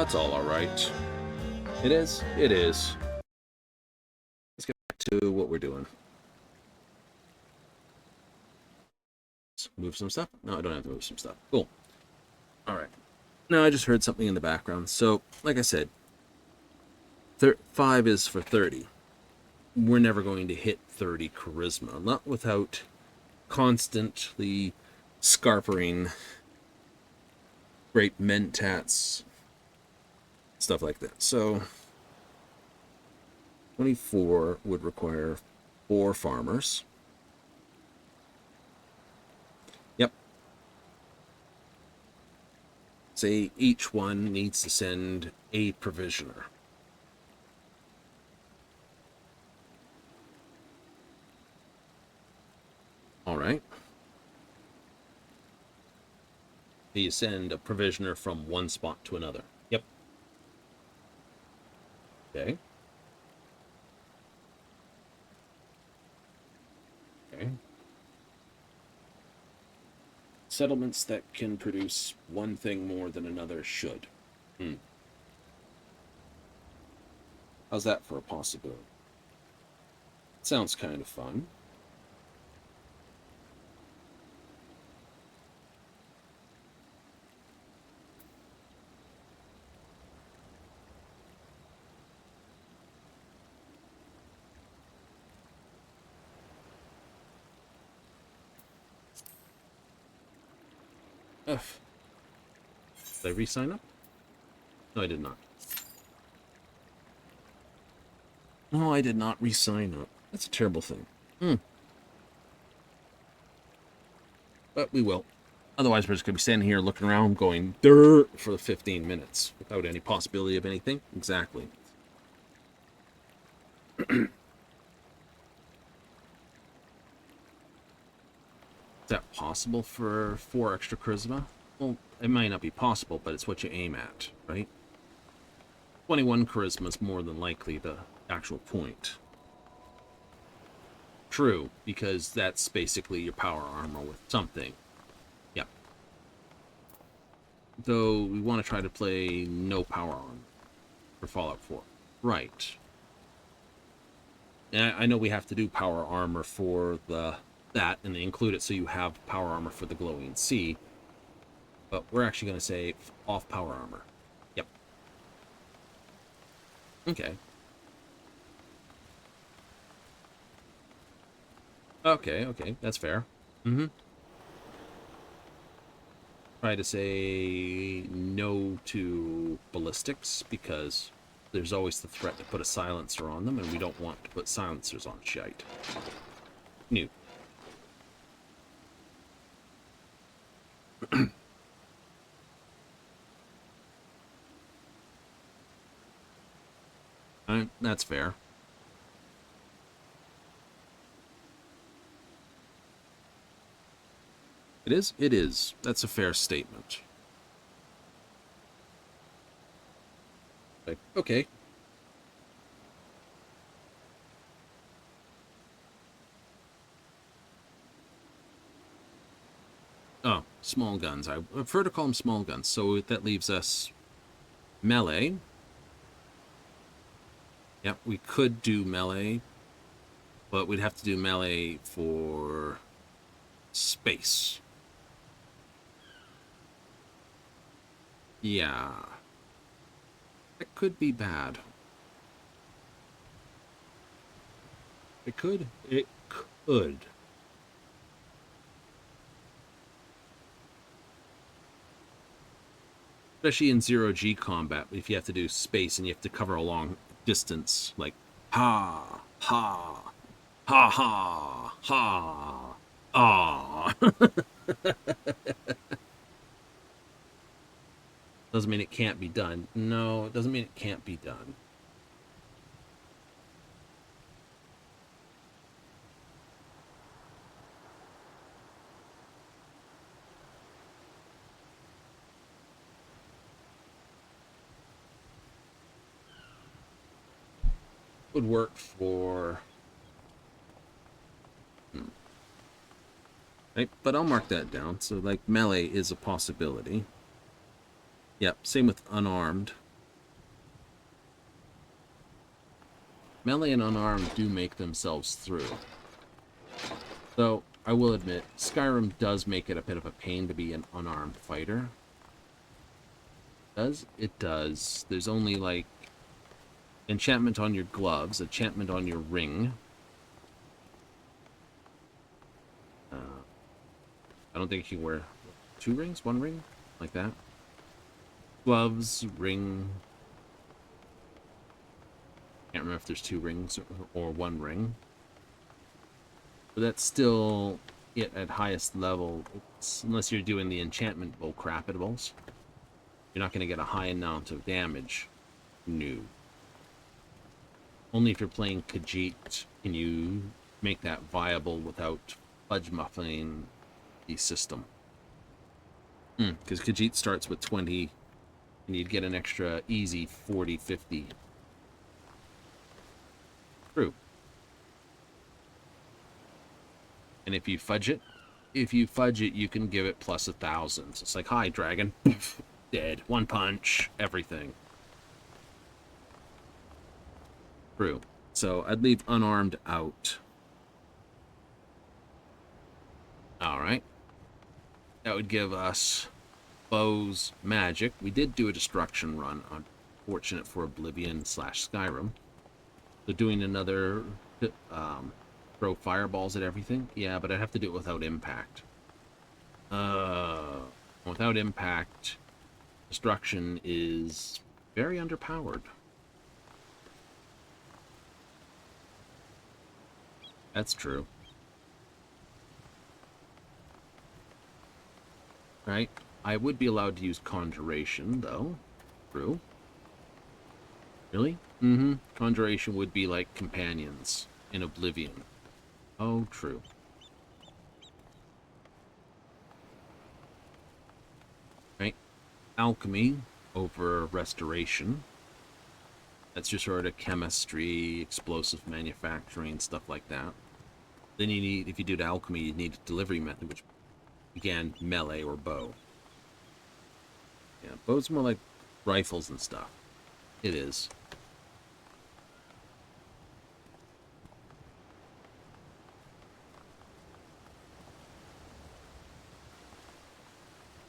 It's all right. It is. Let's get back to what we're doing. Let's move some stuff. No, I don't have to move some stuff. Cool. All right. Now I just heard something in the background. So, like I said, 5 is for 30. We're never going to hit 30 charisma, not without constantly scarpering great mentats, stuff like that. So 24 would require 4 farmers. Yep. Say each one needs to send a provisioner. All right. You send a provisioner from one spot to another. Yep. Okay. Okay. Settlements that can produce one thing more than another should. How's that for a possibility? Sounds kind of fun. Ugh. Did I re-sign up? No, I did not. No, I did not re-sign up. That's a terrible thing. But we will. Otherwise, we're just going to be standing here looking around going, dirt, for 15 minutes without any possibility of anything. Exactly. Is that possible for 4 extra charisma? Well, it might not be possible, but it's what you aim at, right? 21 charisma is more than likely the actual point. True, because that's basically your power armor with something. Yep. Though we want to try to play no power armor for Fallout 4. Right. And I know we have to do power armor for that, and they include it so you have power armor for the glowing sea. But we're actually going to say off power armor. Yep. Okay. Okay, that's fair. Try to say no to ballistics, because there's always the threat to put a silencer on them, and we don't want to put silencers on shite. New. That's fair. It is? It is. That's a fair statement. Like, okay. Oh, small guns. I prefer to call them small guns. So that leaves us melee. Yep, we could do melee, but we'd have to do melee for space. Yeah. That could be bad. It could. It could. Especially in 0G combat, if you have to do space and you have to cover a long distance, like ha, ha, ha, ha, ha, ah. Doesn't mean it can't be done. No, it doesn't mean it can't be done. Would work for... Right, but I'll mark that down. So, like, melee is a possibility. Yep, same with unarmed. Melee and unarmed do make themselves through. Though, I will admit, Skyrim does make it a bit of a pain to be an unarmed fighter. Does? It does. There's only, like, enchantment on your gloves, enchantment on your ring. I don't think you can wear 2 rings, 1 ring, like that. Gloves, ring. Can't remember if there's 2 rings or 1 ring. But that's still it at highest level. Unless you're doing the enchantment bow crapitables, you're not going to get a high amount of damage. No. Only if you're playing Khajiit can you make that viable without fudge muffling the system. Because Khajiit starts with 20, and you'd get an extra easy 40, 50. True. And if you fudge it, you can give it plus 1,000. So it's like, hi, dragon. Dead. 1 punch. Everything. True. So I'd leave unarmed out. Alright. That would give us bows, magic. We did do a destruction run, unfortunate for Oblivion / Skyrim. So doing another throw fireballs at everything? Yeah, but I'd have to do it without impact. Without impact, destruction is very underpowered. That's true. Right? I would be allowed to use conjuration, though. True. Really? Mm-hmm. Conjuration would be like companions in Oblivion. Oh, true. Right? Alchemy over restoration. That's your sort of chemistry, explosive manufacturing, stuff like that. Then you need, if you do alchemy, you need a delivery method, which, again, melee or bow. Yeah, bow's more like rifles and stuff. It is.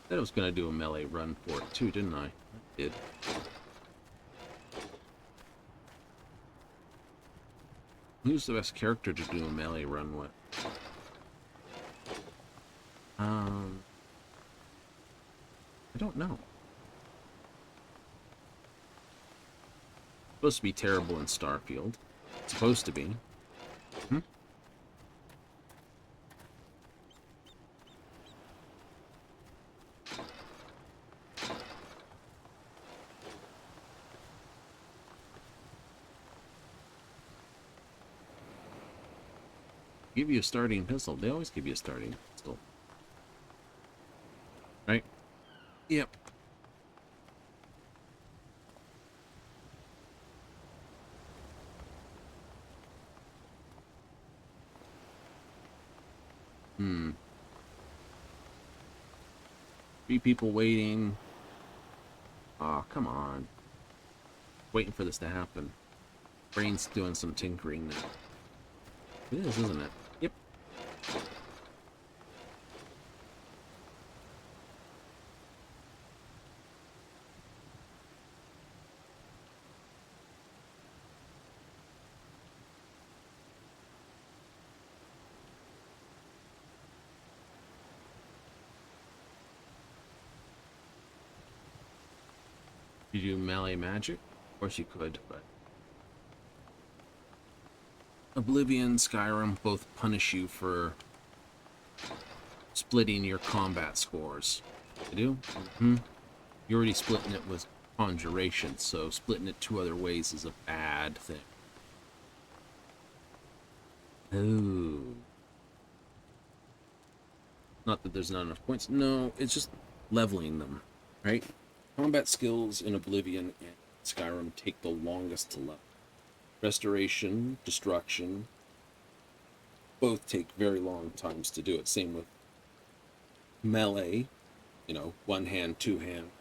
I said I was going to do a melee run for it too, didn't I? I did. Who's the best character to do a melee run with? I don't know. Supposed to be terrible in Starfield. It's supposed to be. Give you a starting pistol. They always give you a starting pistol. Right? Yep. Hmm. 3 people waiting. Aw, come on. Waiting for this to happen. Brain's doing some tinkering now. It is, isn't it? Yep. You do melee magic? Of course you could, but Oblivion, Skyrim both punish you for splitting your combat scores. They do? Mm-hmm. You're already splitting it with conjuration, so splitting it 2 other ways is a bad thing. Oh. Not that there's not enough points. No, it's just leveling them, right? Combat skills in Oblivion and Skyrim take the longest to level. Restoration, destruction, both take very long times to do it. Same with melee, you know, 1 hand, 2 hand,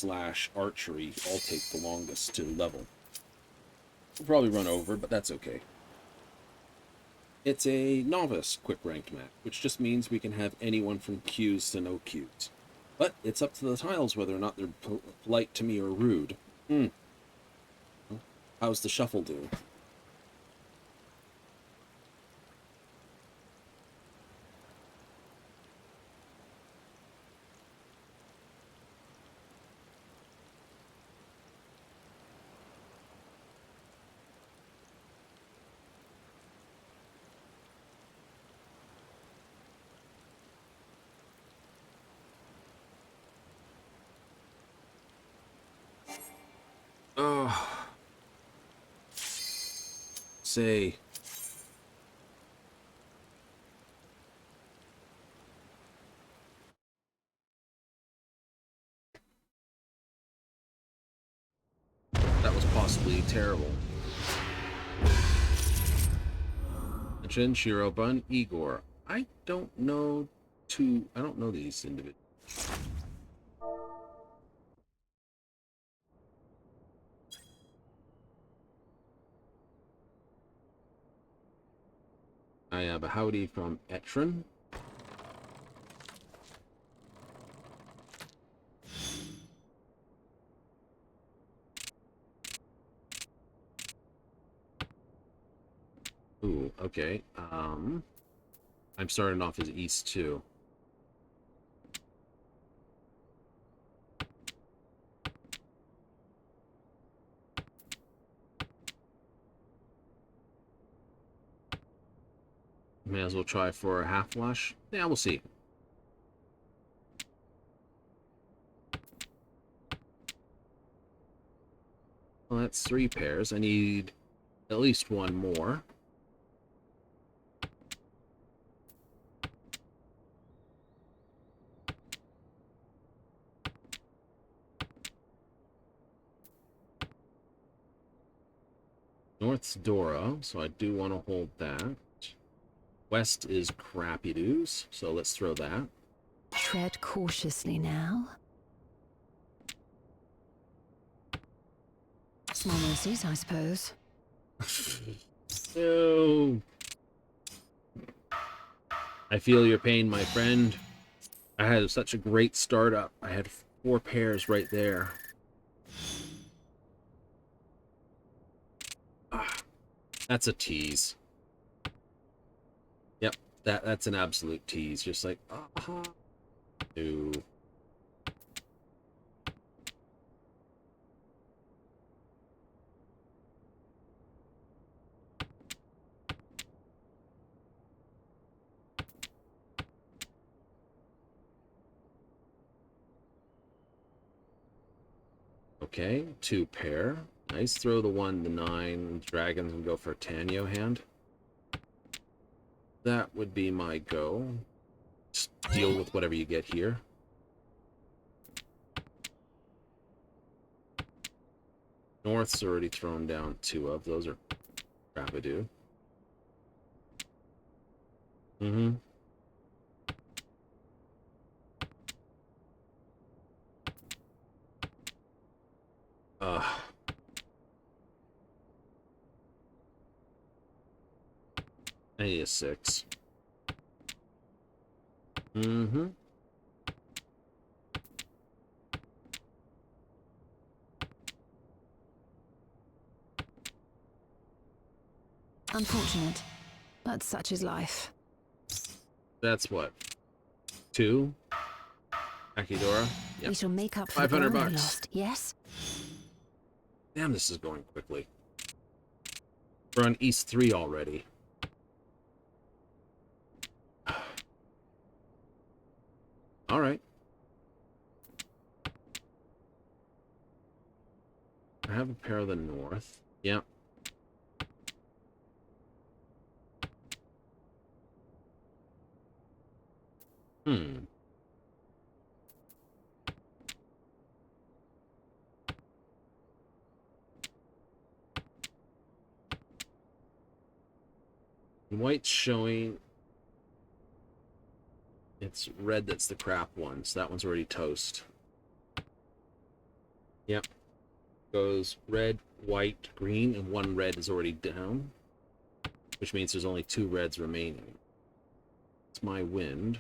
/ archery, all take the longest to level. We'll probably run over, but that's okay. It's a novice quick ranked map, which just means we can have anyone from queues to no queues. But it's up to the tiles whether or not they're polite to me or rude. How's the shuffle do? Oh. Say. That was possibly terrible. Jin, Shirobun, Igor. I don't know these individuals. I have a howdy from Etron. Ooh, okay. I'm starting off as East too. May as well try for a half flush. Yeah, we'll see. Well, that's 3 pairs. I need at least one more. North's Dora, so I do want to hold that. West is Crappy Doos, so let's throw that. Tread cautiously now. Small mercies, I suppose. No. I feel your pain, my friend. I had such a great startup. I had 4 pairs right there. Ah, that's a tease. Yep, that's an absolute tease. Just like, no. Okay, 2 pair. Nice. Throw the 1, the 9. Dragons and go for a Tanyo hand. That would be my go. Just deal with whatever you get here. North's already thrown down 2 of. Those are Rapidu. Mm-hmm. I need a 6. Mm-hmm. Unfortunate, but such is life. That's what? 2? Akidora? Yep. We shall make up for 500 the ground I bucks. lost, yes? Damn, this is going quickly. We're on East 3 already. Alright. I have a pair of the North. Yep. White's showing it's red that's the crap one, so that one's already toast. Yep. Goes red, white, green, and 1 red is already down, which means there's only 2 reds remaining. It's my wind.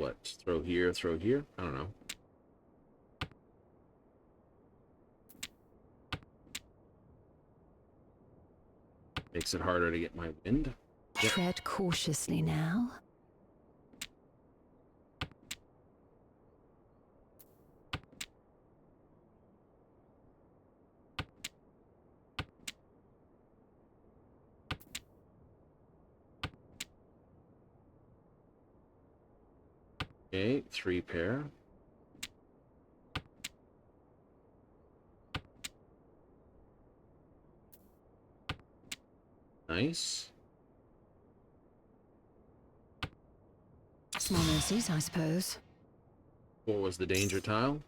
what? Throw here, throw here? I don't know. Makes it harder to get my wind. Yep. Tread cautiously now. Okay, 3 pair. Nice. Small mercies, I suppose. 4 was the danger tile.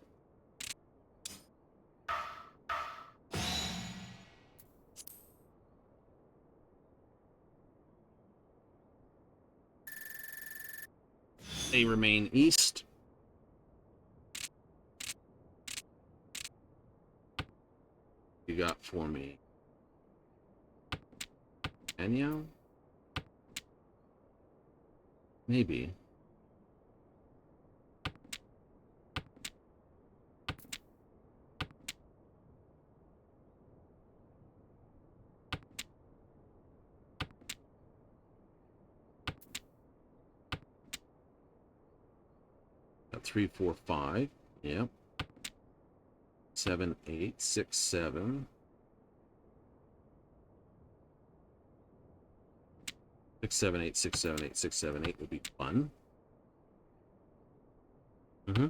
They remain east. You got for me. Enya? Maybe. Got 3, 4, 5. Yep. 7, 8, 6, 7. 6, 7, 8, 6, 7, 8, 6, 7, 8 would be fun. Mm-hmm.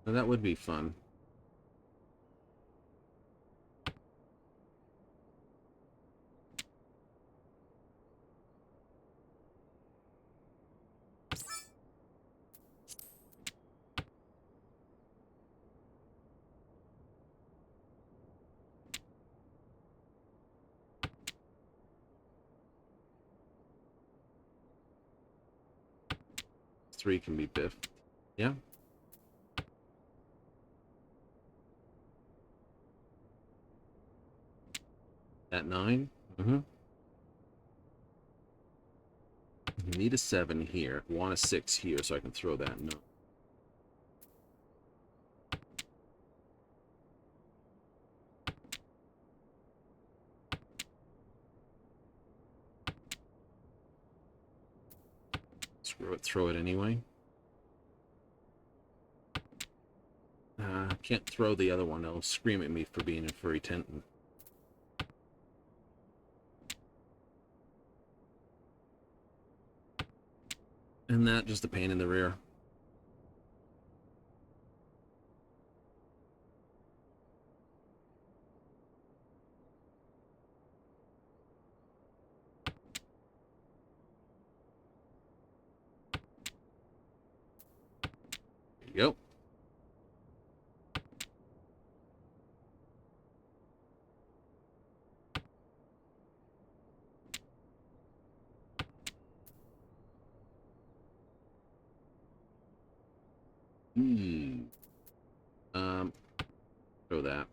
Now that would be fun. Three can be biffed. Yeah. At 9. Mm-hmm. Need a 7 here. Want a 6 here so I can throw that. No. Screw it. Throw it anyway. Can't throw the other one. They'll scream at me for being in furry tent. And that just a pain in the rear. There you go. Throw that.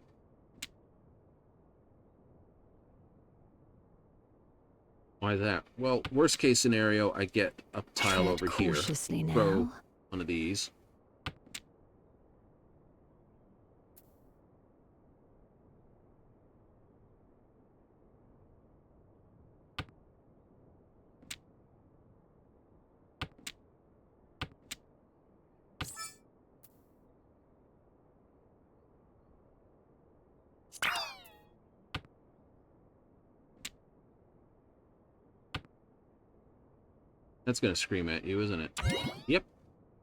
Why that? Well, worst case scenario, I get a tile Tread over here. cautiously now. Throw one of these. That's gonna scream at you, isn't it? Yep.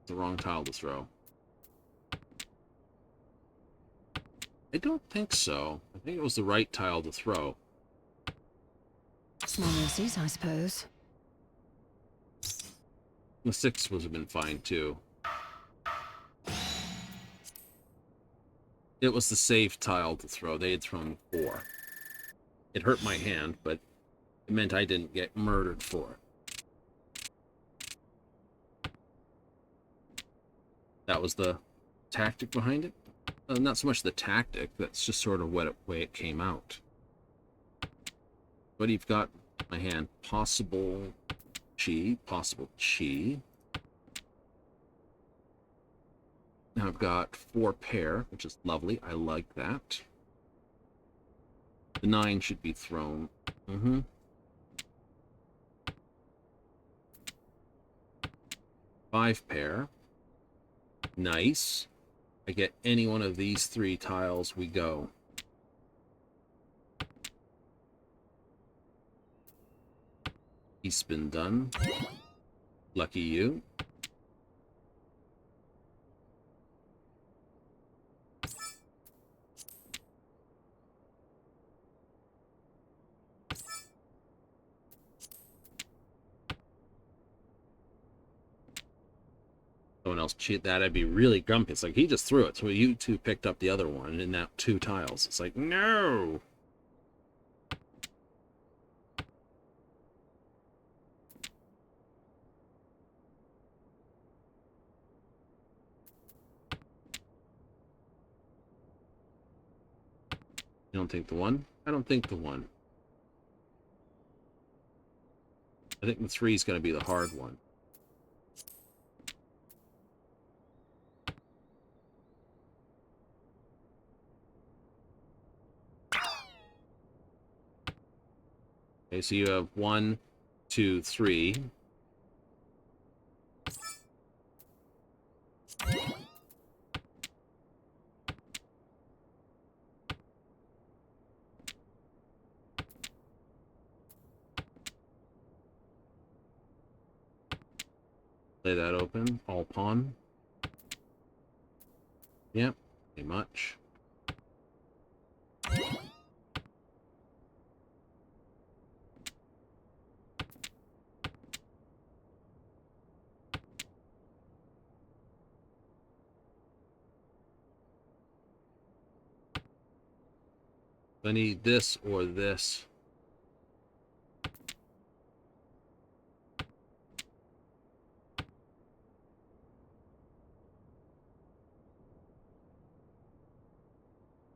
The wrong tile to throw. I don't think so. I think it was the right tile to throw. Small mercies, I suppose. The 6 would have been fine too. It was the safe tile to throw. They had thrown 4. It hurt my hand, but it meant I didn't get murdered for it. That was the tactic behind it. Not so much the tactic, that's just sort of way it came out. But you've got my hand, possible chi. Now I've got 4 pair, which is lovely. I like that. The 9 should be thrown. 5 pair. Nice. I get any one of these 3 tiles, we go. He's been done. Lucky you. Someone else cheat that, I'd be really grumpy. It's like, he just threw it, so you 2 picked up the other one, and now 2 tiles. It's like, no! You don't think the 1? I don't think the 1. I think the 3 is going to be the hard one. Okay, so you have 1, 2, 3. Lay that open. All pawn. Yep, pretty much. I need this or this.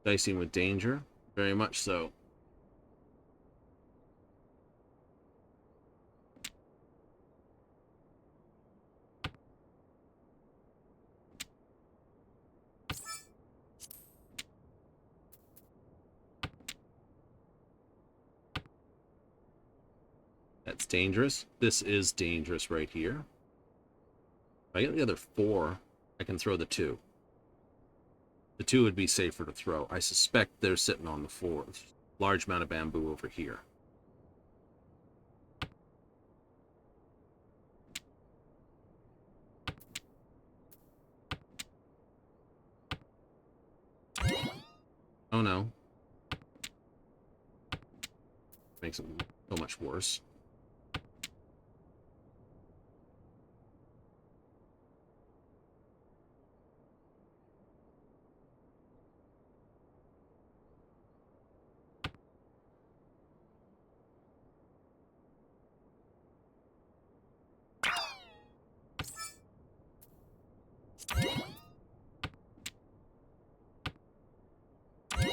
Dicing with danger, very much so. That's dangerous. This is dangerous right here. If I get the other 4, I can throw the 2. The 2 would be safer to throw. I suspect they're sitting on the 4. Large amount of bamboo over here. Oh no. Makes it so much worse.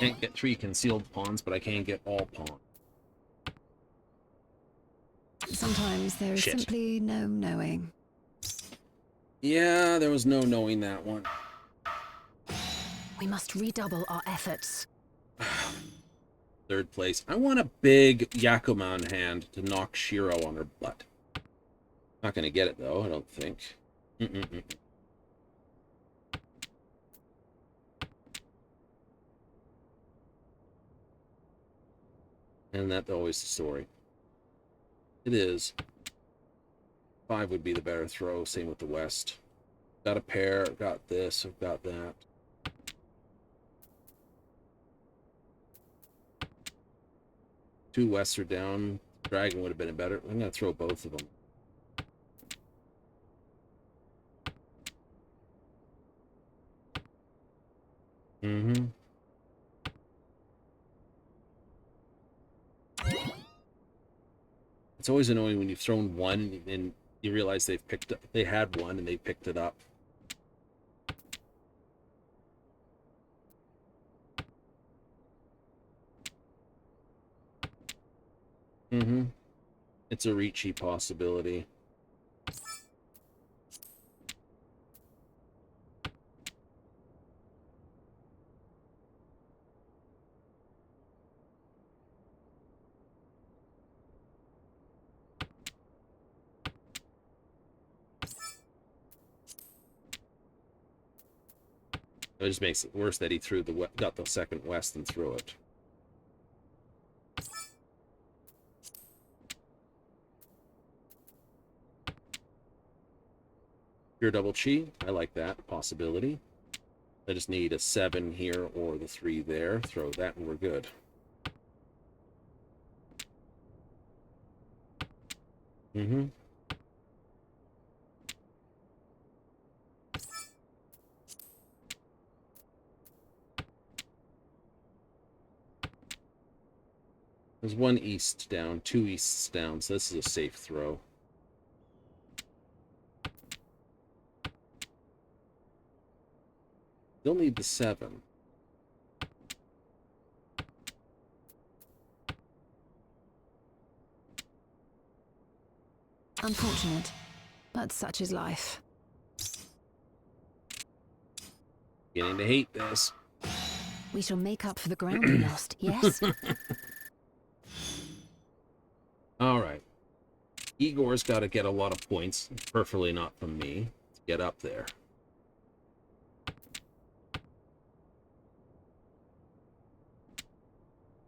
Can't get 3 concealed pawns, but I can get all pawns. Sometimes there is Shit. simply no knowing. Yeah, there was no knowing that one. We must redouble our efforts. 3rd place. I want a big Yakuman hand to knock Shiro on her butt. Not gonna get it though, I don't think. And that's always the story. It is. 5 would be the better throw, same with the West. Got a pair, got this, I've got that. Two Wests are down. Dragon would have been a better. I'm going to throw both of them. It's always annoying when you've thrown one and you realize they've picked up, they had one and they picked it up. Mm-hmm. It's a reachy possibility. It just makes it worse that he got the second west and threw it. Pure double chi. I like that possibility. I just need a 7 here or the 3 there. Throw that and we're good. Mm-hmm. There's 1 east down, 2 easts down, so this is a safe throw. Still need the 7. Unfortunate, but such is life. Beginning to hate this. We shall make up for the ground we lost, yes? All right. Igor's got to get a lot of points, preferably not from me, to get up there.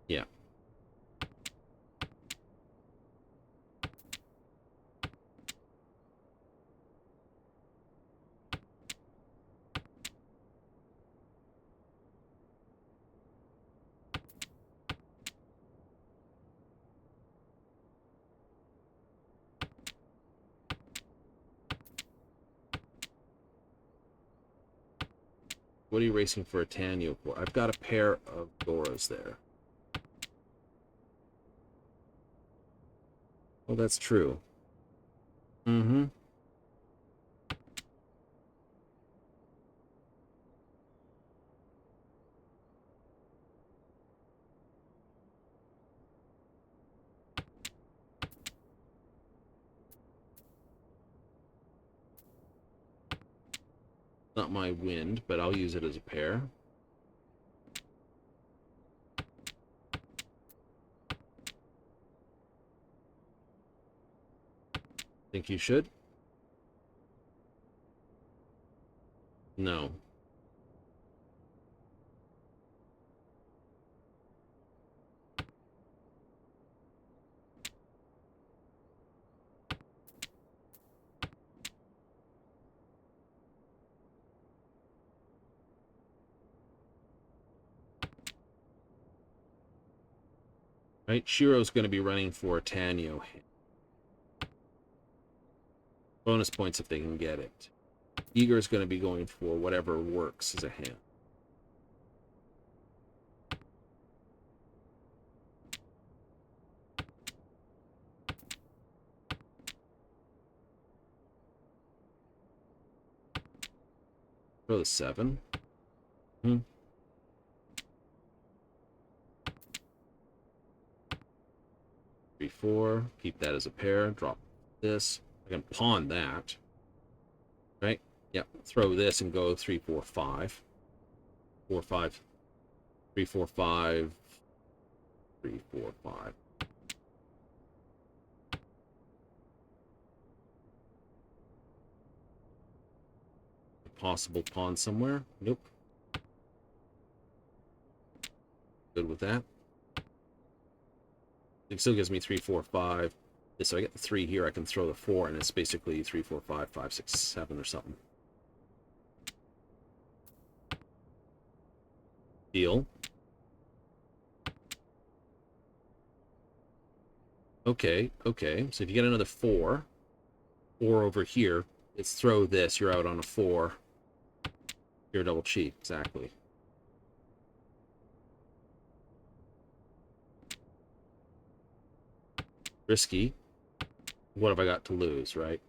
Yeah. What are you racing for a Tanyo for? I've got a pair of Goras there. Well, that's true. Mm-hmm. Not my wind, but I'll use it as a pair. Think you should? No. Right, Shiro's going to be running for Tanyo. Bonus points if they can get it. Igor's going to be going for whatever works as a hand. Throw the 7. 3, 4. Keep that as a pair. Drop this. I can pawn that. Right? Yep. Throw this and go 3, 4, 5. 4, 5. 3, 4, 5. 3, 4, 5. Possible pawn somewhere? Nope. Good with that. It still gives me 3, 4, 5. So I get the 3 here. I can throw the 4, and it's basically 3, 4, 5, 5, 6, 7 or something. Deal. Okay, okay. So if you get another 4 over here, it's throw this. You're out on a 4. You're a double cheat. Exactly. Risky. What have I got to lose, right?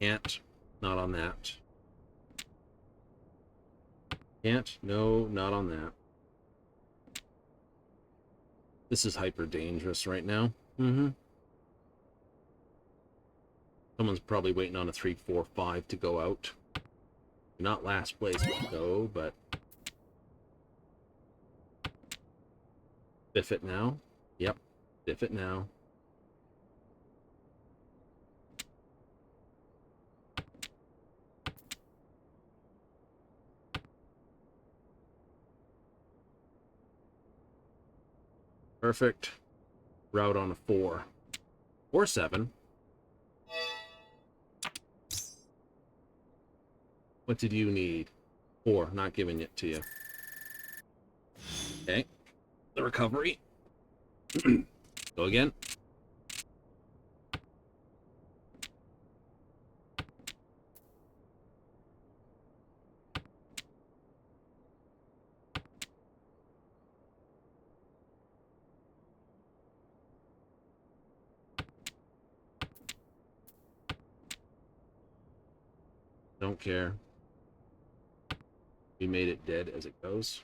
Can't. Not on that. Can't. No, not on that. This is hyper dangerous right now. Someone's probably waiting on a 3, 4, 5 to go out. Not last place, no, but biff it now. Yep, biff it now. Perfect. Route on a 4 or 7. What did you need? 4. Not giving it to you. Okay. The recovery. Go again. Don't care. We made it dead as it goes.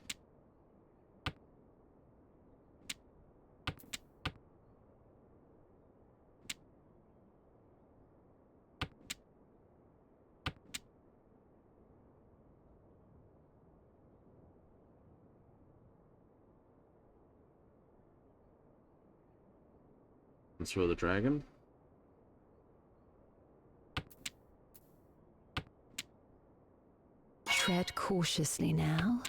Let's throw the dragon. Tread cautiously now.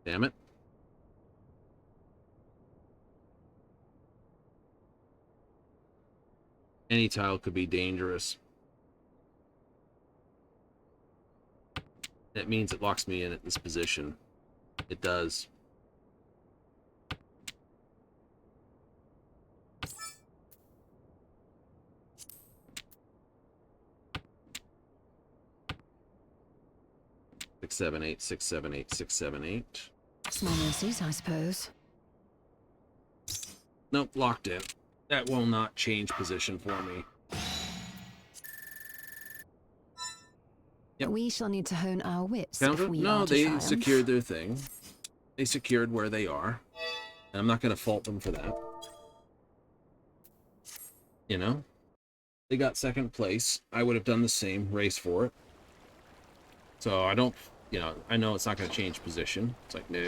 Damn it. Any tile could be dangerous. That means it locks me in at this position. It does. Six, 7, 8, 6, 7, 8, 6, 7, 8. Small mercies, I suppose. Nope, locked in. That will not change position for me. Yep. We shall need to hone our wits. Counter? If we No, are to they triumph. secured their thing. They secured where they are. And I'm not going to fault them for that. You know? They got second place. I would have done the same, race for it. So I don't, you know, I know it's not going to change position. It's like, no,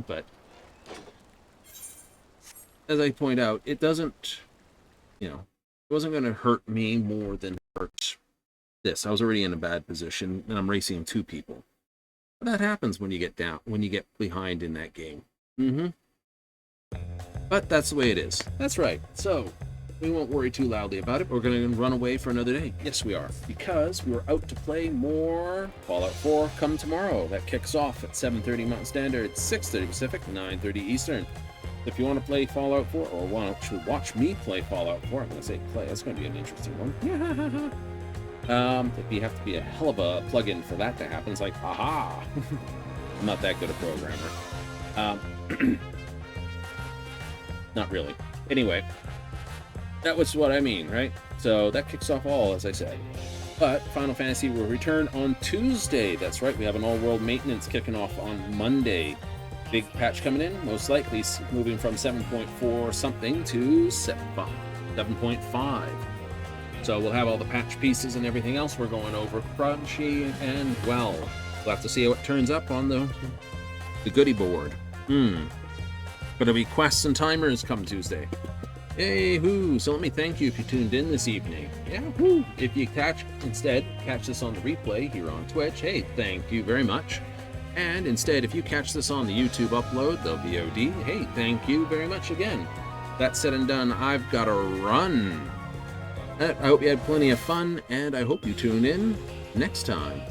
but as I point out, it doesn't, you know, it wasn't going to hurt me more than hurt this. I was already in a bad position, and I'm racing 2 people. But that happens when you get down, when you get behind in that game. But that's the way it is. That's right. So we won't worry too loudly about it. We're going to run away for another day. Yes, we are. Because we're out to play more Fallout 4 come tomorrow. That kicks off at 7:30 Mountain Standard, 6:30 Pacific, 9:30 Eastern. If you want to play Fallout 4 or want to watch me play Fallout 4, I'm going to say play. That's going to be an interesting one. You have to be a hell of a plug-in for that to happen. It's like, aha! I'm not that good a programmer. Not really. Anyway. That was what I mean, right? So that kicks off all, as I said. But Final Fantasy will return on Tuesday. That's right, we have an all-world maintenance kicking off on Monday. Big patch coming in, most likely moving from 7.4 something to 7.5. So we'll have all the patch pieces and everything else. We're going over crunchy and well. We'll have to see how it turns up on the goodie board. Gonna be quests and timers come Tuesday. Hey hoo! So let me thank you if you tuned in this evening. Yeah, whoo! If you catch this on the replay here on Twitch, hey, thank you very much. And instead, if you catch this on the YouTube upload, the VOD, hey, thank you very much again. That said and done, I've got to run. I hope you had plenty of fun, and I hope you tune in next time.